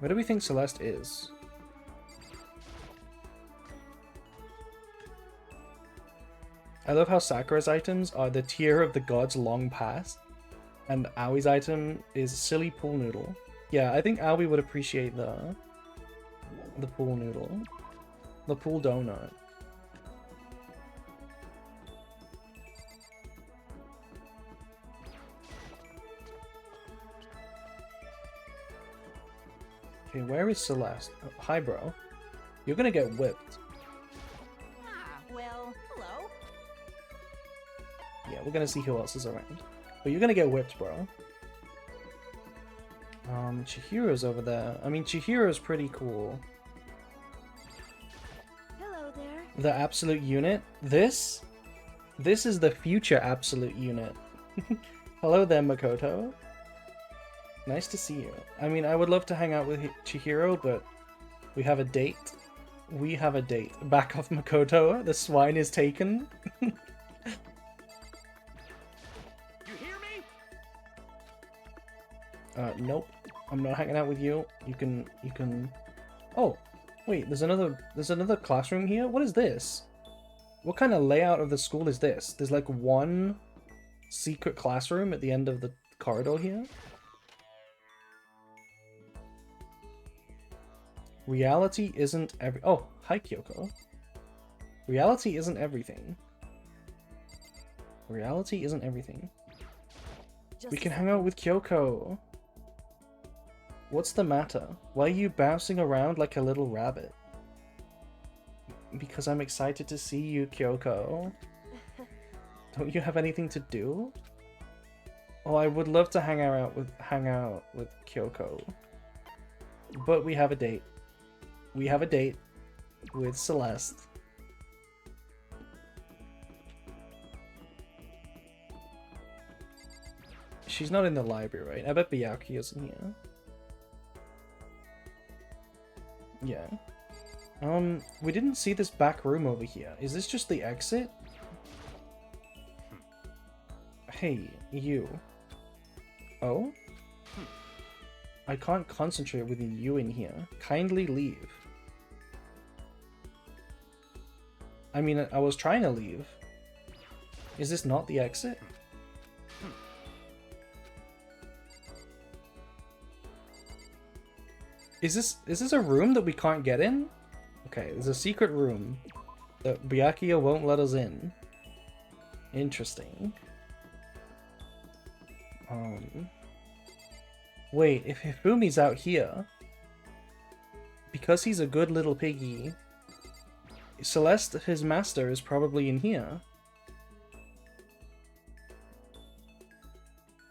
Where do we think Celeste is? I love how Sakura's items are the tier of the gods long past, and Aoi's item is silly pool noodle. Yeah, I think Aoi would appreciate the pool noodle. The pool donut. Okay, where is Celeste? Oh, hi, bro. You're gonna get whipped. Ah, well, hello. Yeah, we're gonna see who else is around. But you're gonna get whipped, bro. Chihiro's over there. I mean, Chihiro's pretty cool. Hello there. The absolute unit. This is the future absolute unit. Hello there, Makoto. Nice to see you. I mean, I would love to hang out with Chihiro, but we have a date. We have a date. Back off, Makoto. The swine is taken. You hear me? Nope. I'm not hanging out with you. You can. Oh, wait. There's another classroom here. What is this? What kind of layout of the school is this? There's like one secret classroom at the end of the corridor here. Reality isn't every. Oh, hi, Kyoko. Reality isn't everything. Reality isn't everything. We can hang out with Kyoko. What's the matter? Why are you bouncing around like a little rabbit? Because I'm excited to see you, Kyoko. Don't you have anything to do? Oh, I would love to hang out with Kyoko. But we have a date. We have a date with Celeste. She's not in the library, right? I bet Byakuya isn't here. Yeah. We didn't see this back room over here. Is this just the exit? Hey, you. Oh? I can't concentrate with you in here. Kindly leave. I mean, I was trying to leave. Is this not the exit? Is this a room that we can't get in? Okay, there's a secret room that Byakuya won't let us in. Interesting. Wait, if Hifumi's out here, because he's a good little piggy, Celeste, his master, is probably in here.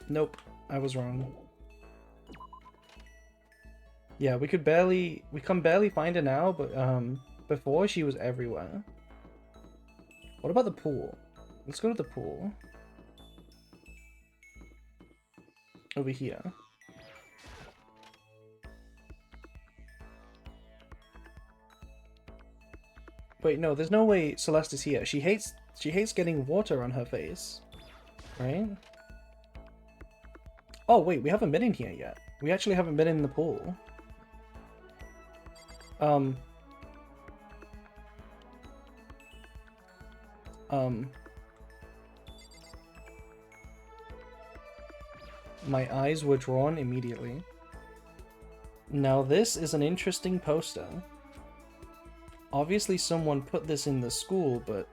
Nope, I was wrong. Yeah, we can barely find her now, but before she was everywhere. What about the pool? Let's go to the pool. Over here. Wait, no, there's no way Celeste is here. She hates getting water on her face. Right? Oh wait, we haven't been in here yet. We actually haven't been in the pool. My eyes were drawn immediately. Now this is an interesting poster. Obviously someone put this in the school, but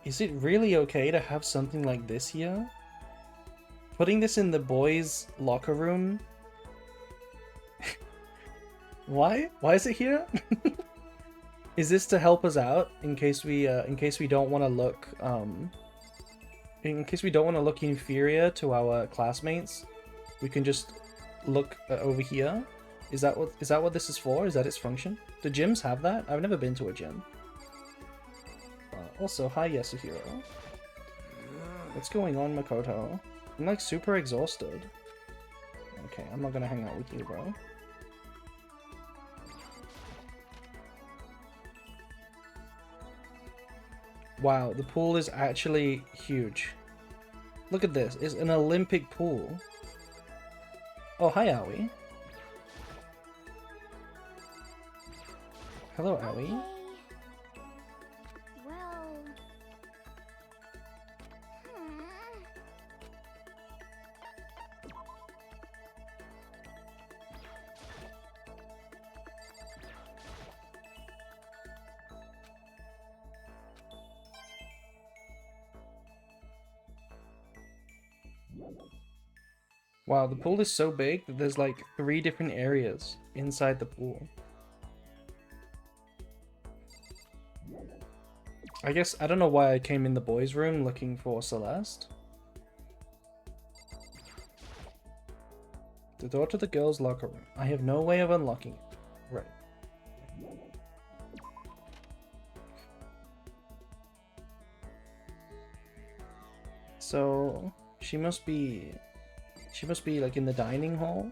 is it really okay to have something like this here? Putting this in the boys' locker room? Why? Why is it here? Is this to help us out in case we don't want to look in case we don't want to look inferior to our classmates? We can just look over here. Is that what this is for? Is that its function? Do gyms have that? I've never been to a gym. Also, hi Yasuhiro. What's going on, Makoto? I'm like super exhausted. Okay, I'm not gonna hang out with you, bro. Wow, the pool is actually huge. Look at this, it's an Olympic pool. Oh, hi Aoi. Hello, Aoi. Okay. Well... Wow, the pool is so big that there's like 3 different areas inside the pool. I guess, I don't know why I came in the boys' room looking for Celeste. The door to the girls' locker room. I have no way of unlocking it. Right. So, she must be like in the dining hall.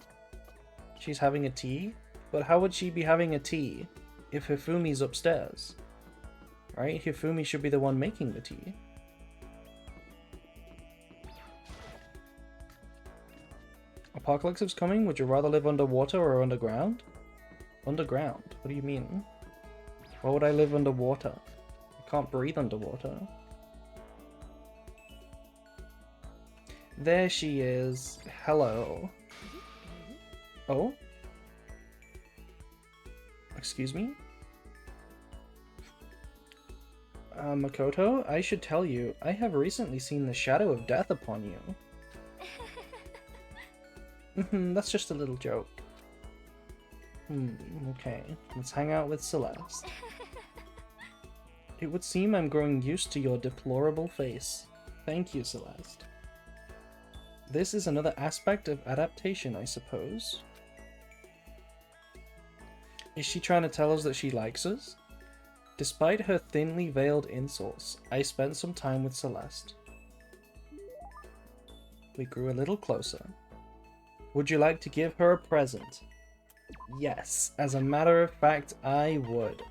She's having a tea. But how would she be having a tea if Hifumi's upstairs? Right? Hifumi should be the one making the tea. Apocalypse is coming? Would you rather live underwater or underground? Underground? What do you mean? Why would I live underwater? I can't breathe underwater. There she is. Hello. Oh? Excuse me? Makoto, I should tell you, I have recently seen the shadow of death upon you. That's just a little joke. Okay. Let's hang out with Celeste. It would seem I'm growing used to your deplorable face. Thank you, Celeste. This is another aspect of adaptation, I suppose. Is she trying to tell us that she likes us? Despite her thinly veiled insults, I spent some time with Celeste. We grew a little closer. Would you like to give her a present? Yes, as a matter of fact, I would.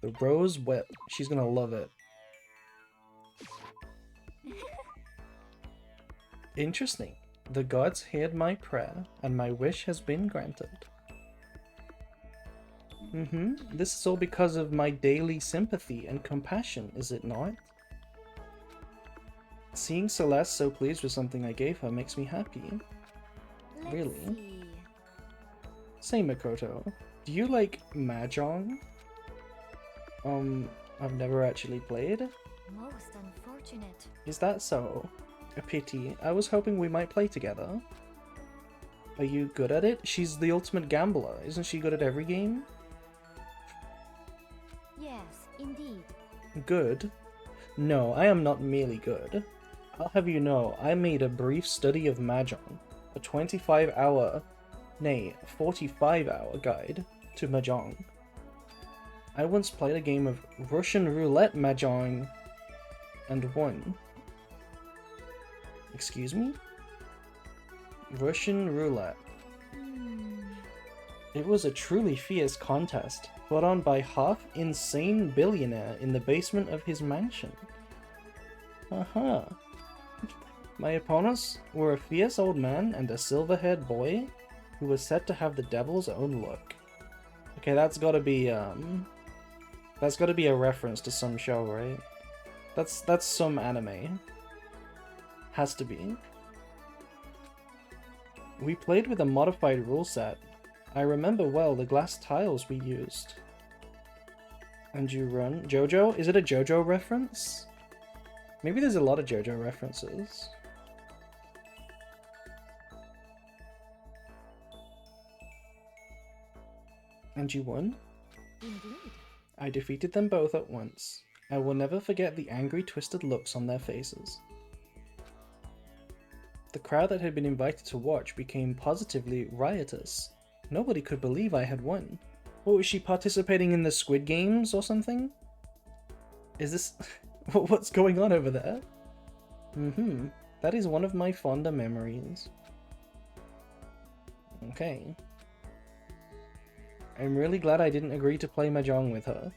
The rose whip. She's gonna love it. Interesting. The gods heard my prayer, and my wish has been granted. This is all because of my daily sympathy and compassion, is it not? Seeing Celeste so pleased with something I gave her makes me happy. Let's Really? see. Say, Makoto, do you like Mahjong? I've never actually played. Most unfortunate. Is that so? A pity. I was hoping we might play together. Are you good at it? She's the ultimate gambler. Isn't she good at every game? Yes, indeed. Good? No, I am not merely good. I'll have you know, I made a brief study of Mahjong, a 25-hour, nay, 45-hour guide to Mahjong. I once played a game of Russian roulette Mahjong and won. Excuse me? Russian roulette. It was a truly fierce contest, put on by half-insane billionaire in the basement of his mansion. My opponents were a fierce old man and a silver-haired boy who was said to have the devil's own look. Okay, that's gotta be a reference to some show, right? That's some anime. Has to be. We played with a modified rule set. I remember well the glass tiles we used. And you run JoJo? Is it a JoJo reference? Maybe there's a lot of JoJo references. And you won? Indeed. I defeated them both at once. I will never forget the angry, twisted looks on their faces. The crowd that had been invited to watch became positively riotous. Nobody could believe I had won. What, was she participating in the Squid Games or something? Is this... What's going on over there? That is one of my fonder memories. Okay. I'm really glad I didn't agree to play Mahjong with her.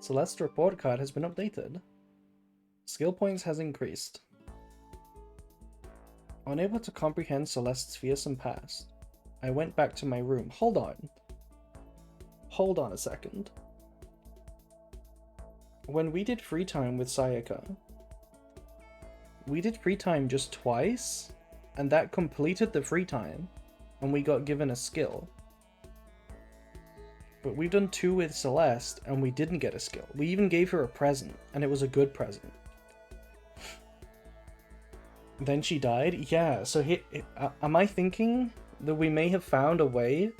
Celeste's report card has been updated. Skill points has increased. Unable to comprehend Celeste's fearsome past, I went back to my room. Hold on. Hold on a second. When we did free time with Sayaka, we did free time just twice, and that completed the free time, and we got given a skill. But we've done 2 with Celeste, and we didn't get a skill. We even gave her a present, and it was a good present. Then she died? Yeah, so am I thinking that we may have found a way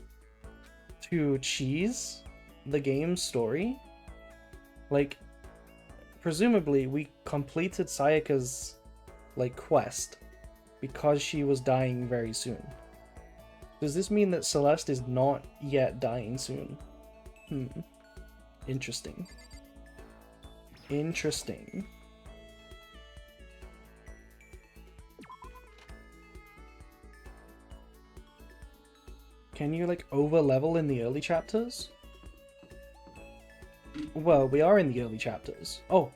to cheese the game's story? Like, presumably we completed Sayaka's, like, quest because she was dying very soon. Does this mean that Celeste is not yet dying soon? Interesting. Interesting. Can you, like, over-level in the early chapters? Well, we are in the early chapters. Oh,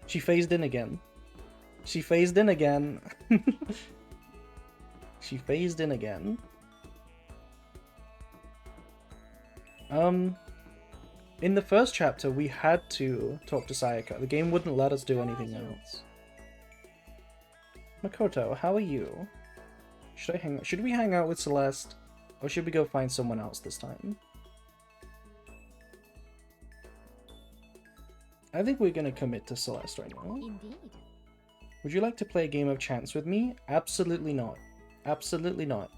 she phased in again. She phased in again. She phased in again. In the first chapter, we had to talk to Sayaka. The game wouldn't let us do anything else. Makoto, how are you? Should we hang out with Celeste? Or should we go find someone else this time? I think we're gonna commit to Celeste right now. Indeed. Would you like to play a game of chance with me? Absolutely not. Absolutely not.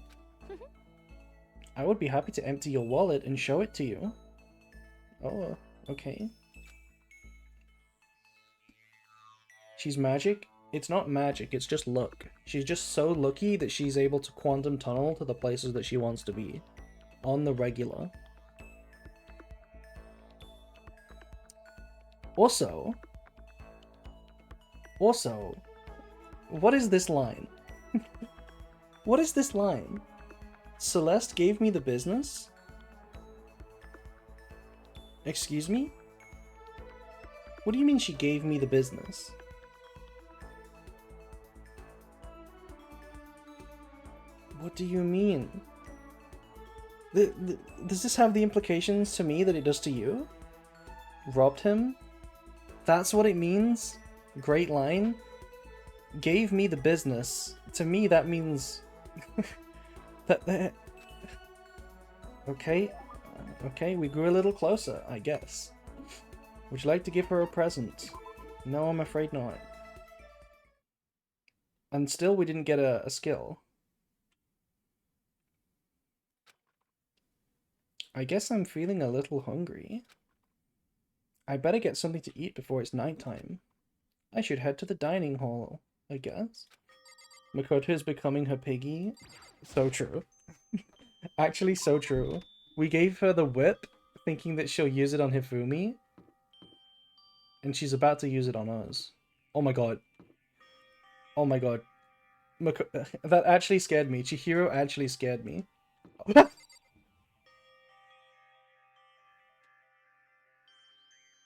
I would be happy to empty your wallet and show it to you. Oh, okay. She's magic? It's not magic, it's just luck. She's just so lucky that she's able to quantum tunnel to the places that she wants to be. On the regular. Also, what is this line? What is this line? Celeste gave me the business? Excuse me? What do you mean she gave me the business? What do you mean? Does this have the implications to me that it does to you? Robbed him? That's what it means? Great line? Gave me the business. To me, that means... that... Okay. Okay, we grew a little closer, I guess. Would you like to give her a present? No, I'm afraid not. And still we didn't get a skill. I guess I'm feeling a little hungry. I better get something to eat before it's nighttime. I should head to the dining hall, I guess. Makoto is becoming her piggy. So true. Actually, so true. We gave her the whip, thinking that she'll use it on Hifumi. And she's about to use it on us. Oh my god. Oh my god. That actually scared me. Chihiro actually scared me.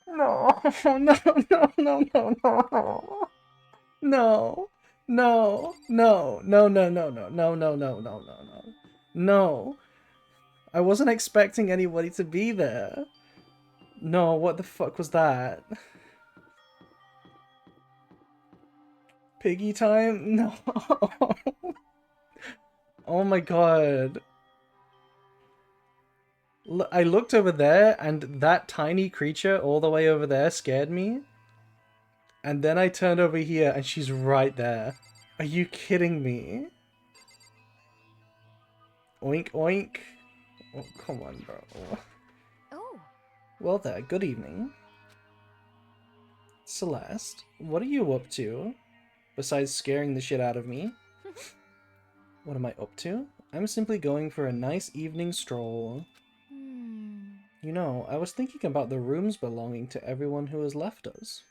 No, no, no, no, no, no. No. No. No. No, no, no, no, no, no, no, no, no, no. No. I wasn't expecting anybody to be there. No, what the fuck was that? Piggy time? No. Oh my god. I looked over there and that tiny creature all the way over there scared me. And then I turned over here and she's right there. Are you kidding me? Oink oink. Oh, come on, bro. Oh, Well there, good evening. Celeste, what are you up to? Besides scaring the shit out of me? What am I up to? I'm simply going for a nice evening stroll. You know, I was thinking about the rooms belonging to everyone who has left us.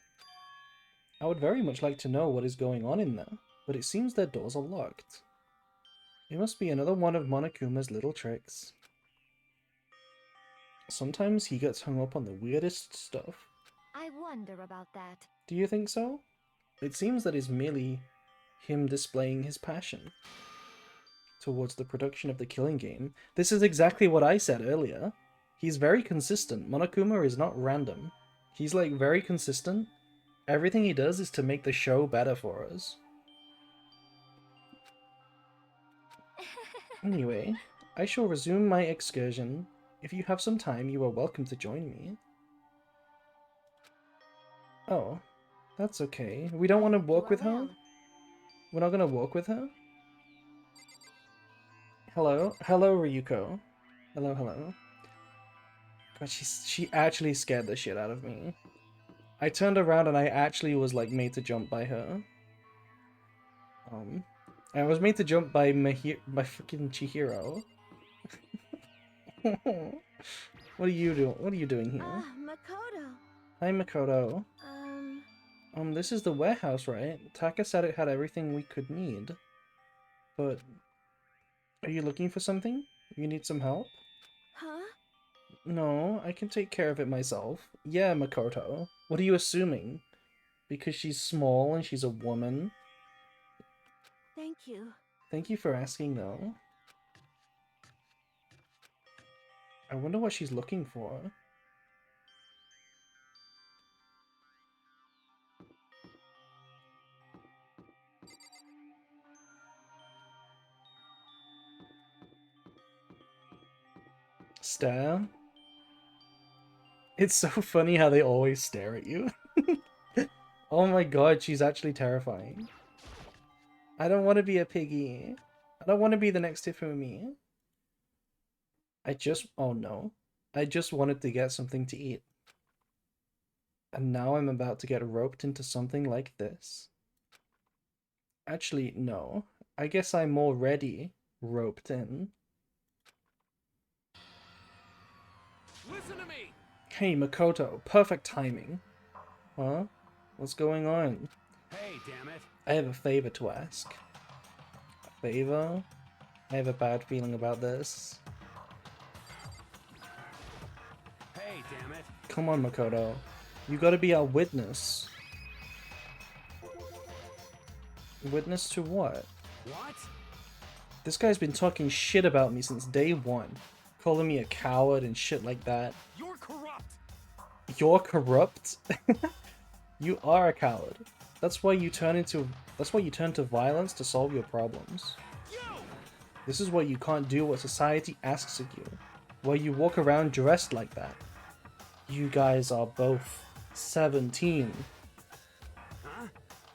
I would very much like to know what is going on in there, but it seems their doors are locked. It must be another one of Monokuma's little tricks. Sometimes he gets hung up on the weirdest stuff. I wonder about that. Do you think so? It seems that it's merely him displaying his passion towards the production of the killing game. This is exactly what I said earlier. He's very consistent. Monokuma is not random. He's like very consistent. Everything he does is to make the show better for us. Anyway, I shall resume my excursion. If you have some time, you are welcome to join me. Oh, that's okay. We don't want to walk with her? We're not gonna walk with her? Hello? Hello, Ryuko. Hello, hello. God, she actually scared the shit out of me. I turned around and I actually was like made to jump by her. I was made to jump by my freaking Chihiro. What are you doing? What are you doing here? Makoto. Hi, Makoto. This is the warehouse, right? Taka said it had everything we could need. But are you looking for something? You need some help? Huh? No, I can take care of it myself. Yeah, Makoto. What are you assuming? Because she's small and she's a woman? Thank you. Thank you for asking, though. I wonder what she's looking for. Stare? It's so funny how they always stare at you. Oh my god, she's actually terrifying. I don't want to be a piggy. I don't want to be the next Hifumi. Oh no. I just wanted to get something to eat. And now I'm about to get roped into something like this. Actually, no. I guess I'm already roped in. Listen to me. Hey, Makoto. Perfect timing. Huh? What's going on? Hey, damn it. I have a favor to ask. A favor? I have a bad feeling about this. Hey, damn it. Come on, Makoto. You gotta be our witness. Witness to what? What? This guy's been talking shit about me since day one. calling me a coward and shit like that. You're corrupt. You're corrupt? You are a coward. That's why you turn to violence to solve your problems. You! This is why you can't do what society asks of you. Why you walk around dressed like that. You guys are both 17. Huh?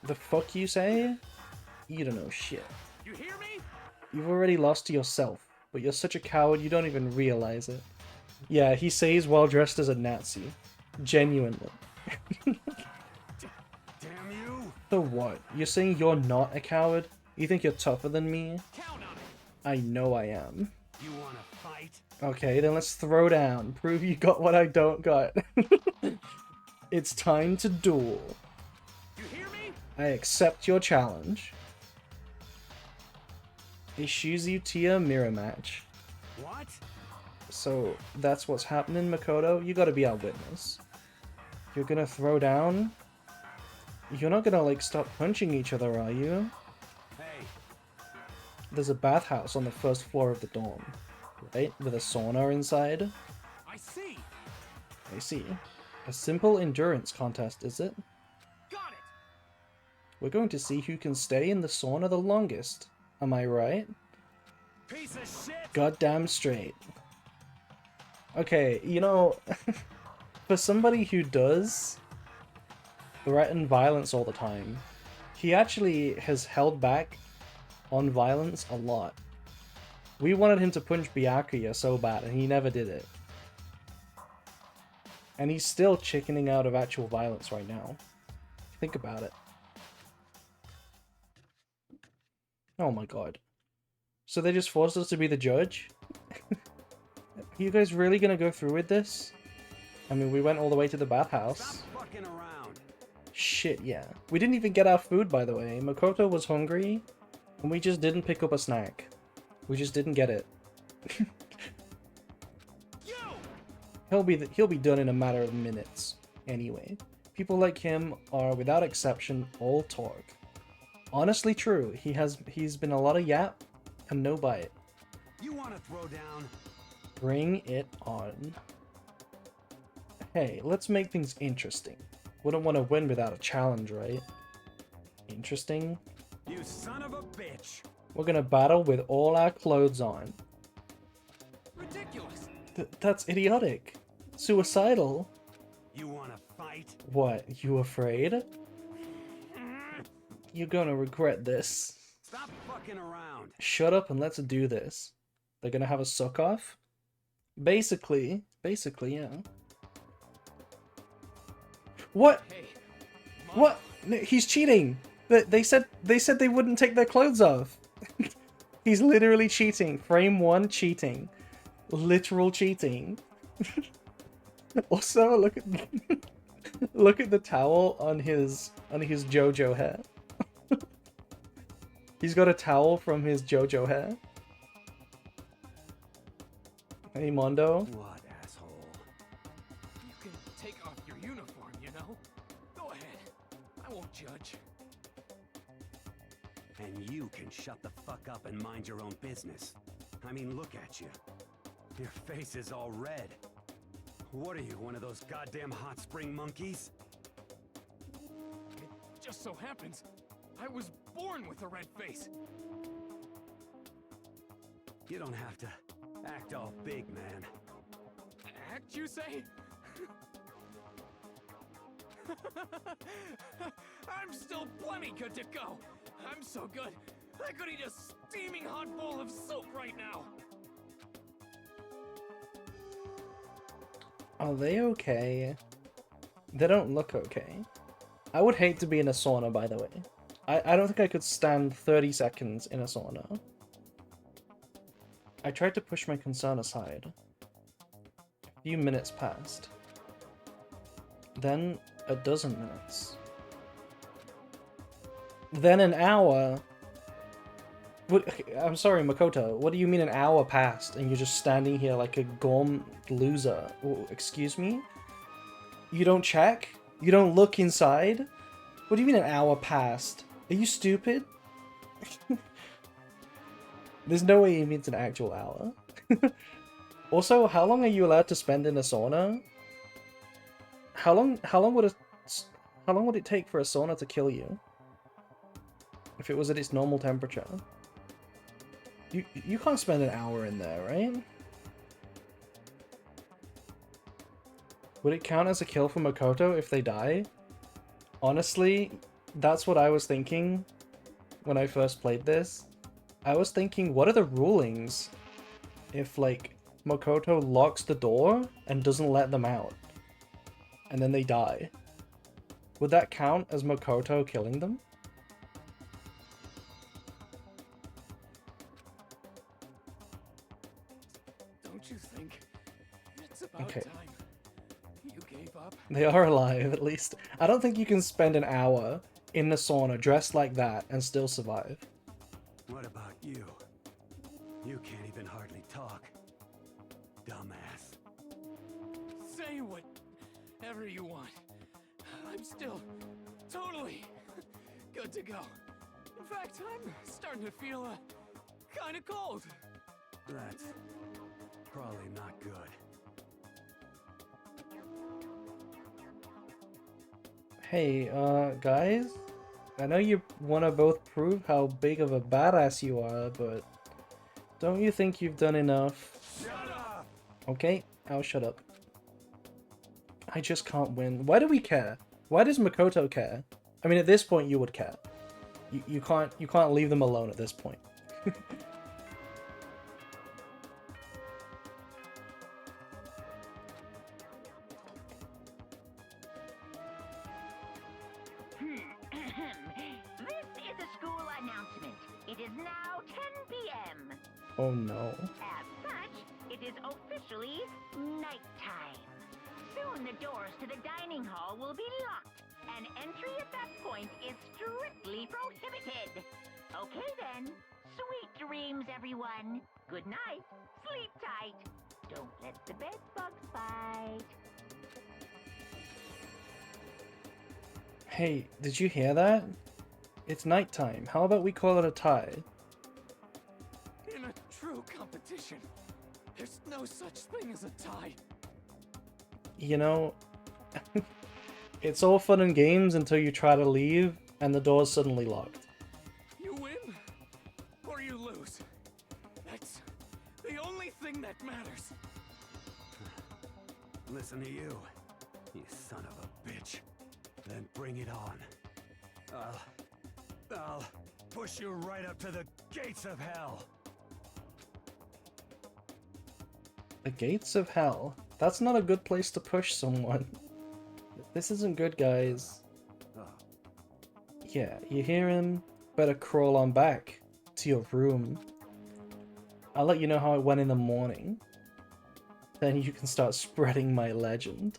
The fuck you say? You don't know shit. You hear me? You've already lost to yourself, but you're such a coward you don't even realize it. Yeah, he says while dressed as a Nazi. Genuinely. Damn you! So what? You're saying you're not a coward? You think you're tougher than me? Count on it. I know I am. You wanna fight? Okay, then let's throw down. Prove you got what I don't got. It's time to duel. You hear me? I accept your challenge. A Shizu Tia mirror match. What? So that's what's happening, Makoto. You gotta be our witness. You're gonna throw down? You're not gonna like stop punching each other, are you? Hey, There's a bathhouse on the first floor of the dorm, right? With a sauna inside. I see. I see. A simple endurance contest, is it? Got it. We're going to see who can stay in the sauna the longest. Am I right? Piece of shit. Goddamn straight. Okay, you know, for somebody who does threaten violence all the time, he actually has held back on violence a lot. We wanted him to punch Byakuya so bad, and he never did it. And he's still chickening out of actual violence right now. Think about it. Oh my god. So they just forced us to be the judge? You guys really gonna go through with this? I mean, we went all the way to the bathhouse. Stop fucking around. Shit, yeah. We didn't even get our food, by the way. Makoto was hungry, and we just didn't pick up a snack. We just didn't get it. You! He'll be done in a matter of minutes. Anyway, people like him are, without exception, all talk. Honestly true. He's been a lot of yap and no bite. You wanna throw down? Bring it on. Hey, let's make things interesting. Wouldn't want to win without a challenge, right? Interesting? You son of a bitch. We're gonna battle with all our clothes on. Ridiculous. That's idiotic. Suicidal. You wanna fight? What, you afraid? You're gonna regret this. Stop fucking around. Shut up and let's do this. They're gonna have a suck-off? Basically, yeah. What? Hey. What? No, he's cheating. They said they wouldn't take their clothes off. He's literally cheating. Frame 1 cheating. Literal cheating. Also, look at look at the towel on his JoJo hair. He's got a towel from his JoJo hair. Hey, Mondo. What, asshole? You can take off your uniform, you know? Go ahead. I won't judge. And you can shut the fuck up and mind your own business. I mean, look at you. Your face is all red. What are you, one of those goddamn hot spring monkeys? It just so happens I was born with a red face. You don't have to act all big, man. Act, you say? I'm still plenty good to go. I'm so good, I could eat a steaming hot bowl of soup right now. Are they okay? They don't look okay. I would hate to be in a sauna, by the way. I don't think I could stand 30 seconds in a sauna. I tried to push my concern aside. A few minutes passed. Then a dozen minutes. Then an hour. I'm sorry, Makoto. What do you mean an hour passed and you're just standing here like a gaunt loser? Excuse me? You don't check? You don't look inside? What do you mean an hour passed? Are you stupid? There's no way he means an actual hour. Also, how long are you allowed to spend in a sauna? How long would it take for a sauna to kill you? If it was at its normal temperature? You can't spend an hour in there, right? Would it count as a kill for Makoto if they die? Honestly, that's what I was thinking when I first played this. I was thinking, what are the rulings if, like, Makoto locks the door and doesn't let them out, and then they die? Would that count as Makoto killing them? Don't you think it's about Okay. time you gave up? They are alive, at least. I don't think you can spend an hour in the sauna dressed like that and still survive. What about you? You can't even hardly talk. Dumbass. Say whatever you want. I'm still totally good to go. In fact, I'm starting to feel kind of cold. That's probably not good. Hey, guys? I know you want to both prove how big of a badass you are, but don't you think you've done enough? Shut up! Okay, I'll shut up. I just can't win. Why do we care? Why does Makoto care? I mean, at this point, you would care. You can't leave them alone at this point. This is a school announcement. It is now 10 p.m. Oh no. As such, it is officially nighttime. Soon the doors to the dining hall will be locked, and entry at that point is strictly prohibited. Okay then. Sweet dreams, everyone. Good night. Sleep tight. Don't let the bed bugs bite. Hey, did you hear that? It's nighttime. How about we call it a tie? In a true competition, there's no such thing as a tie. You know, it's all fun and games until you try to leave and the door's suddenly locked. You win or you lose. That's the only thing that matters. Listen to you, you son of a bitch. Then bring it on. I'll push you right up to the gates of hell. The gates of hell? That's not a good place to push someone. This isn't good, guys. Oh. Yeah, you hear him? Better crawl on back to your room. I'll let you know how it went in the morning. Then you can start spreading my legend.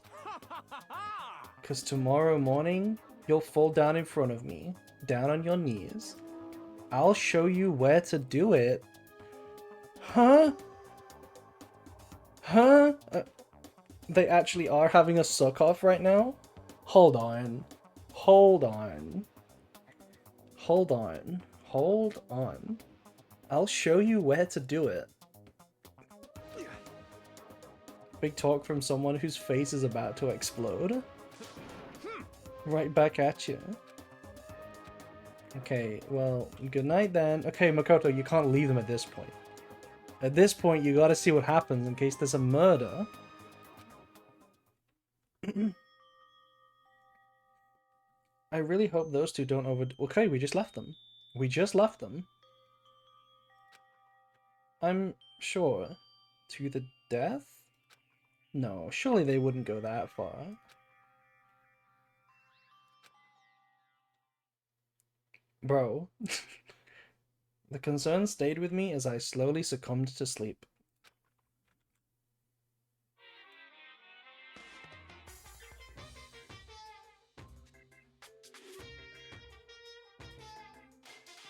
Because tomorrow morning, you'll fall down in front of me, down on your knees. I'll show you where to do it. Huh? Huh? They actually are having a suck-off right now? Hold on. Hold on. Hold on. Hold on. I'll show you where to do it. Big talk from someone whose face is about to explode. Right back at you. Okay, well, good night then. Okay, Makoto, you can't leave them at this point. At this point, you gotta see what happens in case there's a murder. I really hope those two don't Okay, we just left them. We just left them. I'm sure. To the death? No, surely they wouldn't go that far. Bro. The concern stayed with me as I slowly succumbed to sleep.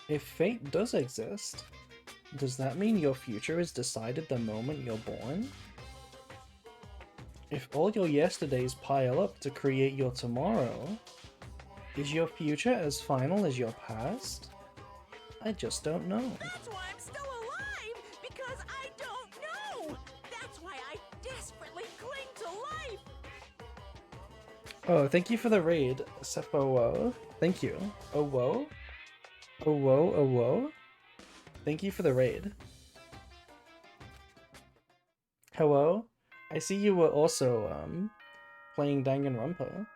If fate does exist, does that mean your future is decided the moment you're born? If all your yesterdays pile up to create your tomorrow, is your future as final as your past? I just don't know. That's why I'm still alive, because I don't know. That's why Oh, thank you for the raid, Seppo. Thank you. Oh, whoa. Oh, whoa, oh, whoa. Thank you for the raid. Hello? I see you were also, playing Danganronpa.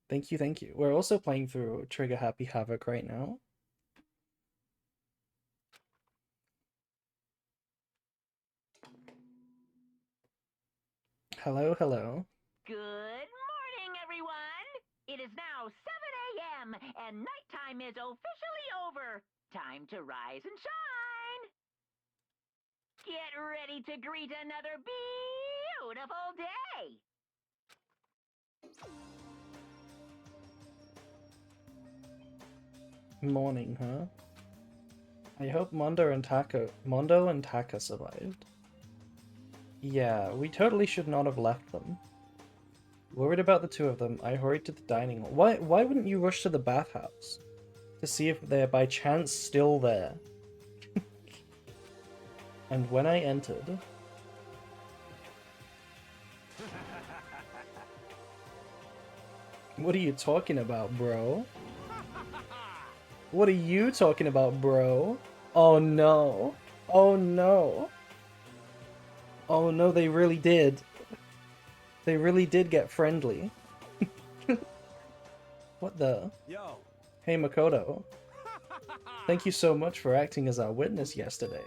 Thank you, thank you. We're also playing through Trigger Happy Havoc right now. Hello, hello. Good morning, everyone! It is now 7 a.m., and nighttime is officially over. Time to rise and shine! Get ready to greet another beautiful day! Morning, huh? I hope Mondo and Taka survived. Yeah, we totally should not have left them. Worried about the two of them, I hurried to the dining hall. Why wouldn't you rush to the bathhouse? To see if they're by chance still there. And when I entered... What are you talking about, bro? What are you talking about, bro? Oh no. Oh no. Oh no, they really did. They really did get friendly. What the? Yo. Hey Makoto. Thank you so much for acting as our witness yesterday.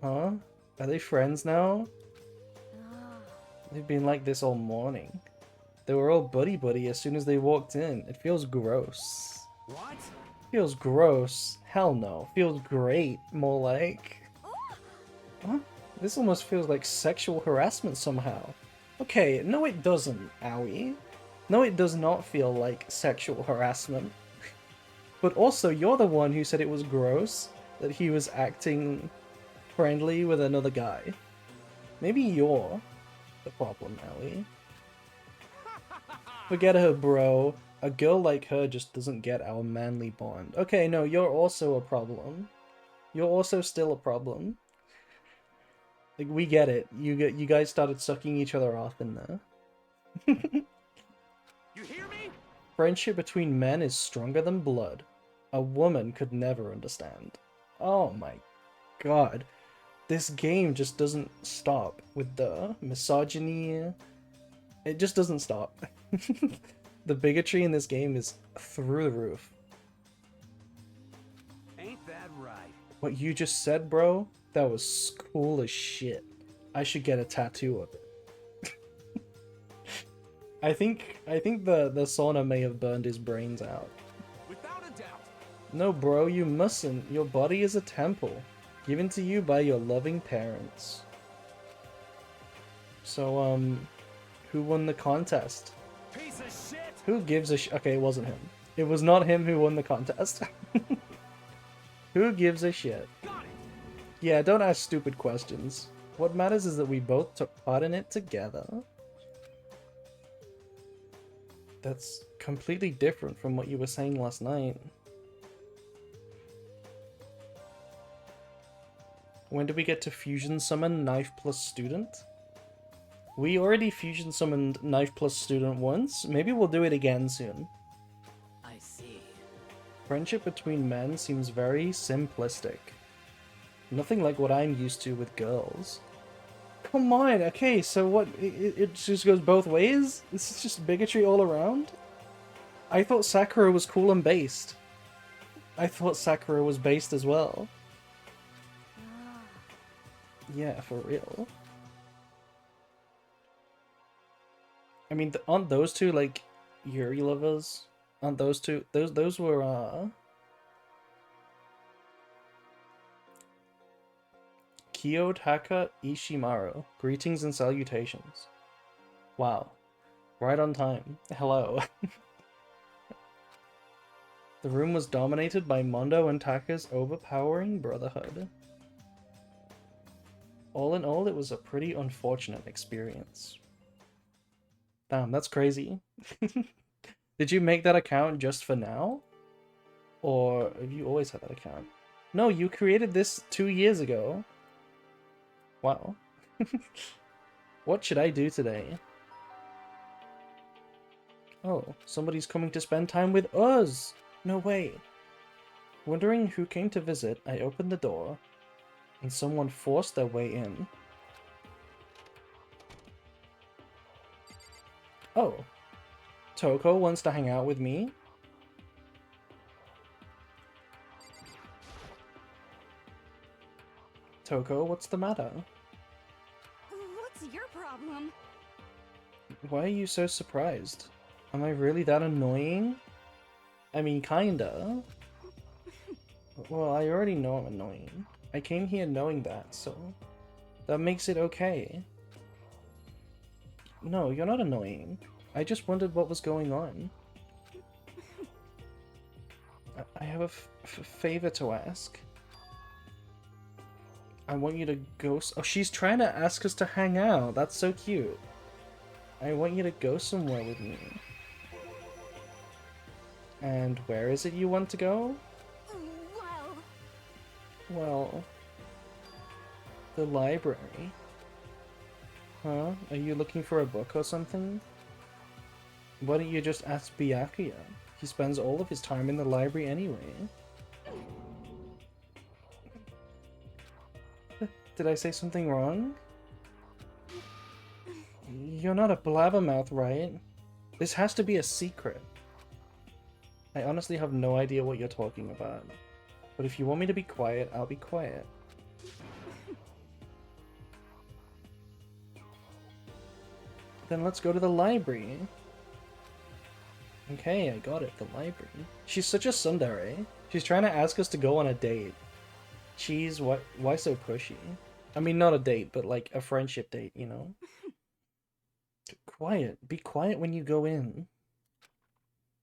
Huh? Are they friends now? They've been like this all morning. They were all buddy-buddy as soon as they walked in. It feels gross. What? Feels gross. Hell no. Feels great. More like... Huh? This almost feels like sexual harassment somehow. Okay, no it doesn't, Owie. No it does not feel like sexual harassment. But also, you're the one who said it was gross that he was acting friendly with another guy. Maybe you're the problem, Owie. Forget her, bro. A girl like her just doesn't get our manly bond. Okay, no, you're also a problem. You're also still a problem. Like, we get it. You guys started sucking each other off in there. You hear me? Friendship between men is stronger than blood. A woman could never understand. Oh my god. This game just doesn't stop with the misogyny. It just doesn't stop. The bigotry in this game is through the roof. Ain't that right? What you just said, bro? That was cool as shit. I should get a tattoo of it. I think the sauna may have burned his brains out. Without a doubt. No, bro, you mustn't. Your body is a temple, given to you by your loving parents. So, who won the contest? Piece of shit! Who gives a Okay, it wasn't him. It was not him who won the contest. Who gives a shit? Got it! Yeah, don't ask stupid questions. What matters is that we both took part in it together. That's completely different from what you were saying last night. When do we get to fusion summon Knife plus Student? We already fusion summoned Knife plus Student once. Maybe we'll do it again soon. I see. Friendship between men seems very simplistic. Nothing like what I'm used to with girls. Come on, okay, so what, it just goes both ways? This is just bigotry all around? I thought Sakura was cool and based. I thought Sakura was based as well. Yeah, for real. I mean, aren't those two, like, Yuri lovers? Aren't those two? Those were, Kiyotaka Ishimaru. Greetings and salutations. Wow. Right on time. Hello. The room was dominated by Mondo and Taka's overpowering brotherhood. All in all, it was a pretty unfortunate experience. Damn, that's crazy. Did you make that account just for now? Or have you always had that account? No, you created this 2 years ago. Wow. What should I do today? Oh, somebody's coming to spend time with us! No way! Wondering who came to visit, I opened the door, and someone forced their way in. Oh. Toko wants to hang out with me? Toko, what's the matter? What's your problem? Why are you so surprised? Am I really that annoying? I mean, kinda. Well, I already know I'm annoying. I came here knowing that, so that makes it okay. No, you're not annoying. I just wondered what was going on. I have a favor to ask. I want you to go... Oh, she's trying to ask us to hang out. That's so cute. I want you to go somewhere with me. And where is it you want to go? Well, the library. Huh? Are you looking for a book or something? Why don't you just ask Byakuya? He spends all of his time in the library anyway. Did I say something wrong? You're not a blabbermouth, right? This has to be a secret. I honestly have no idea what you're talking about. But if you want me to be quiet, I'll be quiet. Then let's go to the library. Okay, I got it, the library. She's such a tsundere. She's trying to ask us to go on a date. Jeez, why so pushy? I mean, not a date, but like a friendship date, you know? Quiet. Be quiet when you go in.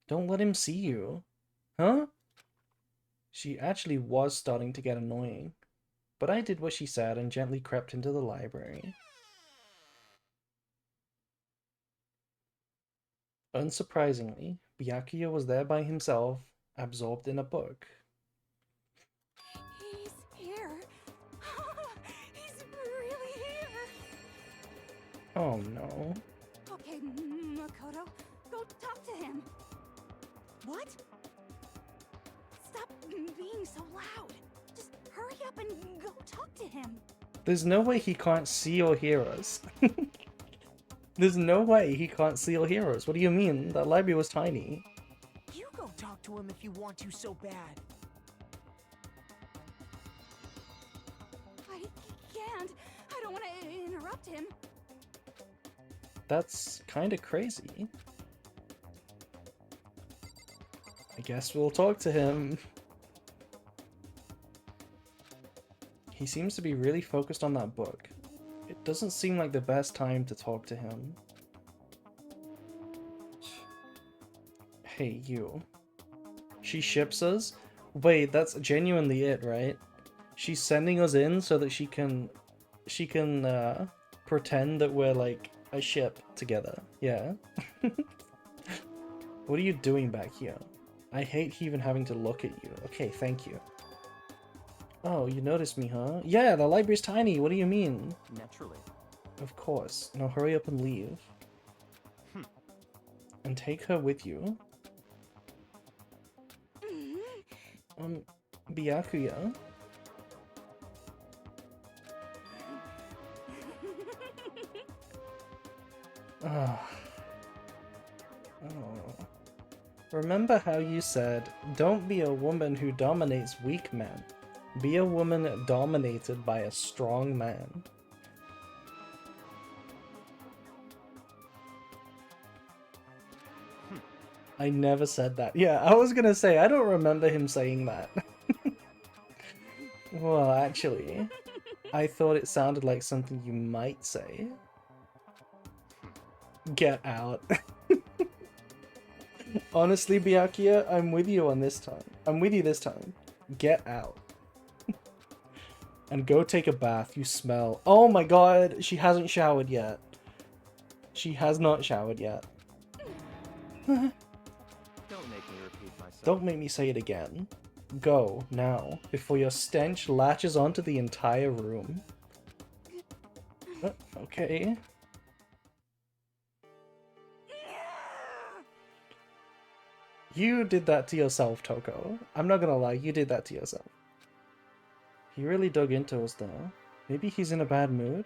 Don't let him see you. Huh? She actually was starting to get annoying. But I did what she said and gently crept into the library. Unsurprisingly, Byakuya was there by himself, absorbed in a book. He's here. He's really here. Oh no. Okay, Makoto, go talk to him. What? Stop being so loud. Just hurry up and go talk to him. There's no way he can't see or hear us. There's no way he can't see or hear us. What do you mean? That library was tiny. You go talk to him if you want to so bad. I can't. I don't want to interrupt him. That's kind of crazy. I guess we'll talk to him. He seems to be really focused on that book. It doesn't seem like the best time to talk to him. Hey, you. She ships us? Wait, that's genuinely it, right? She's sending us in so that she can pretend that we're like a ship together. Yeah. What are you doing back here? I hate even having to look at you. Okay, thank you. Oh, you noticed me, huh? Yeah, the library's tiny. What do you mean? Naturally. Of course. Now hurry up and leave. And take her with you. Byakuya? Oh. Remember how you said, don't be a woman who dominates weak men. Be a woman dominated by a strong man. I never said that. Yeah, I was gonna say, I don't remember him saying that. Well, actually, I thought it sounded like something you might say. Get out. Honestly, Byakuya, I'm with you on this time. I'm with you this time. Get out. And go take a bath, you smell. Oh my god, she hasn't showered yet. She has not showered yet. Don't make me repeat myself. Don't make me say it again. Go, now, before your stench latches onto the entire room. Okay. You did that to yourself, Toko. I'm not gonna lie, you did that to yourself. He really dug into us there. Maybe he's in a bad mood?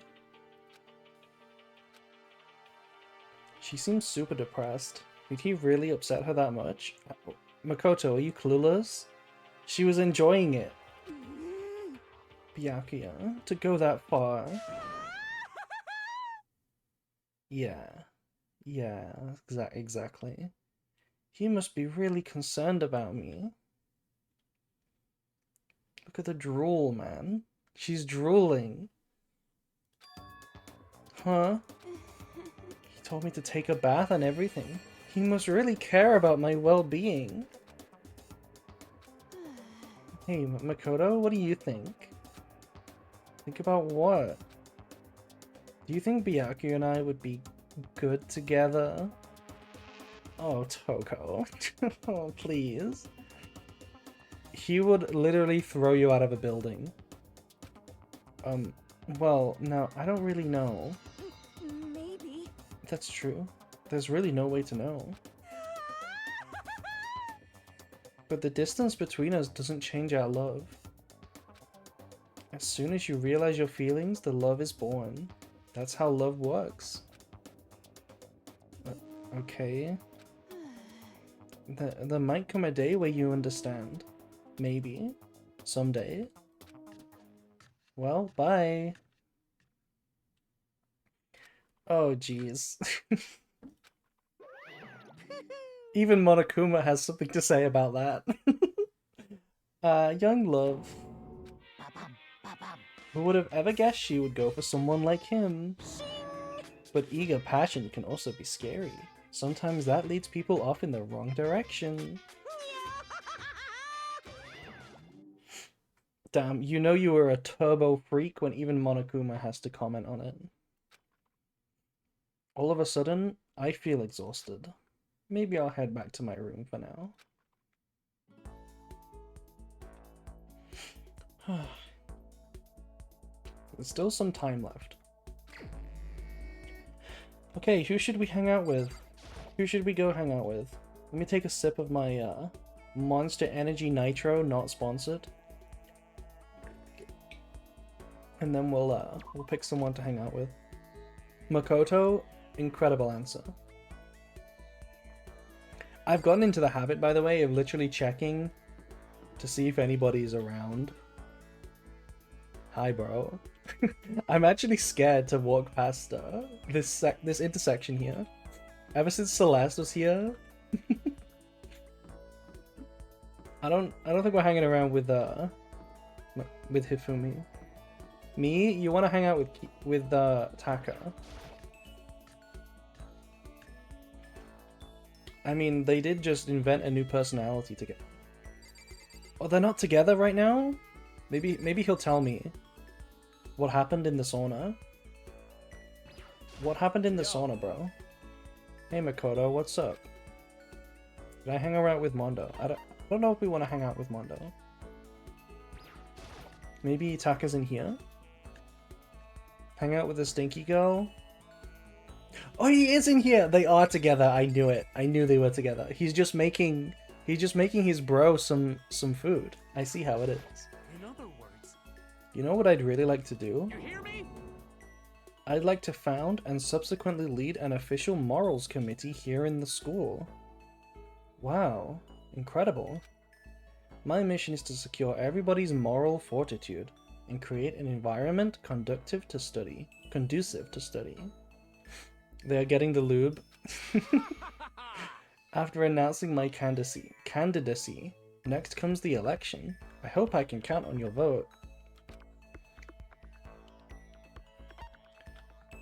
She seems super depressed. Did he really upset her that much? Makoto, are you clueless? She was enjoying it. Byakuya, to go that far. Yeah. Yeah, exactly. He must be really concerned about me. Look at the drool, man. She's drooling. Huh? He told me to take a bath and everything. He must really care about my well-being. Hey, Makoto, what do you think? Think about what? Do you think Byakuya and I would be good together? Oh, Toko. Oh, please. He would literally throw you out of a building. Well, no, I don't really know. Maybe. That's true. There's really no way to know. But the distance between us doesn't change our love. As soon as you realize your feelings, the love is born. That's how love works. Okay. There might come a day where you understand. Maybe. Someday. Well, bye. Oh, jeez. Even Monokuma has something to say about that. Young love. Who would have ever guessed she would go for someone like him? But eager passion can also be scary. Sometimes that leads people off in the wrong direction. Damn, you know you were a turbo freak when even Monokuma has to comment on it. All of a sudden, I feel exhausted. Maybe I'll head back to my room for now. There's still some time left. Okay, who should we hang out with? Who should we go hang out with? Let me take a sip of my Monster Energy Nitro, not sponsored. And then we'll pick someone to hang out with. Makoto, incredible answer. I've gotten into the habit, by the way, of literally checking to see if anybody's around. Hi, bro. I'm actually scared to walk past this intersection here. Ever since Celeste was here, I don't think we're hanging around with Hifumi. Me, you want to hang out with Taka? I mean, they did just invent a new personality together. Oh, they're not together right now? Maybe he'll tell me what happened in the sauna. What happened in the sauna, bro? Hey Makoto, what's up? Did I hang around with Mondo? I don't know if we want to hang out with Mondo. Maybe Taka's in here? Hang out with the stinky girl? Oh, he is in here! They are together, I knew it. I knew they were together. He's just making his bro some food. I see how it is. In other words, you know what I'd really like to do? you hear me? I'd like to found and subsequently lead an official morals committee here in the school. Wow, incredible. My mission is to secure everybody's moral fortitude and create an environment conducive to study. They are getting the lube. After announcing my candidacy, next comes the election. I hope I can count on your vote.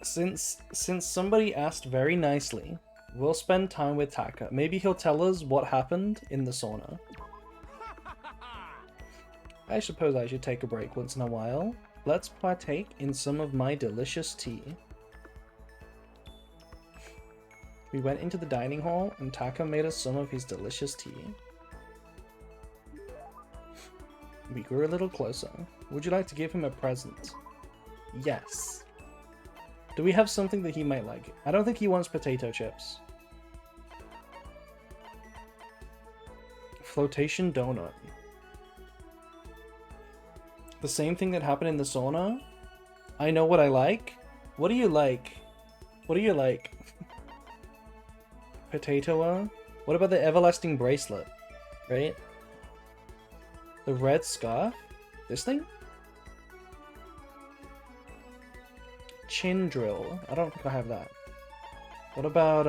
Since somebody asked very nicely, we'll spend time with Taka. Maybe he'll tell us what happened in the sauna. I suppose I should take a break once in a while. Let's partake in some of my delicious tea. We went into the dining hall and Taka made us some of his delicious tea. We grew a little closer. Would you like to give him a present? Yes. Do we have something that he might like? I don't think he wants potato chips. Flotation donut. The same thing that happened in the sauna? I know what I like. What do you like? What do you like? Potato? What about the everlasting bracelet? Right? The red scarf? This thing? Chin drill. I don't think I have that. What about,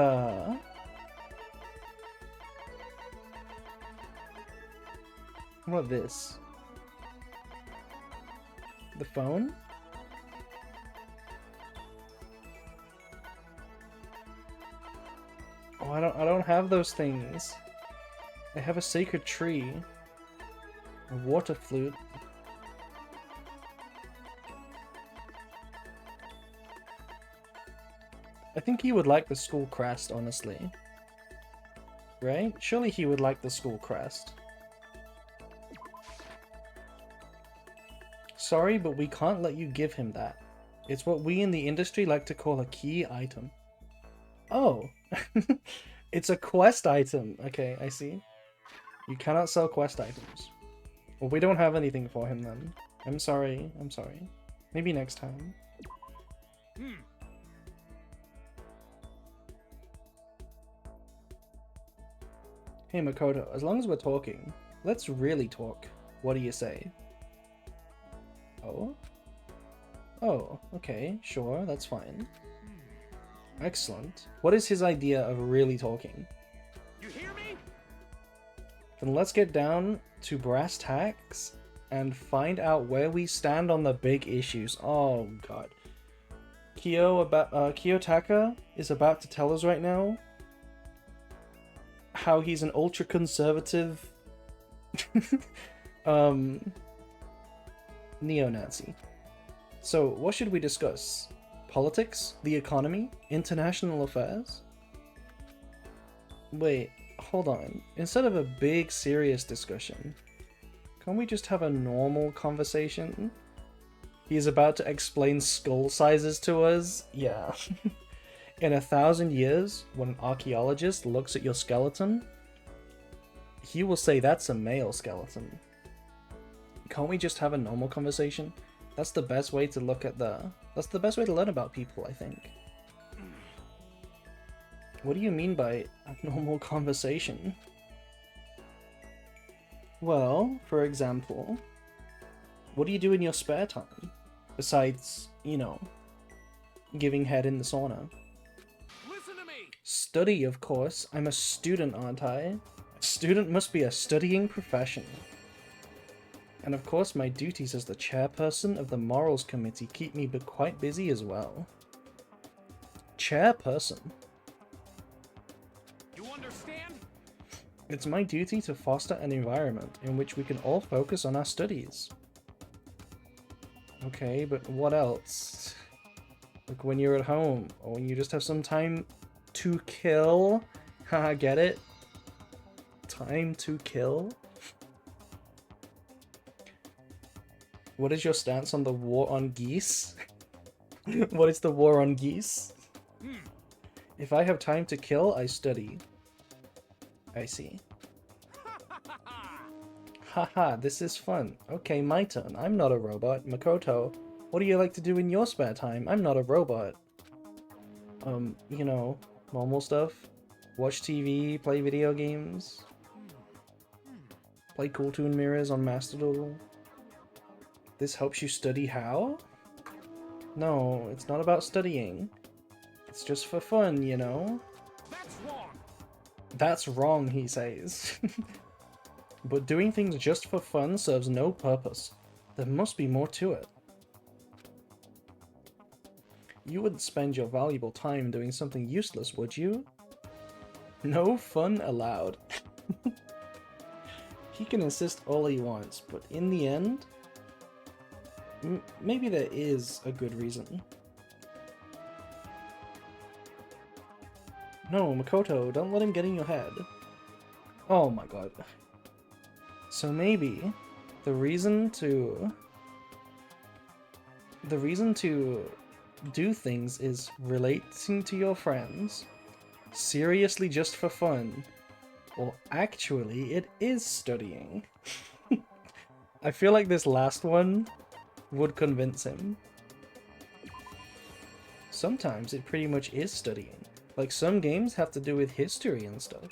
what about this? The phone? Oh, I don't have those things. I have a sacred tree. A water flute. I think he would like the school crest, honestly. Right? Surely he would like the school crest. Sorry, but we can't let you give him that. It's what we in the industry like to call a key item. Oh! It's a quest item. Okay, I see. You cannot sell quest items. Well, we don't have anything for him then. I'm sorry. I'm sorry. Maybe next time. Hey Makoto, as long as we're talking, let's really talk. What do you say? Oh? Oh, okay, sure, that's fine. Excellent. What is his idea of really talking? You hear me? Then let's get down to brass tacks and find out where we stand on the big issues. Oh god. Kiyotaka is about to tell us right now how he's an ultra-conservative neo-Nazi. So, what should we discuss? Politics? The economy? International affairs? Wait, hold on. Instead of a big, serious discussion, can't we just have a normal conversation? He's about to explain skull sizes to us? Yeah. In 1,000 years, when an archaeologist looks at your skeleton, he will say that's a male skeleton. Can't we just have a normal conversation? That's the best way to look at that's the best way to learn about people, I think. What do you mean by a normal conversation? Well, for example, what do you do in your spare time? Besides, you know, giving head in the sauna. Listen to me. Study, of course. I'm a student, aren't I? A student must be a studying profession. And of course, my duties as the chairperson of the Morals Committee keep me quite busy as well. Chairperson? You understand? It's my duty to foster an environment in which we can all focus on our studies. Okay, but what else? Like when you're at home, or when you just have some time to kill? Haha, get it? Time to kill? What is your stance on the war on geese? What is the war on geese? If I have time to kill, I study. I see. Haha, this is fun. Okay, my turn. I'm not a robot. Makoto, what do you like to do in your spare time? I'm not a robot. You know, normal stuff. Watch TV, play video games. Play Cooltoon Mirrors on Masterdoodle. This helps you study how? No, it's not about studying. It's just for fun, you know? That's wrong. That's wrong, he says. But doing things just for fun serves no purpose. There must be more to it. You wouldn't spend your valuable time doing something useless, would you? No fun allowed. He can insist all he wants, but in the end, maybe there is a good reason. No, Makoto, don't let him get in your head. Oh my god. So maybe the reason to do things is relating to your friends, seriously just for fun, Well, actually, it is studying. I feel like this last one would convince him. Sometimes it pretty much is studying. Like, some games have to do with history and stuff.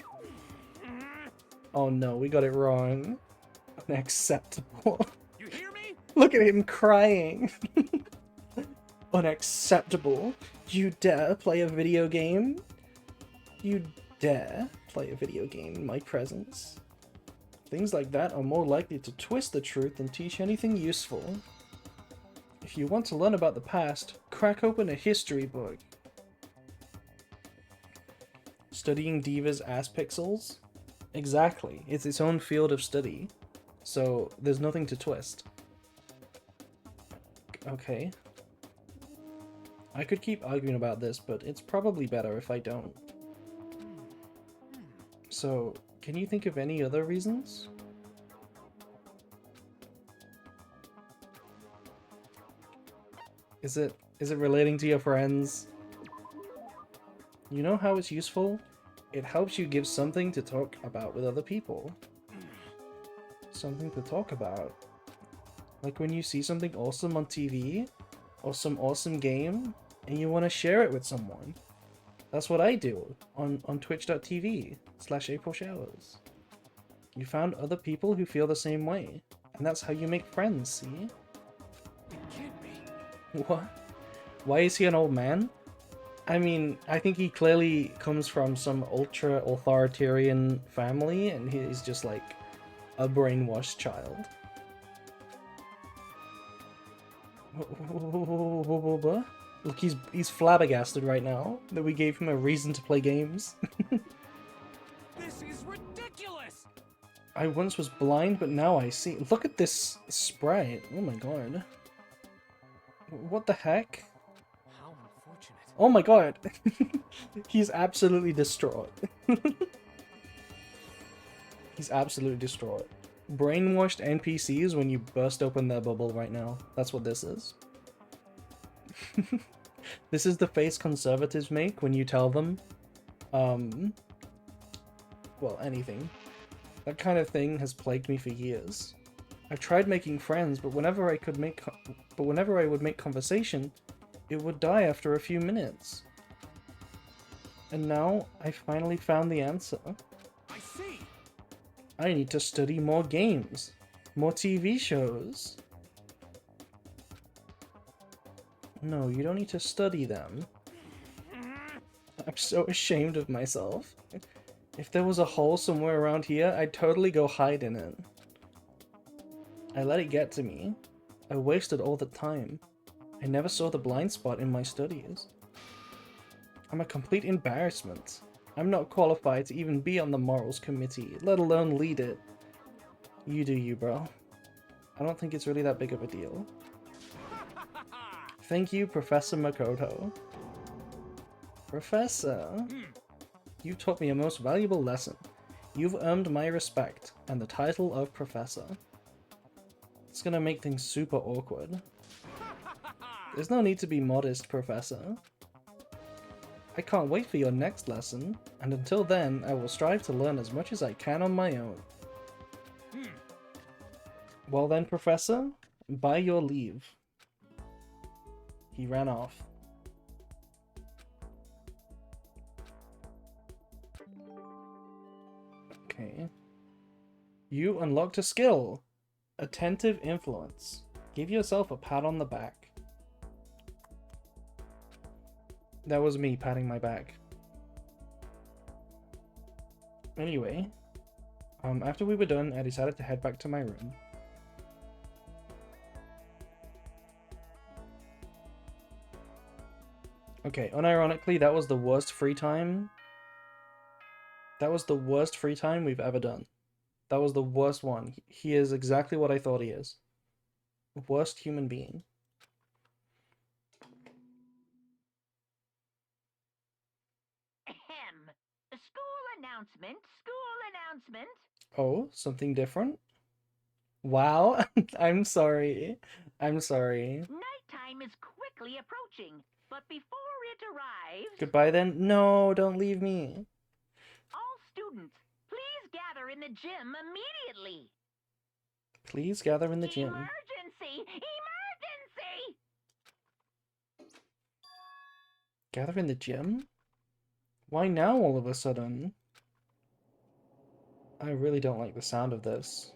Oh no, we got it wrong. Unacceptable. You hear me? Look at him crying. Unacceptable. You dare play a video game? You dare play a video game in my presence? Things like that are more likely to twist the truth than teach anything useful. If you want to learn about the past, crack open a history book. Studying Diva's ass pixels? Exactly. It's its own field of study. So there's nothing to twist. Okay. I could keep arguing about this, but it's probably better if I don't. So, can you think of any other reasons? Is it relating to your friends? You know how it's useful? It helps you give something to talk about with other people. Something to talk about. Like when you see something awesome on TV, or some awesome game, and you want to share it with someone. That's what I do on twitch.tv/AprilShowers. You found other people who feel the same way, and that's how you make friends, see? It can't be. What? Why is he an old man? I mean, I think he clearly comes from some ultra-authoritarian family, and he's just like a brainwashed child. Look, he's flabbergasted right now that we gave him a reason to play games. This is ridiculous! I once was blind, but now I see. Look at this sprite. Oh my god. What the heck? How unfortunate. Oh my god. He's absolutely distraught. He's absolutely distraught. Brainwashed NPCs when you burst open their bubble right now. That's what this is. This is the face conservatives make when you tell them, well, anything. That kind of thing has plagued me for years. I've tried making friends, but whenever I would make conversation, it would die after a few minutes. And now I finally found the answer. I see. I need to study more games, more TV shows. No, you don't need to study them. I'm so ashamed of myself. If there was a hole somewhere around here, I'd totally go hide in it. I let it get to me. I wasted all the time. I never saw the blind spot in my studies. I'm a complete embarrassment. I'm not qualified to even be on the morals committee, let alone lead it. You do you, bro. I don't think it's really that big of a deal. Thank you, Professor Makoto. Professor, you taught me a most valuable lesson. You've earned my respect and the title of Professor. It's gonna make things super awkward. There's no need to be modest, Professor. I can't wait for your next lesson, and until then, I will strive to learn as much as I can on my own. Well then, Professor, by your leave. He ran off. Okay. You unlocked a skill. Attentive influence. Give yourself a pat on the back. That was me patting my back. Anyway, after we were done, I decided to head back to my room. Okay, unironically, that was the worst free time. That was the worst free time we've ever done. That was the worst one. He is exactly what I thought he is. Worst human being. Ahem. School announcement. Oh, something different? Wow, I'm sorry. I'm sorry. Nighttime is quickly approaching, but before it arrives, Goodbye then? No, don't leave me. all students, please gather in the gym immediately. Please gather in the gym. Emergency! Emergency! Gather in the gym? Why now all of a sudden? I really don't like the sound of this.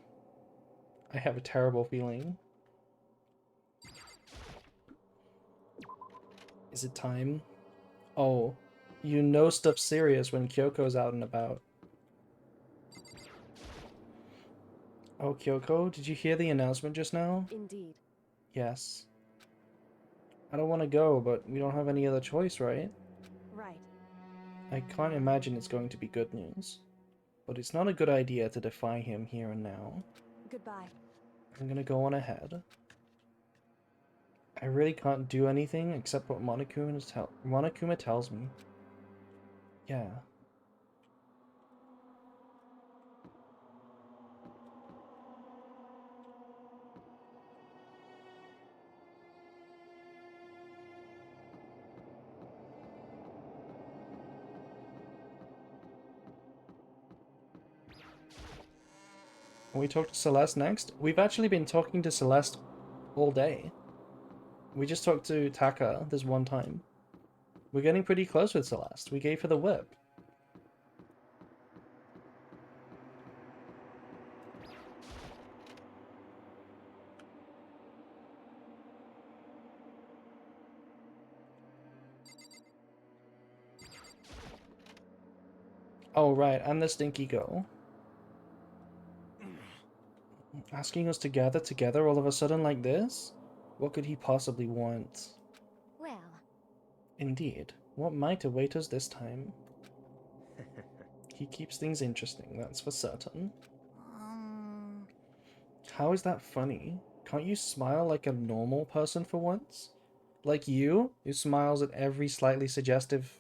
I have a terrible feeling. Is it time? Oh, you know stuff's serious when Kyoko's out and about. Oh, Kyoko, did you hear the announcement just now? Indeed. Yes. I don't want to go, but we don't have any other choice, right? Right. I can't imagine it's going to be good news. But it's not a good idea to defy him here and now. Goodbye. I'm gonna go on ahead. I really can't do anything except what Monokuma tells me. Yeah. Can we talk to Celeste next? We've actually been talking to Celeste all day. We just talked to Taka this one time. We're getting pretty close with Celeste. We gave her the whip. Oh right, I'm the stinky girl. Asking us to gather together all of a sudden like this? What could he possibly want? Well, Indeed. What might await us this time? He keeps things interesting, that's for certain. How is that funny? Can't you smile like a normal person for once? Like you, who smiles at every slightly suggestive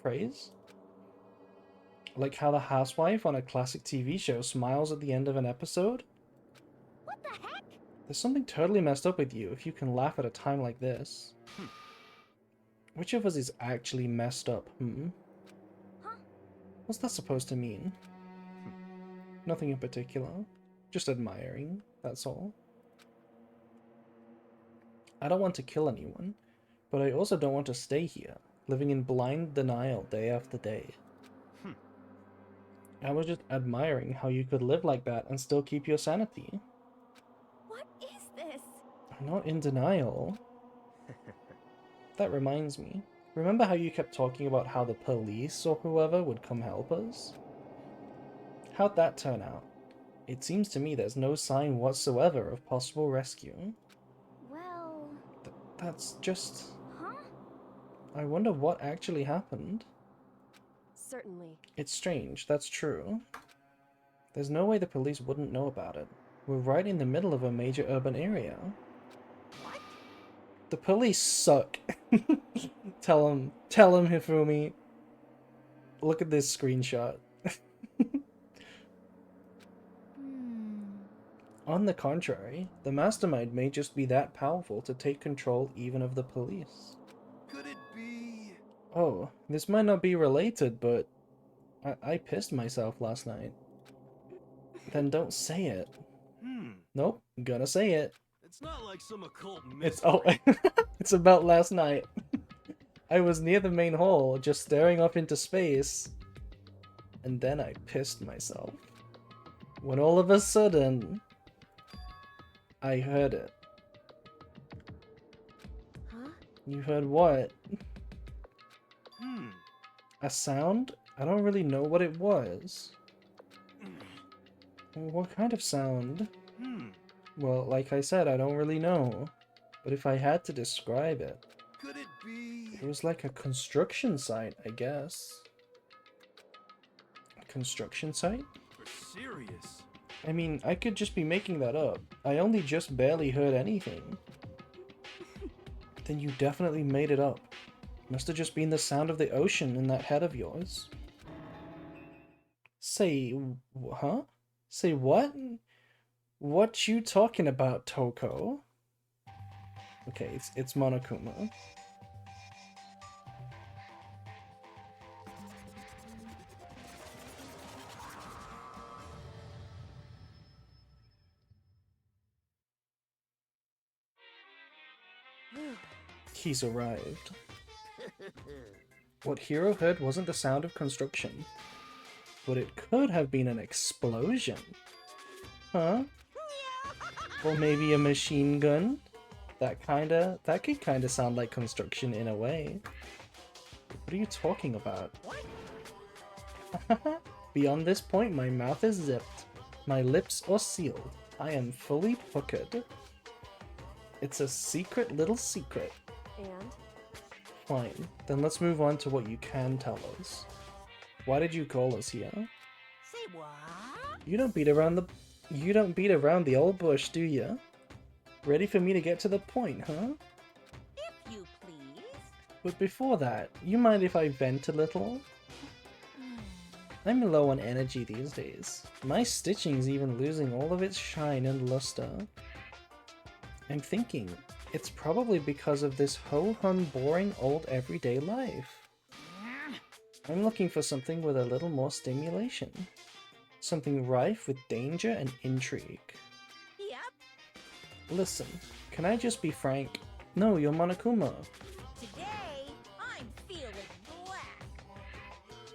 phrase? Like how the housewife on a classic TV show smiles at the end of an episode? What the heck? There's something totally messed up with you if you can laugh at a time like this. Which of us is actually messed up, Huh? What's that supposed to mean? Nothing in particular. Just admiring, that's all. I don't want to kill anyone, but I also don't want to stay here, living in blind denial day after day. I was just admiring how you could live like that and still keep your sanity. What is this? I'm not in denial. That reminds me. Remember how you kept talking about how the police or whoever would come help us? How'd that turn out? It seems to me there's no sign whatsoever of possible rescue. Well... That's just... Huh? I wonder what actually happened. Certainly. It's strange, that's true. There's no way the police wouldn't know about it. We're right in the middle of a major urban area. What? The police suck. Tell him, Hifumi. Look at this screenshot. On the contrary, the mastermind may just be that powerful to take control even of the police. Could it be? Oh, this might not be related, but I pissed myself last night. Then don't say it. Nope, gonna say it. It's not like some occult It's it's about last night. I was near the main hall, just staring off into space, and then I pissed myself. When all of a sudden, I heard it. Huh? You heard what? A sound? I don't really know what it was. What kind of sound? Well, like I said, I don't really know. But if I had to describe it, Could it be? it was like a construction site, I guess. A construction site? For serious? I mean, I could just be making that up. I only just barely heard anything. Then you definitely made it up. Must have just been the sound of the ocean in that head of yours. Say, huh? Say what? What you talking about, Toko? Okay, it's Monokuma. He's arrived. What Hero heard wasn't the sound of construction, but it could have been an explosion. Huh? Or maybe a machine gun? That could kinda sound like construction in a way. What are you talking about? Beyond this point, my mouth is zipped. My lips are sealed. I am fully puckered. It's a secret little secret. And? Fine. Then let's move on to what you can tell us. Why did you call us here? Say what? You don't beat around the old bush, do you? Ready for me to get to the point, huh? If you please. But before that, you mind if I vent a little? I'm low on energy these days. My stitching's even losing all of its shine and luster. I'm thinking, it's probably because of this ho-hum boring old everyday life. I'm looking for something with a little more stimulation. Something rife with danger and intrigue. Yep. Listen, can I just be frank? No, you're Monokuma. Today, I'm feeling black.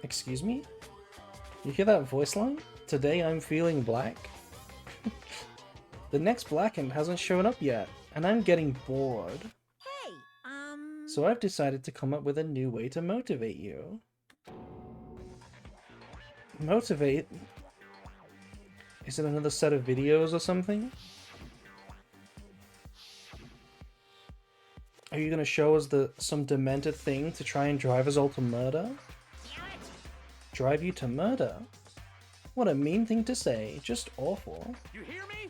Excuse me? You hear that voice line? Today I'm feeling black? The next Blackened hasn't shown up yet, and I'm getting bored. Hey, So I've decided to come up with a new way to motivate you. Motivate? Is it another set of videos or something? Are you gonna show us some demented thing to try and drive us all to murder? Drive you to murder? What a mean thing to say, just awful. You hear me?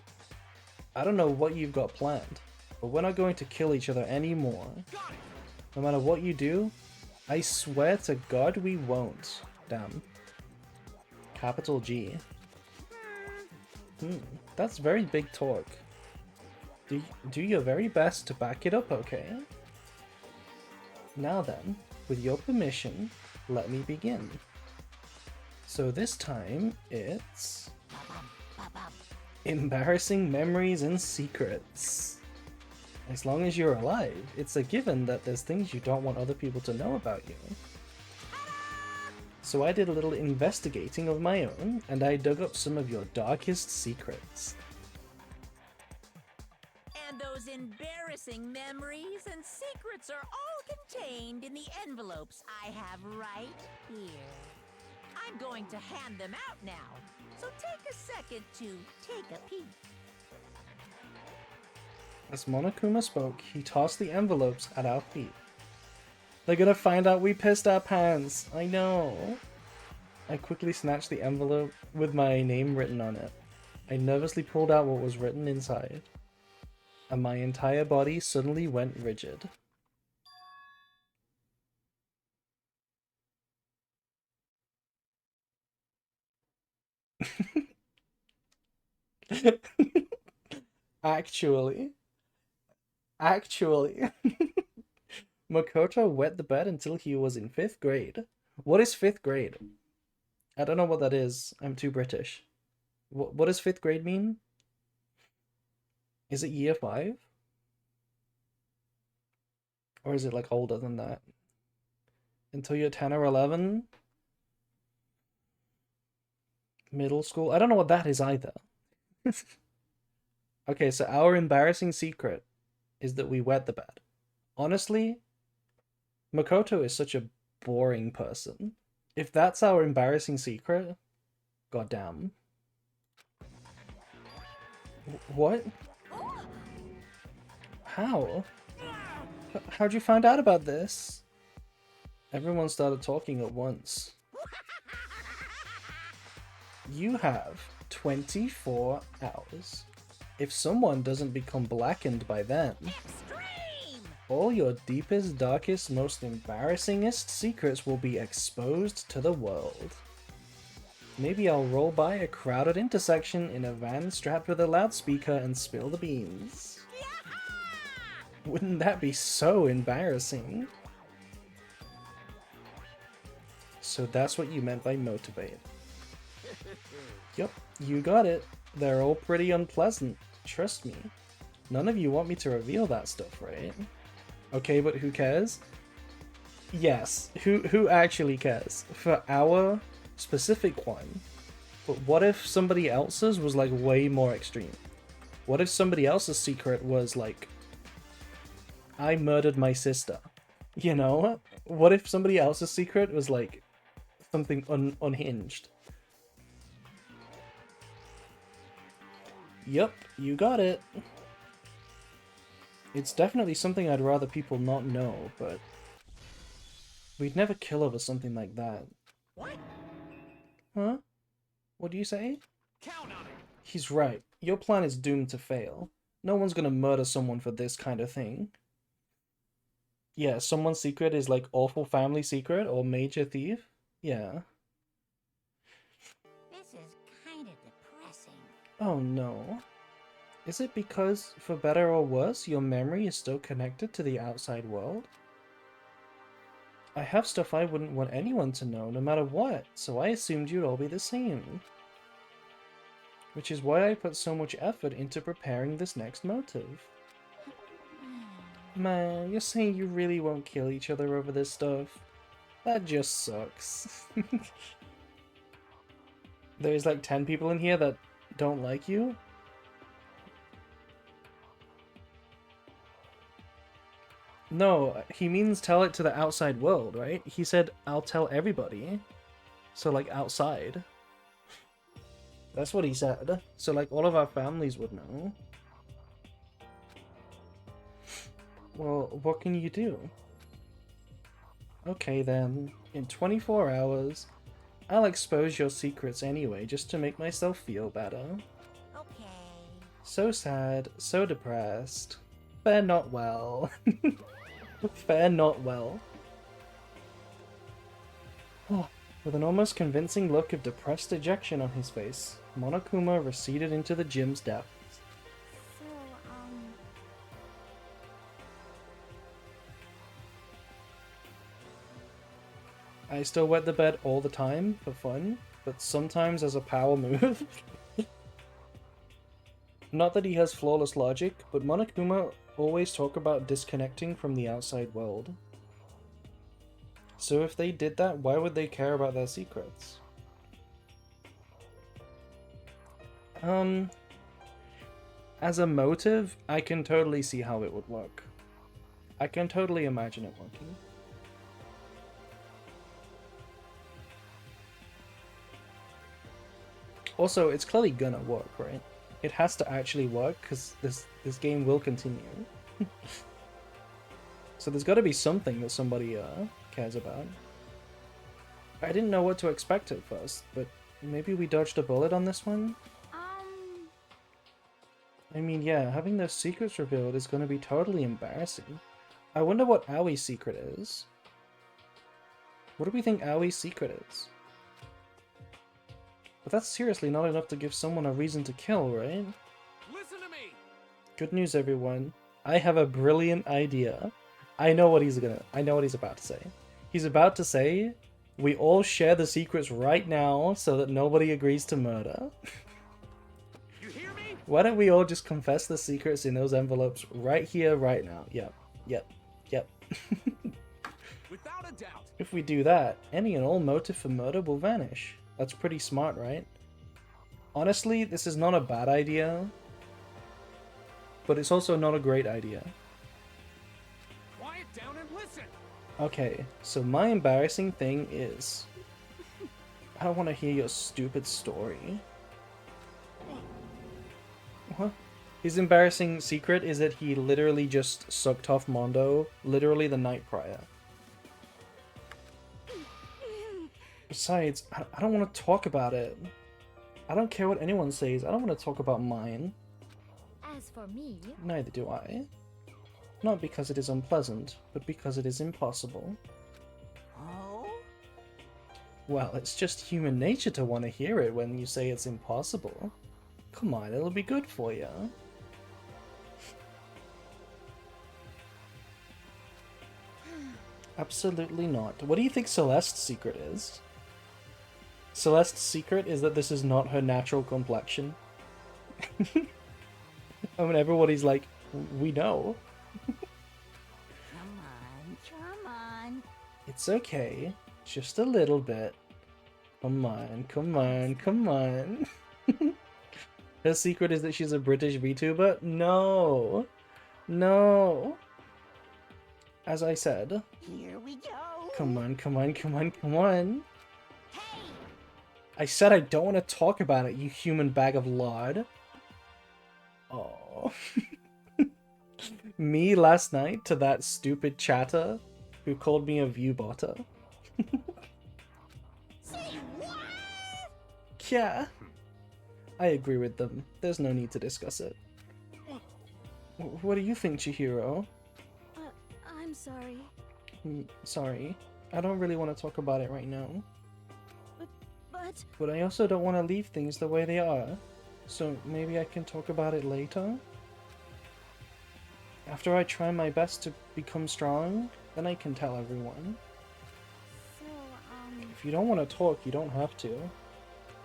I don't know what you've got planned, but we're not going to kill each other anymore. No matter what you do, I swear to God we won't. Damn. Capital G. That's very big talk. Do your very best to back it up, okay? Now then, with your permission, let me begin. So this time, it's... embarrassing memories and secrets. As long as you're alive, it's a given that there's things you don't want other people to know about you. So I did a little investigating of my own, and I dug up some of your darkest secrets. And those embarrassing memories and secrets are all contained in the envelopes I have right here. I'm going to hand them out now, so take a second to take a peek. As Monokuma spoke, he tossed the envelopes at our feet. They're gonna find out we pissed our pants. I know. I quickly snatched the envelope with my name written on it. I nervously pulled out what was written inside, and my entire body suddenly went rigid. Actually, Makoto wet the bed until he was in 5th grade. What is 5th grade? I don't know what that is. I'm too British. What does 5th grade mean? Is it year 5? Or is it like older than that? Until you're 10 or 11? Middle school? I don't know what that is either. Okay, so our embarrassing secret is that we wet the bed. Honestly, Makoto is such a boring person. If that's our embarrassing secret, goddamn. What? How? How'd you find out about this? Everyone started talking at once. You have 24 hours. If someone doesn't become blackened by then, Extreme! all your deepest, darkest, most embarrassingest secrets will be exposed to the world. Maybe I'll roll by a crowded intersection in a van strapped with a loudspeaker and spill the beans. Wouldn't that be so embarrassing? So that's what you meant by motivate. Yup, you got it. They're all pretty unpleasant. Trust me. None of you want me to reveal that stuff, right? Okay, but who cares? Yes, who actually cares? For our specific one. But what if somebody else's was like way more extreme? What if somebody else's secret was like, I murdered my sister? You know? What if somebody else's secret was like something unhinged? Yup, you got it. It's definitely something I'd rather people not know, but we'd never kill over something like that. What? Huh? What do you say? Count on it. He's right. Your plan is doomed to fail. No one's gonna murder someone for this kind of thing. Yeah, someone's secret is like awful family secret or major thief? Yeah. This is kind of depressing. Oh no. Is it because, for better or worse, your memory is still connected to the outside world? I have stuff I wouldn't want anyone to know, no matter what, so I assumed you'd all be the same. Which is why I put so much effort into preparing this next motive. Man, you're saying you really won't kill each other over this stuff? That just sucks. There's like 10 people in here that don't like you? No, he means tell it to the outside world, right? He said, I'll tell everybody. So, like, outside. That's what he said. So, like, all of our families would know. Well, what can you do? Okay, then. In 24 hours, I'll expose your secrets anyway, just to make myself feel better. Okay. So sad, so depressed. Fare not well. Fare not well. Oh, with an almost convincing look of depressed dejection on his face, Monokuma receded into the gym's depths. So, I still wet the bed all the time for fun, but sometimes as a power move. Not that he has flawless logic, but Monokuma always talk about disconnecting from the outside world. So if they did that, why would they care about their secrets? As a motive, I can totally see how it would work. I can totally imagine it working. Also, it's clearly gonna work, right? It has to actually work, because this game will continue. So there's gotta be something that somebody cares about. I didn't know what to expect at first, but maybe we dodged a bullet on this one? I mean, yeah, having those secrets revealed is gonna be totally embarrassing. I wonder what Aoi's secret is. What do we think Aoi's secret is? But that's seriously not enough to give someone a reason to kill, right? Listen to me. Good news, everyone. I have a brilliant idea. I know what he's about to say. He's about to say, we all share the secrets right now so that nobody agrees to murder. You hear me? Why don't we all just confess the secrets in those envelopes right here, right now? Yep. Without a doubt. If we do that, any and all motive for murder will vanish. That's pretty smart, right? Honestly, this is not a bad idea, but it's also not a great idea. Quiet down and listen. Okay, so my embarrassing thing is, I don't want to hear your stupid story. What? His embarrassing secret is that he literally just sucked off Mondo, literally the night prior. Besides, I don't want to talk about it. I don't care what anyone says, I don't want to talk about mine. As for me, Neither do I. Not because it is unpleasant, but because it is impossible. Oh? Well, it's just human nature to want to hear it when you say it's impossible. Come on, it'll be good for you. Absolutely not. What do you think Celeste's secret is? Celeste's secret is that this is not her natural complexion. I mean, everybody's like, we know. It's okay. Just a little bit. Come on, come on, come on. Her secret is that she's a British VTuber? No. No. As I said. Here we go. Come on, come on, come on, come on. Hey! I said I don't want to talk about it, you human bag of lard. Oh. Me last night to that stupid chatter who called me a view-botter. Say what? Yeah. I agree with them. There's no need to discuss it. What do you think, Chihiro? I'm sorry. Sorry. I don't really want to talk about it right now. But... But I also don't want to leave things the way they are. So maybe I can talk about it later? After I try my best to become strong, then I can tell everyone. So, If you don't want to talk, you don't have to.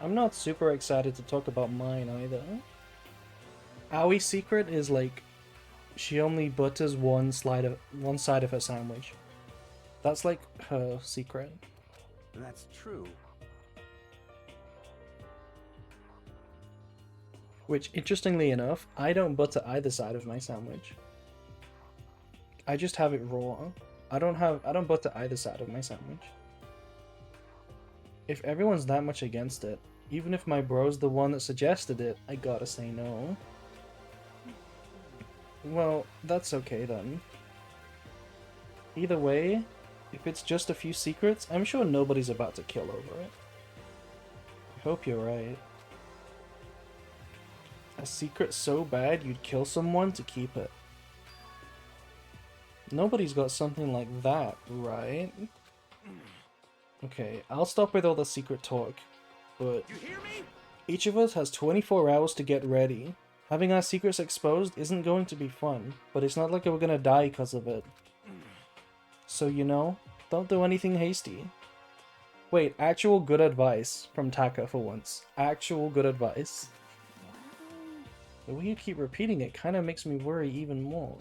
I'm not super excited to talk about mine either. Awie's secret is like, she only butters one side of her sandwich. That's like her secret. That's true. Which, interestingly enough, I don't butter either side of my sandwich. I just have it raw. I don't butter either side of my sandwich. If everyone's that much against it, even if my bro's the one that suggested it, I gotta say no. Well, that's okay then. Either way, if it's just a few secrets, I'm sure nobody's about to kill over it. I hope you're right. A secret so bad you'd kill someone to keep it. Nobody's got something like that, right? Okay, I'll stop with all the secret talk, but each of us has 24 hours to get ready. Having our secrets exposed isn't going to be fun, but it's not like we're gonna die because of it. So, you know, don't do anything hasty. Wait, actual good advice from Taka for once. Actual good advice. The way you keep repeating it kind of makes me worry even more.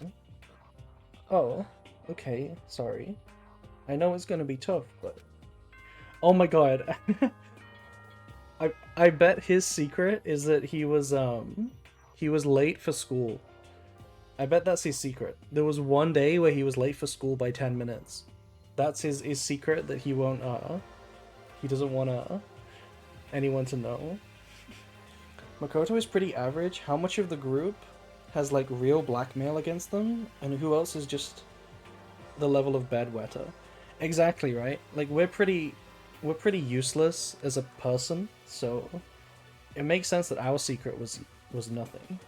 Oh, okay, sorry. I know it's gonna be tough, but... Oh my god. I bet his secret is that he was late for school. I bet that's his secret. There was one day where he was late for school by 10 minutes. That's his secret that he won't, he doesn't want anyone to know. Makoto is pretty average. How much of the group has like real blackmail against them, and who else is just the level of bedwetter? Exactly, right? Like we're pretty useless as a person, so it makes sense that our secret was nothing.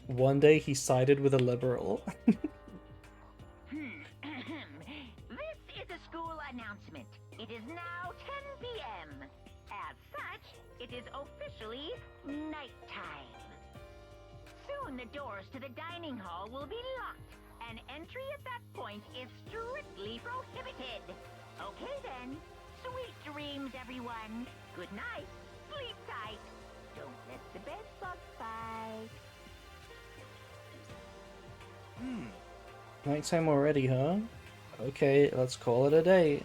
One day he sided with a liberal. This is a school announcement. It is now 10 p.m. As such, it is officially nighttime. Soon the doors to the dining hall will be locked, and entry at that point is strictly prohibited. Okay then, sweet dreams, everyone. Good night, sleep tight. Don't let the bed bug bite. Nighttime already, huh? Okay, let's call it a day.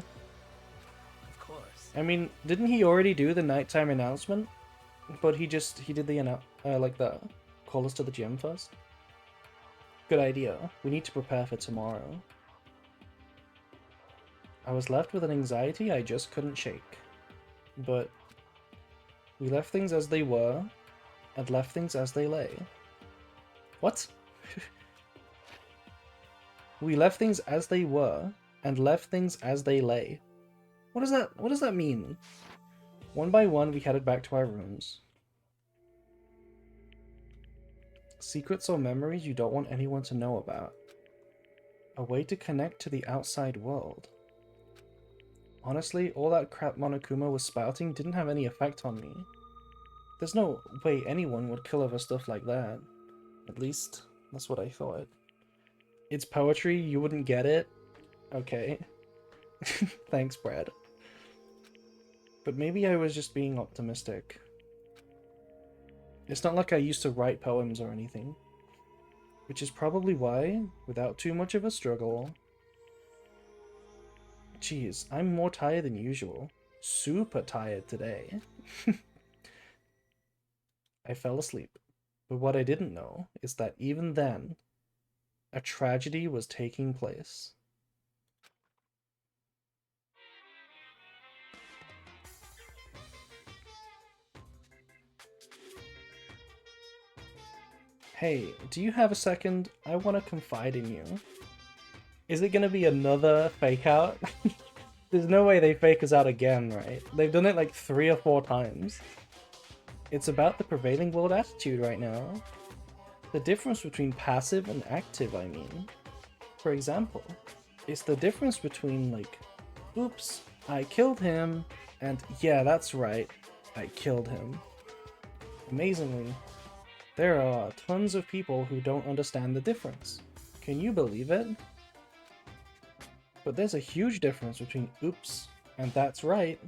Of course. I mean, didn't he already do the nighttime announcement? But he did the like the call us to the gym first. Good idea. We need to prepare for tomorrow. I was left with an anxiety I just couldn't shake. But we left things as they were, and left things as they lay. What? We left things as they were, and left things as they lay. What does that mean? One by one, we headed back to our rooms. Secrets or memories you don't want anyone to know about. A way to connect to the outside world. Honestly, all that crap Monokuma was spouting didn't have any effect on me. There's no way anyone would kill over stuff like that. At least, that's what I thought. It's poetry, you wouldn't get it? Okay. Thanks, Brad. But maybe I was just being optimistic. It's not like I used to write poems or anything. Which is probably why, without too much of a struggle... Jeez, I'm more tired than usual. Super tired today. I fell asleep. But what I didn't know is that even then, a tragedy was taking place. Hey, do you have a second? I want to confide in you. Is it gonna be another fake out? There's no way they fake us out again, right? They've done it like 3 or 4 times. It's about the prevailing world attitude right now. The difference between passive and active, I mean. For example, it's the difference between like, oops, I killed him, and yeah, that's right, I killed him. Amazingly, there are tons of people who don't understand the difference. Can you believe it? But there's a huge difference between oops and that's right.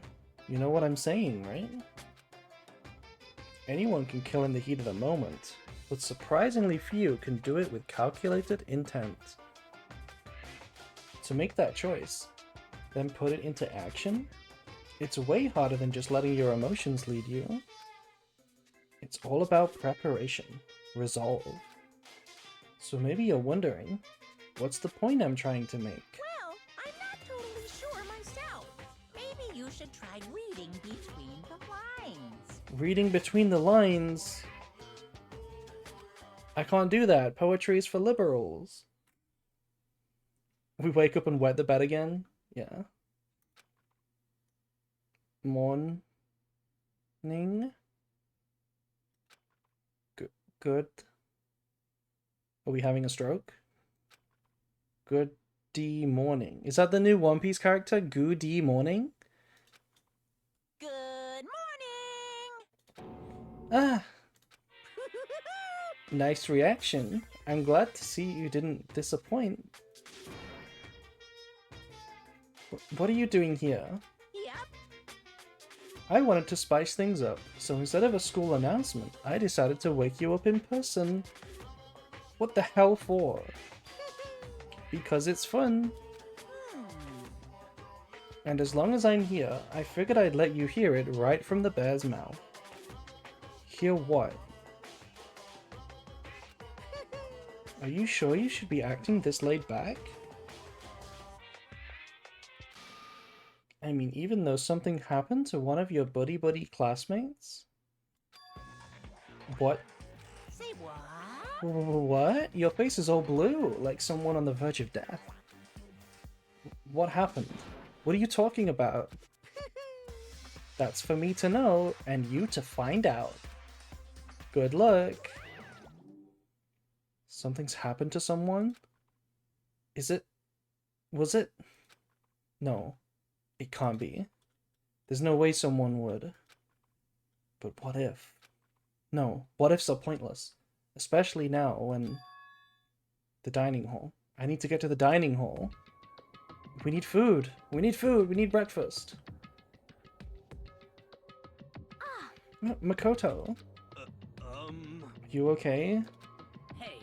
You know what I'm saying, right? Anyone can kill in the heat of the moment, but surprisingly few can do it with calculated intent. To make that choice, then put it into action, it's way harder than just letting your emotions lead you. It's all about preparation, resolve. So maybe you're wondering, what's the point I'm trying to make? Well, I'm not totally sure myself. Maybe you should try reading between the lines. Reading between the lines? I can't do that. Poetry is for liberals. We wake up and wet the bed again? Yeah. Morning? Good. Are we having a stroke? Goody morning. Is that the new One Piece character? Goody morning? Good morning! Ah! Nice reaction. I'm glad to see you didn't disappoint. What are you doing here? Yep. I wanted to spice things up, so instead of a school announcement, I decided to wake you up in person. What the hell for? Because it's fun. And as long as I'm here, I figured I'd let you hear it right from the bear's mouth. Hear what? Are you sure you should be acting this laid back? I mean, even though something happened to one of your buddy classmates? What? Say what? What? Your face is all blue, like someone on the verge of death. What happened? What are you talking about? That's for me to know, and you to find out. Good luck. Something's happened to someone? Is it? Was it? No. It can't be. There's no way someone would. But what if? No, what ifs are pointless. Especially now when... The dining hall. I need to get to the dining hall. We need food. We need food. We need breakfast. Makoto. You okay? Hey.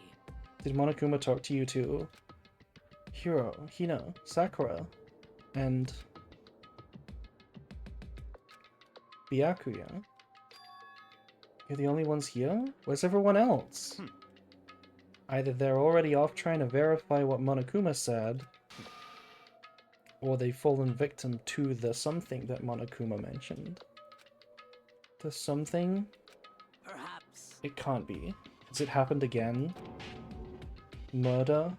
Did Monokuma talk to you too? Hiro, Hina, Sakura, and... Byakuya? You're the only ones here? Where's everyone else? Either they're already off trying to verify what Monokuma said, or they've fallen victim to the something that Monokuma mentioned. The something? Perhaps. It can't be. Has it happened again? Murder?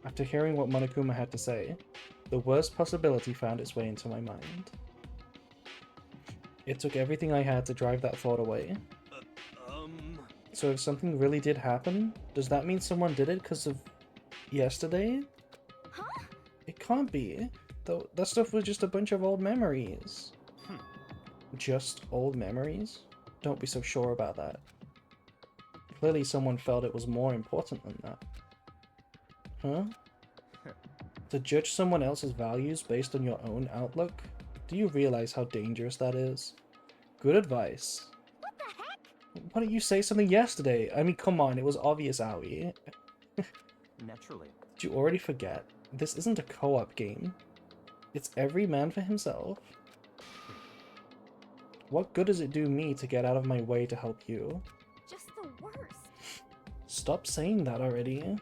After hearing what Monokuma had to say, the worst possibility found its way into my mind. It took everything I had to drive that thought away. So if something really did happen, does that mean someone did it because of yesterday? Huh? It can't be. Though that stuff was just a bunch of old memories. Just old memories? Don't be so sure about that. Clearly someone felt it was more important than that. Huh? To judge someone else's values based on your own outlook? Do you realize how dangerous that is? Good advice. What the heck? Why didn't you say something yesterday? I mean, come on, it was obvious, Aoi. Naturally. Did you already forget? This isn't a co-op game. It's every man for himself. What good does it do me to get out of my way to help you? Just the worst. Stop saying that already.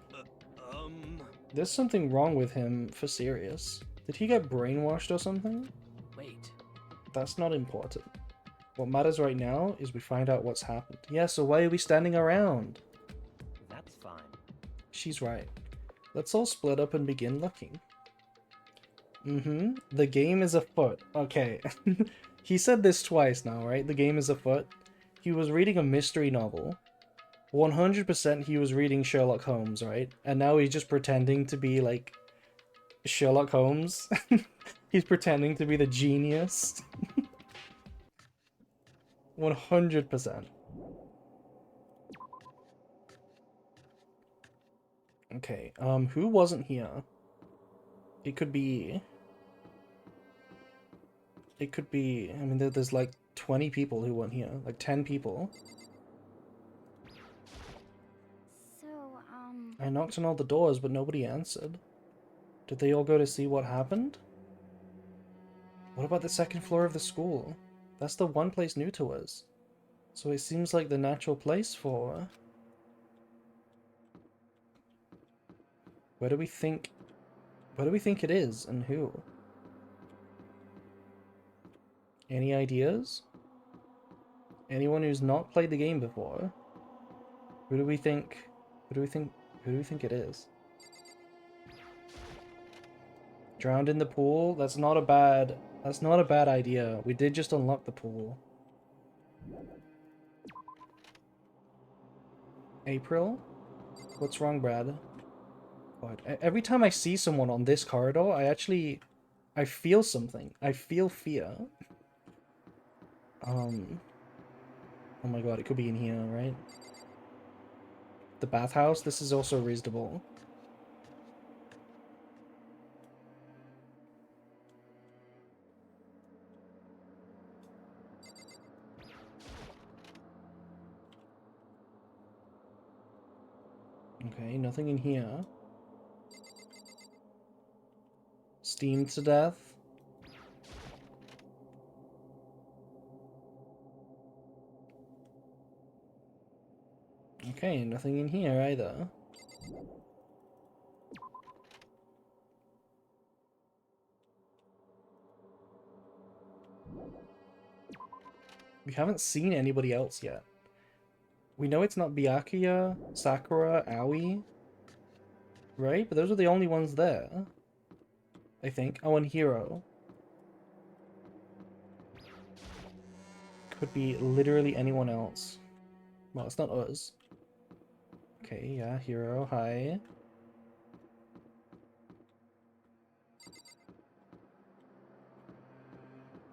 There's something wrong with him, for serious. Did he get brainwashed or something? Wait. That's not important. What matters right now is we find out what's happened. Yeah, so why are we standing around? That's fine. She's right. Let's all split up and begin looking. The game is afoot. Okay. He said this twice now, right? The game is afoot. He was reading a mystery novel. 100% he was reading Sherlock Holmes, right? And now he's just pretending to be, like, Sherlock Holmes. He's pretending to be the genius. 100%. Okay, who wasn't here? It could be... I mean, there's like 20 people who weren't here. Like 10 people. So, I knocked on all the doors, but nobody answered. Did they all go to see what happened? What about the second floor of the school? That's the one place new to us. So it seems like the natural place for... Where do we think it is, and who? Any ideas? Anyone who's not played the game before? Who do we think it is? Drowned in the pool? That's not a bad idea. We did just unlock the pool. April? What's wrong, Brad? God, every time I see someone on this corridor, I feel something. I feel fear. Oh my god, it could be in here, right? The bathhouse? This is also reasonable. Okay, nothing in here. Steamed to death. Okay, nothing in here either. We haven't seen anybody else yet. We know it's not Byakuya, Sakura, Aoi, right? But those are the only ones there, I think. Oh, and Hiro. Could be literally anyone else. Well, it's not us. Okay, yeah, Hiro, hi.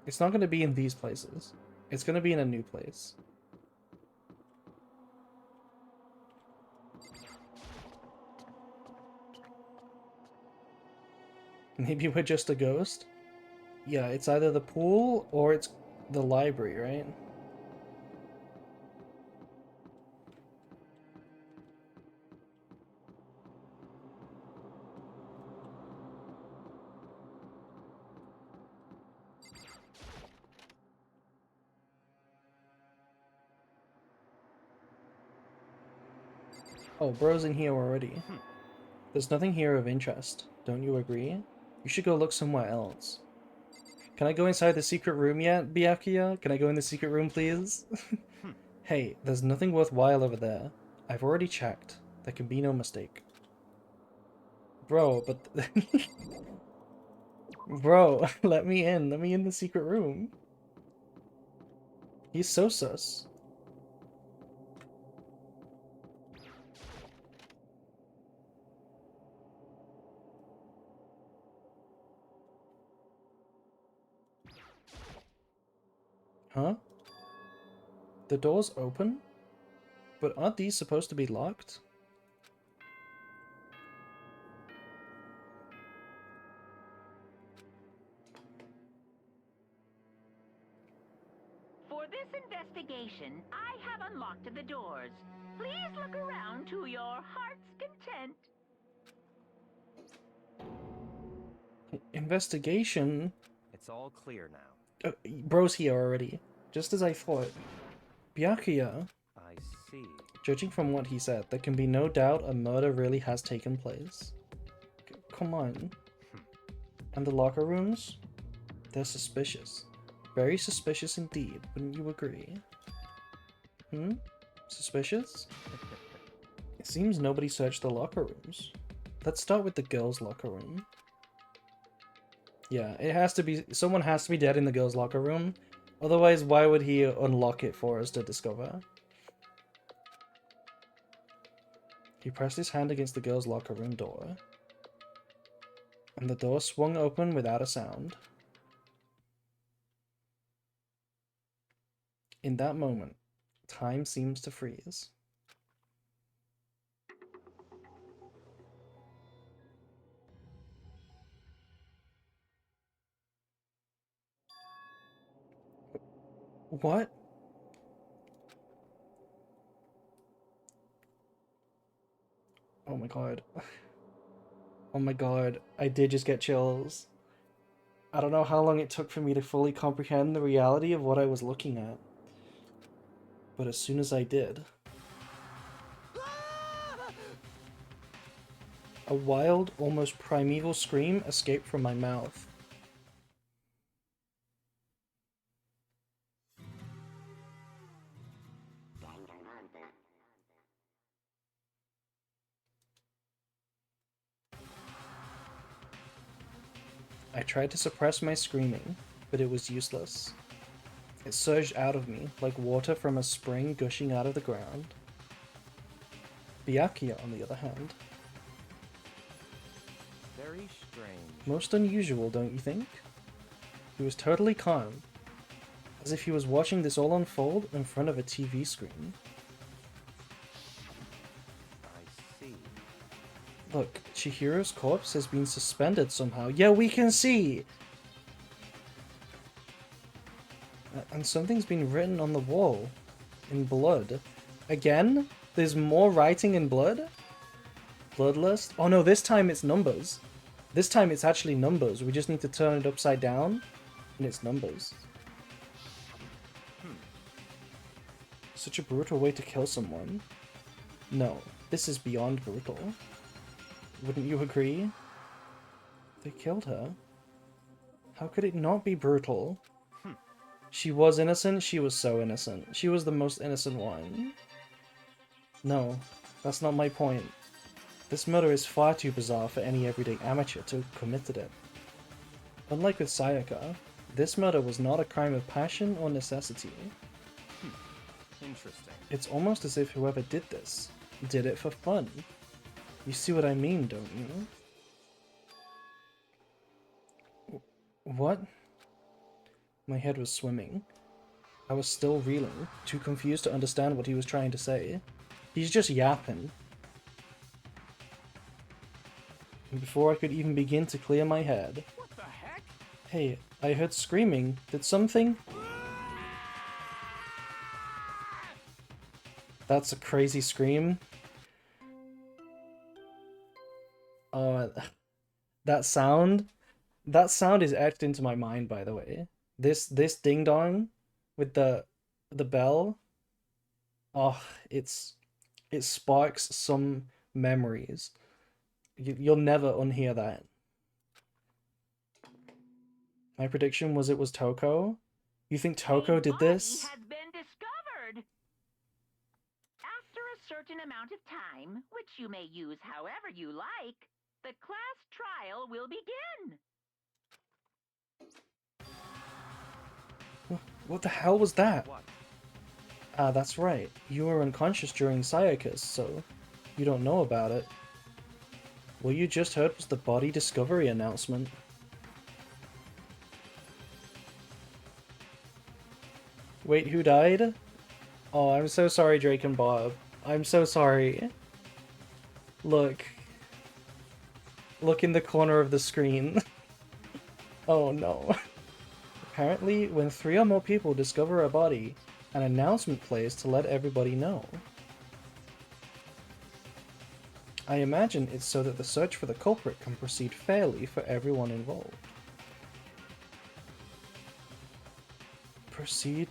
It's not going to be in these places. It's going to be in a new place. Maybe we're just a ghost? Yeah, it's either the pool or it's the library, right? Oh, bro's in here already. There's nothing here of interest. Don't you agree? You should go look somewhere else. Can I go inside the secret room yet, Byakuya? Can I go in the secret room, please? Hey, there's nothing worthwhile over there. I've already checked. There can be no mistake. Bro, but... Bro, let me in. Let me in the secret room. He's so sus. Huh? The door's open? But aren't these supposed to be locked? For this investigation, I have unlocked the doors. Please look around to your heart's content. Investigation? It's all clear now. Bro's here already. Just as I thought. Byakuya. I see. Judging from what he said, there can be no doubt a murder really has taken place. Come on. And the locker rooms? They're suspicious. Very suspicious indeed, wouldn't you agree? Hmm? Suspicious? It seems nobody searched the locker rooms. Let's start with the girls' locker room. Yeah, it has to be... Someone has to be dead in the girls' locker room. Otherwise, why would he unlock it for us to discover? He pressed his hand against the girls' locker room door. And the door swung open without a sound. In that moment, time seems to freeze. What? Oh my god. Oh my god, I did just get chills. I don't know how long it took for me to fully comprehend the reality of what I was looking at. But as soon as I did, a wild, almost primeval scream escaped from my mouth. I tried to suppress my screaming, but it was useless. It surged out of me, like water from a spring gushing out of the ground. Byakuya, on the other hand. Very strange. Most unusual, don't you think? He was totally calm, as if he was watching this all unfold in front of a TV screen. I see. Look, Chihiro's corpse has been suspended somehow. Yeah, we can see! And something's been written on the wall. In blood. Again? There's more writing in blood? Bloodlust? Oh no, this time it's numbers. This time it's actually numbers. We just need to turn it upside down, and it's numbers. Such a brutal way to kill someone. No, this is beyond brutal. Wouldn't you agree? They killed her. How could it not be brutal? She was innocent, she was so innocent. She was the most innocent one. No, that's not my point. This murder is far too bizarre for any everyday amateur to have committed it. Unlike with Sayaka, this murder was not a crime of passion or necessity. Interesting. It's almost as if whoever did this did it for fun. You see what I mean, don't you? What? My head was swimming. I was still reeling, too confused to understand what he was trying to say. He's just yapping. And before I could even begin to clear my head... What the heck? Hey, I heard screaming. Did something? That's a crazy scream. Oh, that sound is etched into my mind, by the way. This ding dong with the bell. Oh, it sparks some memories. You'll never unhear that. My prediction was it was Toko. You think Toko did this? Has been discovered. After a certain amount of time, which you may use however you like, the class trial will begin. What the hell was that? What? Ah, that's right. You were unconscious during Sayaka's, so you don't know about it. What you just heard was the body discovery announcement. Wait, who died? Oh, I'm so sorry, Drake and Bob. I'm so sorry. Look. Look in the corner of the screen. Oh no. Apparently, when 3 or more people discover a body, An announcement plays to let everybody know. I imagine it's so that the search for the culprit can proceed fairly for everyone involved. Proceed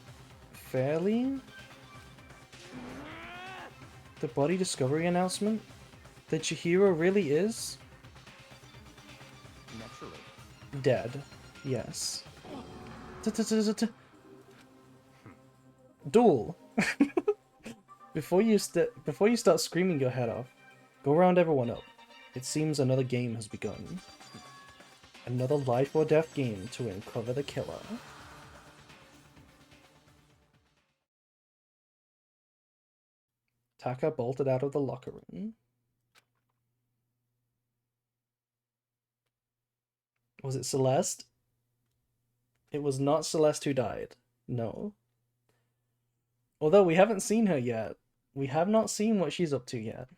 fairly? The body discovery announcement? That Chihiro really is? Naturally. Dead. Yes. Duel. Before you start screaming your head off, go round everyone up. It seems another game has begun. Another life or death game to uncover the killer. Taka bolted out of the locker room. Was it Celeste? It was not Celeste who died. No. Although we haven't seen her yet. We have not seen what she's up to yet.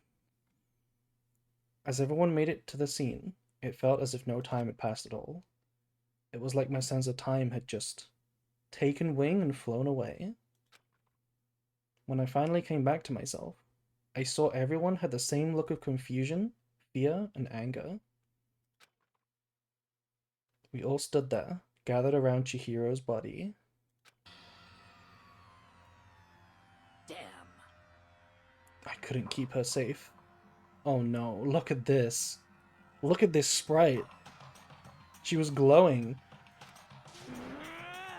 As everyone made it to the scene, it felt as if no time had passed at all. It was like my sense of time had just taken wing and flown away. When I finally came back to myself, I saw everyone had the same look of confusion, fear, and anger. We all stood there, gathered around Chihiro's body. Damn. I couldn't keep her safe. Oh no, look at this. Look at this sprite. She was glowing.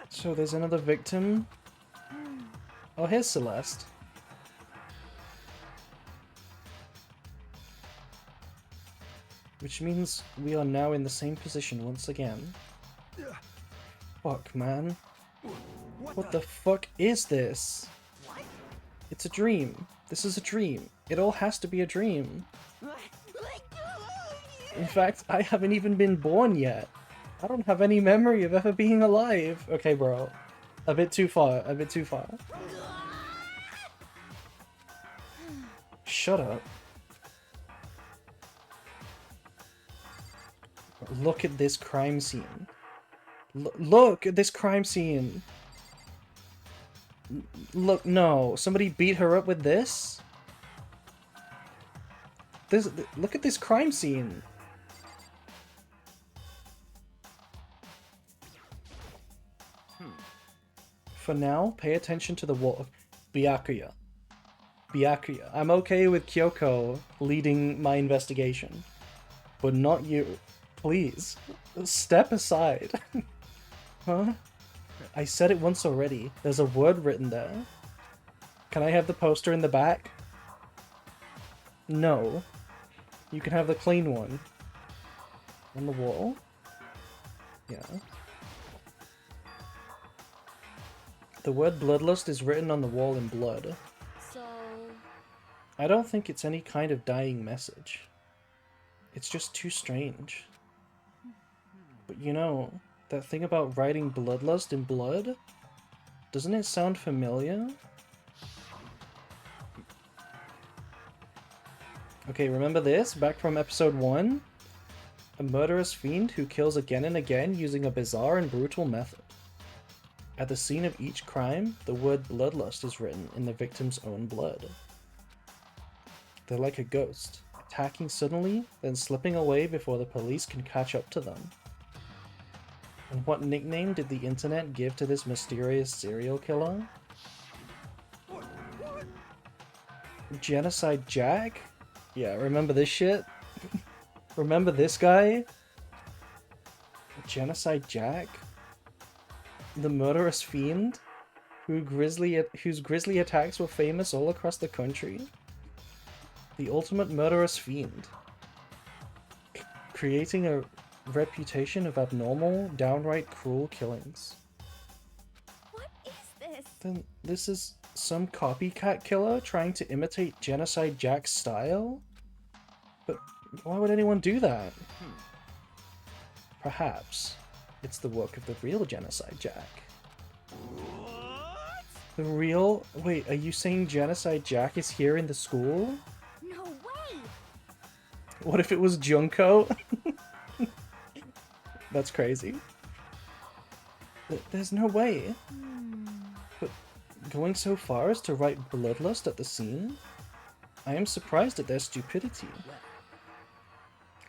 So there's another victim? Oh, here's Celeste. Which means we are now in the same position once again. Fuck, man. What the fuck is this? What? It's a dream. This is a dream. It all has to be a dream. In fact, I haven't even been born yet. I don't have any memory of ever being alive. Okay, bro. A bit too far. A bit too far. Shut up. Look at this crime scene. Look at this crime scene. Look, no. Somebody beat her up with this? Look at this crime scene. For now, pay attention to the wall. Byakuya. Byakuya. I'm okay with Kyoko leading my investigation. But not you. Please. Step aside. Huh? I said it once already. There's a word written there. Can I have the poster in the back? No. You can have the clean one. On the wall? Yeah. The word bloodlust is written on the wall in blood. So... I don't think it's any kind of dying message. It's just too strange. But you know, that thing about writing bloodlust in blood? Doesn't it sound familiar? Okay, remember this? Back from episode 1? A murderous fiend who kills again and again using a bizarre and brutal method. At the scene of each crime, the word bloodlust is written in the victim's own blood. They're like a ghost, attacking suddenly, then slipping away before the police can catch up to them. And what nickname did the internet give to this mysterious serial killer? Genocide Jack? Yeah, remember this shit? Remember this guy? Genocide Jack? The murderous fiend? Whose grisly attacks were famous all across the country? The ultimate murderous fiend. Creating a reputation of abnormal, downright cruel killings. What is this? Then this is some copycat killer trying to imitate Genocide Jack's style? But why would anyone do that? Perhaps it's the work of the real Genocide Jack. What? The real... Wait, are you saying Genocide Jack is here in the school? No way! What if it was Junko? That's crazy. There's no way. But going so far as to write bloodlust at the scene? I am surprised at their stupidity.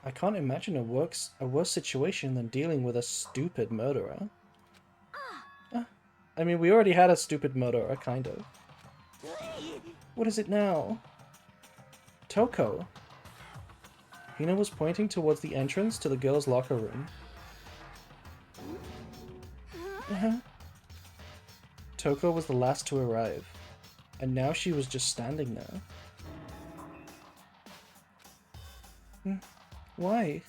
I can't imagine a worse situation than dealing with a stupid murderer. I mean, we already had a stupid murderer, kind of. What is it now? Toko. Hina was pointing towards the entrance to the girls' locker room. Toko was the last to arrive, and now she was just standing there. Why?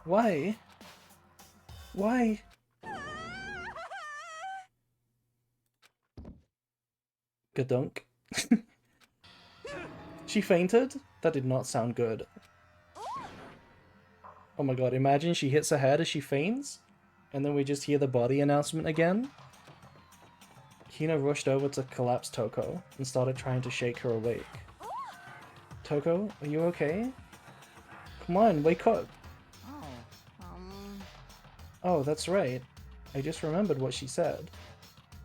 Why? Why? Gadunk. She fainted? That did not sound good. Oh my god, imagine she hits her head as she faints, and then we just hear the body announcement again. Hina rushed over to collapse Toko and started trying to shake her awake. Toko, are you okay? Come on, wake up! Oh, that's right. I just remembered what she said.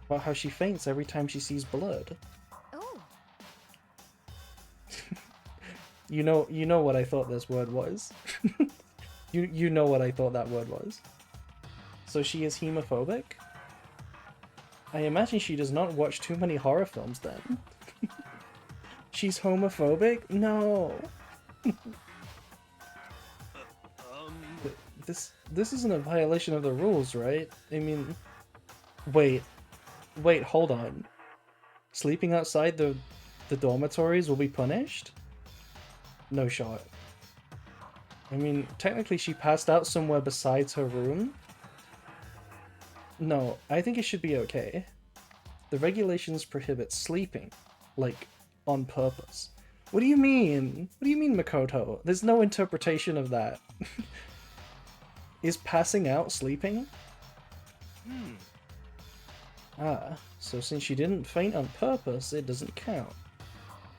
About how she faints every time she sees blood. Oh. You know what I thought this word was. You know what I thought that word was. So she is hemophobic? I imagine she does not watch too many horror films then. She's homophobic? No. This isn't a violation of the rules, right? I mean, wait, hold on. Sleeping outside the dormitories will be punished? No shot. I mean, technically she passed out somewhere besides her room. No, I think it should be okay. The regulations prohibit sleeping, like, on purpose. What do you mean? What do you mean, Makoto? There's no interpretation of that. Is passing out sleeping? Ah, so since she didn't faint on purpose, it doesn't count.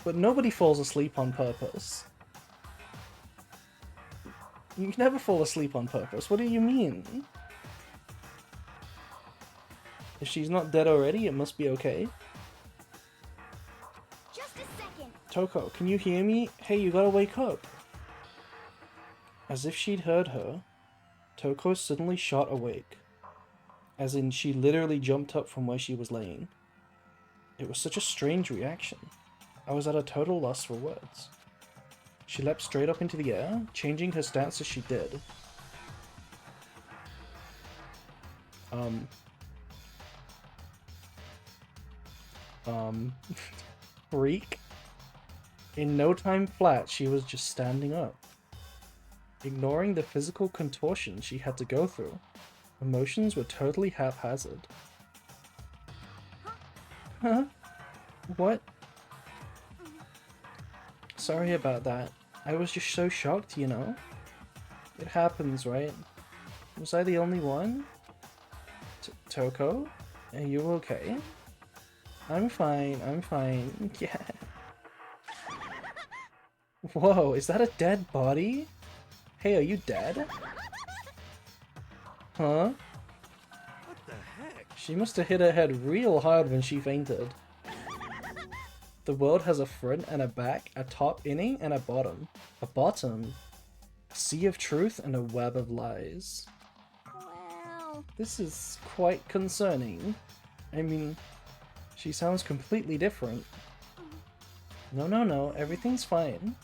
But nobody falls asleep on purpose. You can never fall asleep on purpose. What do you mean? If she's not dead already, it must be okay. Just a second. Toko, can you hear me? Hey, you gotta wake up. As if she'd heard her, Toko suddenly shot awake. As in, she literally jumped up from where she was laying. It was such a strange reaction. I was at a total loss for words. She leapt straight up into the air, changing her stance as she did. Freak. In no time flat, she was just standing up. Ignoring the physical contortion she had to go through, emotions were totally haphazard. Huh? What? Sorry about that. I was just so shocked, you know? It happens, right? Was I the only one? Toko? Are you okay? I'm fine, yeah. Whoa, is that a dead body? Hey, are you dead? Huh? What the heck? She must have hit her head real hard when she fainted. The world has a front and a back, a top inning and a bottom. A bottom? A sea of truth and a web of lies. Well... This is quite concerning. I mean, she sounds completely different. No, everything's fine.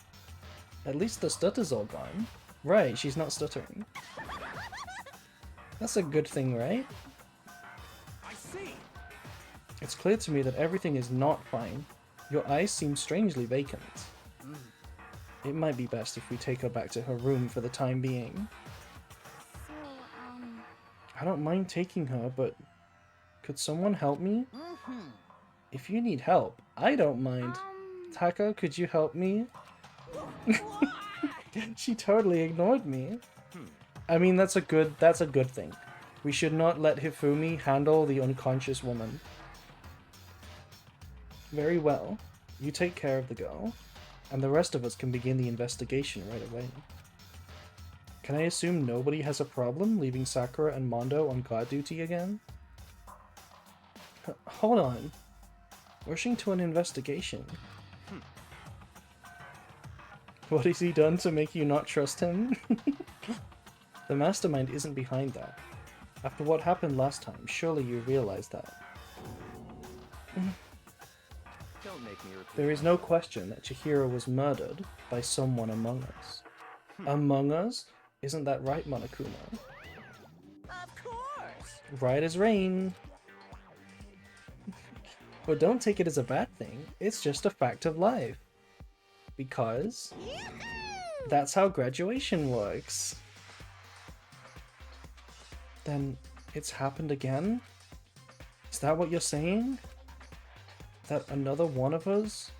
At least the stutter's all gone. Right, she's not stuttering. That's a good thing, right? I see. It's clear to me that everything is not fine. Your eyes seem strangely vacant. It might be best if we take her back to her room for the time being. So, I don't mind taking her, but could someone help me? If you need help, I don't mind. Taka, could you help me? She totally ignored me. I mean, that's a good thing. We should not let Hifumi handle the unconscious woman. Very well. You take care of the girl, and the rest of us can begin the investigation right away. Can I assume nobody has a problem leaving Sakura and Mondo on guard duty again? Hold on. Rushing to an investigation. What has he done to make you not trust him? The mastermind isn't behind that. After what happened last time, surely you realize that. Don't make me repeat. There is no question that Chihiro was murdered by someone among us. Among us? Isn't that right, Monokuma? Of course. Right as rain. But don't take it as a bad thing, it's just a fact of life. Because that's how graduation works. Then it's happened again? Is that what you're saying? That another one of us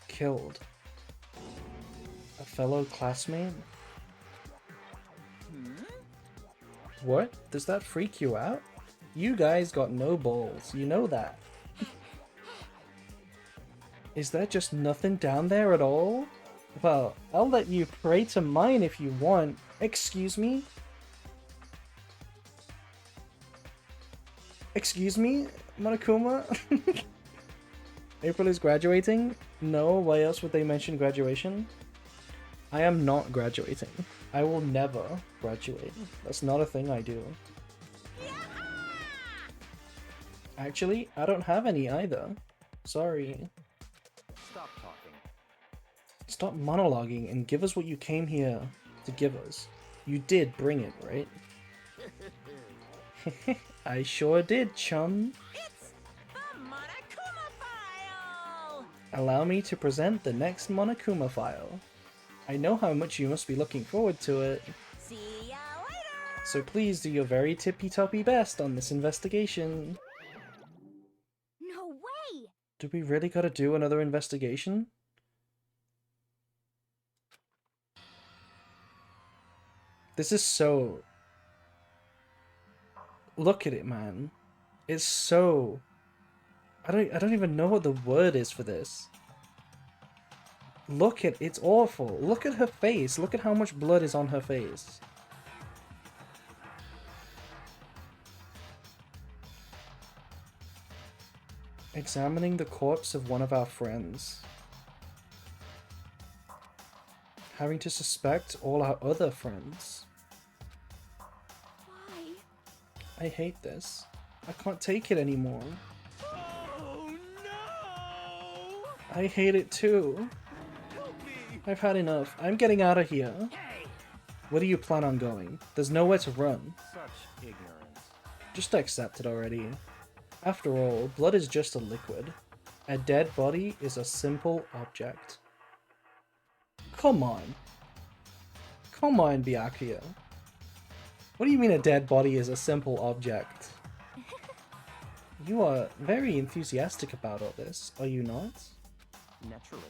killed a fellow classmate? What? Does that freak you out? You guys got no balls, you know that. Is there just nothing down there at all? Well, I'll let you pray to mine if you want. Excuse me? Excuse me, Monokuma? April is graduating? No, why else would they mention graduation? I am not graduating. I will never graduate. That's not a thing I do. Actually, I don't have any either. Sorry. Stop talking. Stop monologuing and give us what you came here to give us. You did bring it, right? I sure did, chum. It's the Monokuma file. Allow me to present the next Monokuma file. I know how much you must be looking forward to it. See ya later. So please do your very tippy-toppy best on this investigation. No way! Do we really gotta do another investigation? This is so... Look at it, man. It's so... I don't even know what the word is for this. Look at... It's awful. Look at her face. Look at how much blood is on her face. Examining the corpse of one of our friends. Having to suspect all our other friends. Why? I hate this. I can't take it anymore. Oh no! I hate it too. Help me! I've had enough. I'm getting out of here. Hey! Where do you plan on going? There's nowhere to run. Such ignorance. Just accept it already. After all, blood is just a liquid. A dead body is a simple object. Come on. Come on, Byakuya. What do you mean a dead body is a simple object? You are very enthusiastic about all this, are you not? Naturally.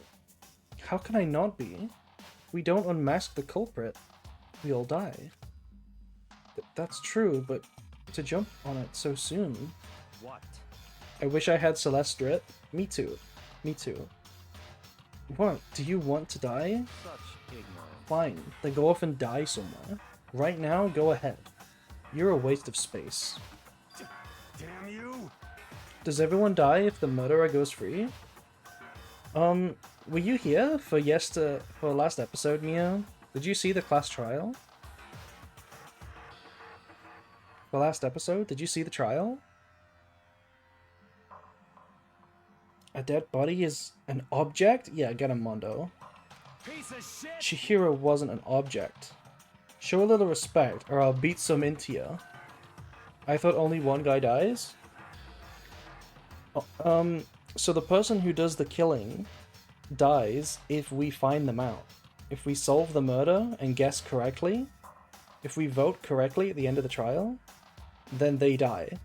How can I not be? We don't unmask the culprit. We all die. That's true, but to jump on it so soon... What? I wish I had Celestrit. Me too. Me too. What? Do you want to die? Such ignorance. Fine. Then go off and die somewhere. Right now, go ahead. You're a waste of space. Damn you! Does everyone die if the murderer goes free? Were you here for last episode, Mia? Did you see the class trial? The last episode? Did you see the trial? A dead body is an object? Yeah, get him, Mondo. Piece of shit! Chihiro wasn't an object. Show a little respect, or I'll beat some into ya. I thought only one guy dies? So the person who does the killing dies if we find them out. If we solve the murder and guess correctly, if we vote correctly at the end of the trial, then they die.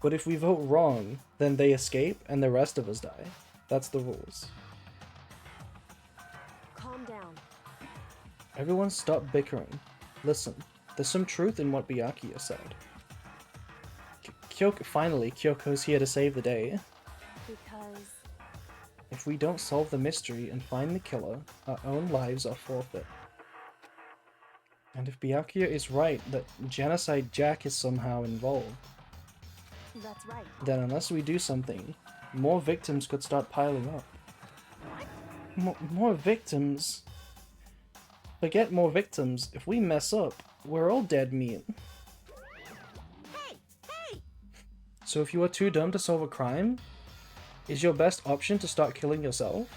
But if we vote wrong, then they escape and the rest of us die. That's the rules. Calm down. Everyone stop bickering. Listen, there's some truth in what Byakuya said. Finally, Kyoko's here to save the day. Because... If we don't solve the mystery and find the killer, our own lives are forfeit. And if Byakuya is right that Genocide Jack is somehow involved, That's right. then unless we do something, more victims could start piling up. More victims? Forget more victims. If we mess up, we're all dead meat. Hey, hey! So if you are too dumb to solve a crime, is your best option to start killing yourself?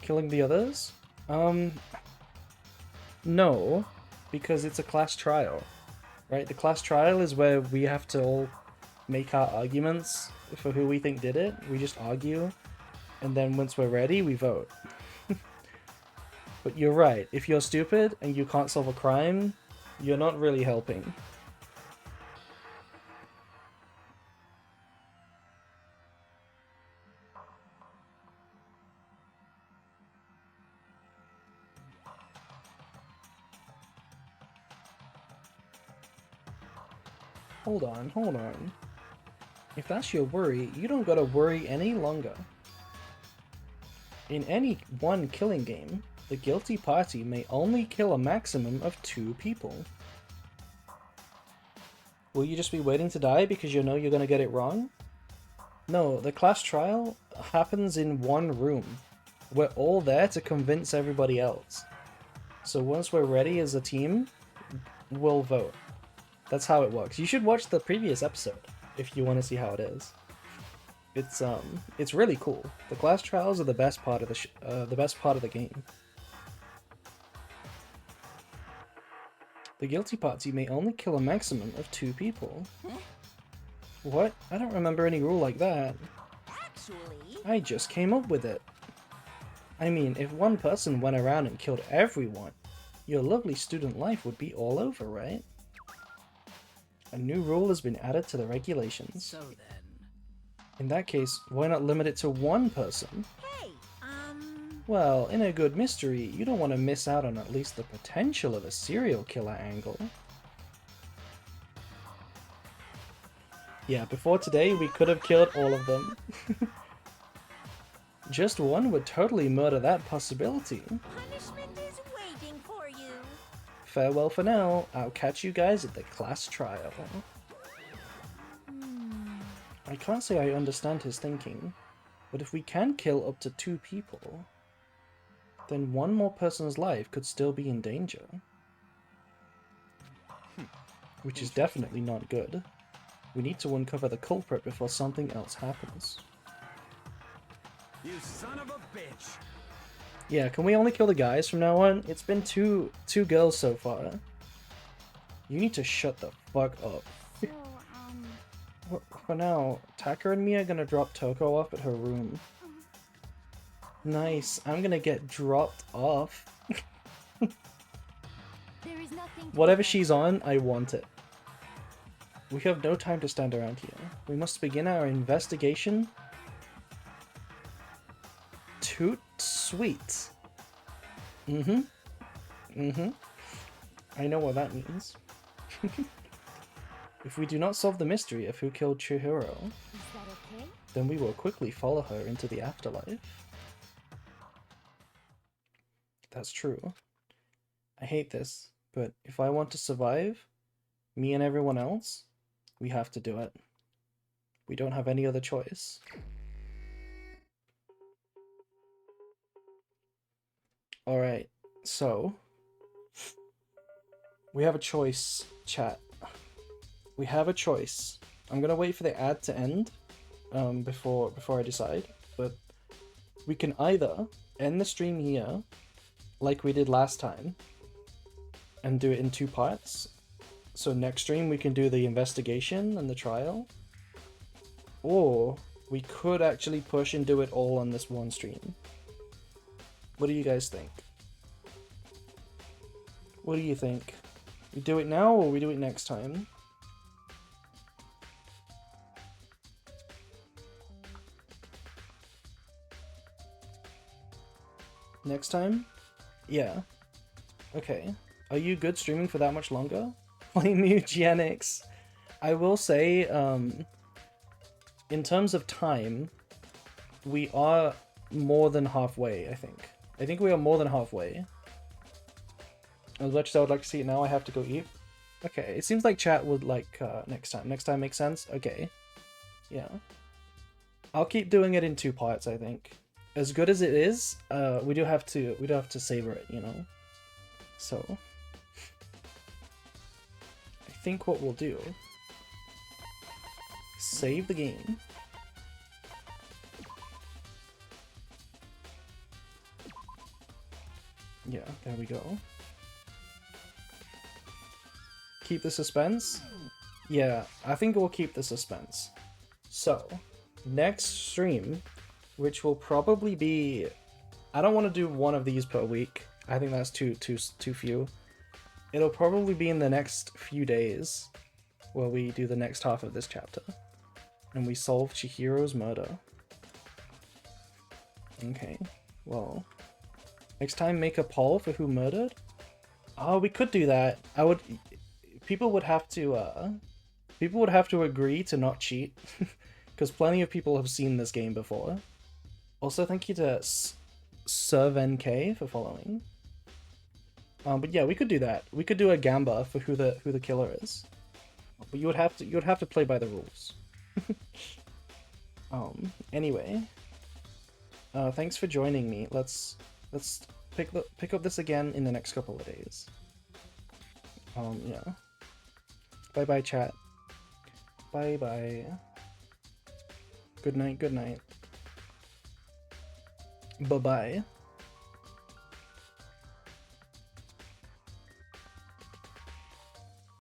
Killing the others? No, because it's a class trial, right? The class trial is where we have to all make our arguments for who we think did it. We just argue, and then once we're ready, we vote. But you're right, if you're stupid and you can't solve a crime, you're not really helping. Hold on. If that's your worry, you don't gotta worry any longer. In any one killing game, the guilty party may only kill a maximum of 2 people. Will you just be waiting to die because you know you're gonna get it wrong? No, the class trial happens in one room. We're all there to convince everybody else. So once we're ready as a team, we'll vote. That's how it works. You should watch the previous episode if you want to see how it is. It's really cool. The class trials are the best part of the game. The guilty party may only kill a maximum of 2 people. What? I don't remember any rule like that. Actually... I just came up with it. I mean, if one person went around and killed everyone, your lovely student life would be all over, right? A new rule has been added to the regulations. So then... In that case, why not limit it to 1 person? Hey, Well, in a good mystery, you don't want to miss out on at least the potential of a serial killer angle. Yeah, before today, we could have killed all of them. Just 1 would totally murder that possibility. punishment is waiting for you. Farewell for now. I'll catch you guys at the class trial. I can't say I understand his thinking, but if we can kill up to 2 people, then 1 more person's life could still be in danger. Which is definitely not good. We need to uncover the culprit before something else happens. You son of a bitch! Yeah, can we only kill the guys from now on? It's been two girls so far. You need to shut the fuck up. So, For now, Taka and me are gonna drop Toko off at her room. Nice, I'm gonna get dropped off. there is nothing to Whatever fear. she's on, I want it. We have no time to stand around here. We must begin our investigation. Toot sweet. I know what that means. If we do not solve the mystery of who killed Chihiro, Is that okay? then we will quickly follow her into the afterlife. That's true. I hate this, but if I want to survive, me and everyone else, we have to do it. We don't have any other choice. Alright, so we have a choice, chat. We have a choice. I'm gonna wait for the ad to end before I decide, but we can either end the stream here like we did last time and do it in 2 parts. So next stream we can do the investigation and the trial, or we could actually push and do it all on this one stream. What do you guys think? What do you think? We do it now or we do it next time? Next time? Yeah. Okay. Are you good streaming for that much longer? Blame eugenics. I will say, in terms of time, we are more than halfway, I think. I think we are more than halfway. As much as I would like to see it now, I have to go eat. Okay, it seems like chat would like next time. Next time makes sense? Okay. Yeah. I'll keep doing it in 2 parts, I think. As good as it is, we do have to savor it, you know? So I think what we'll do, save the game. Yeah, there we go. Keep the suspense? Yeah, I think we'll keep the suspense. So, next stream, which will probably be... I don't want to do one of these per week. I think that's too few. It'll probably be in the next few days where we do the next half of this chapter. And we solve Chihiro's murder. Okay, well... Next time, make a poll for who murdered? Oh, we could do that. People would have to agree to not cheat. Because plenty of people have seen this game before. Also, thank you to ServNK for following. But yeah, we could do that. We could do a gamba for who the killer is. But you would have to play by the rules. Anyway. Thanks for joining me. Let's pick up this again in the next couple of days. Yeah. Bye bye, chat. Bye bye. Good night, good night. Bye bye.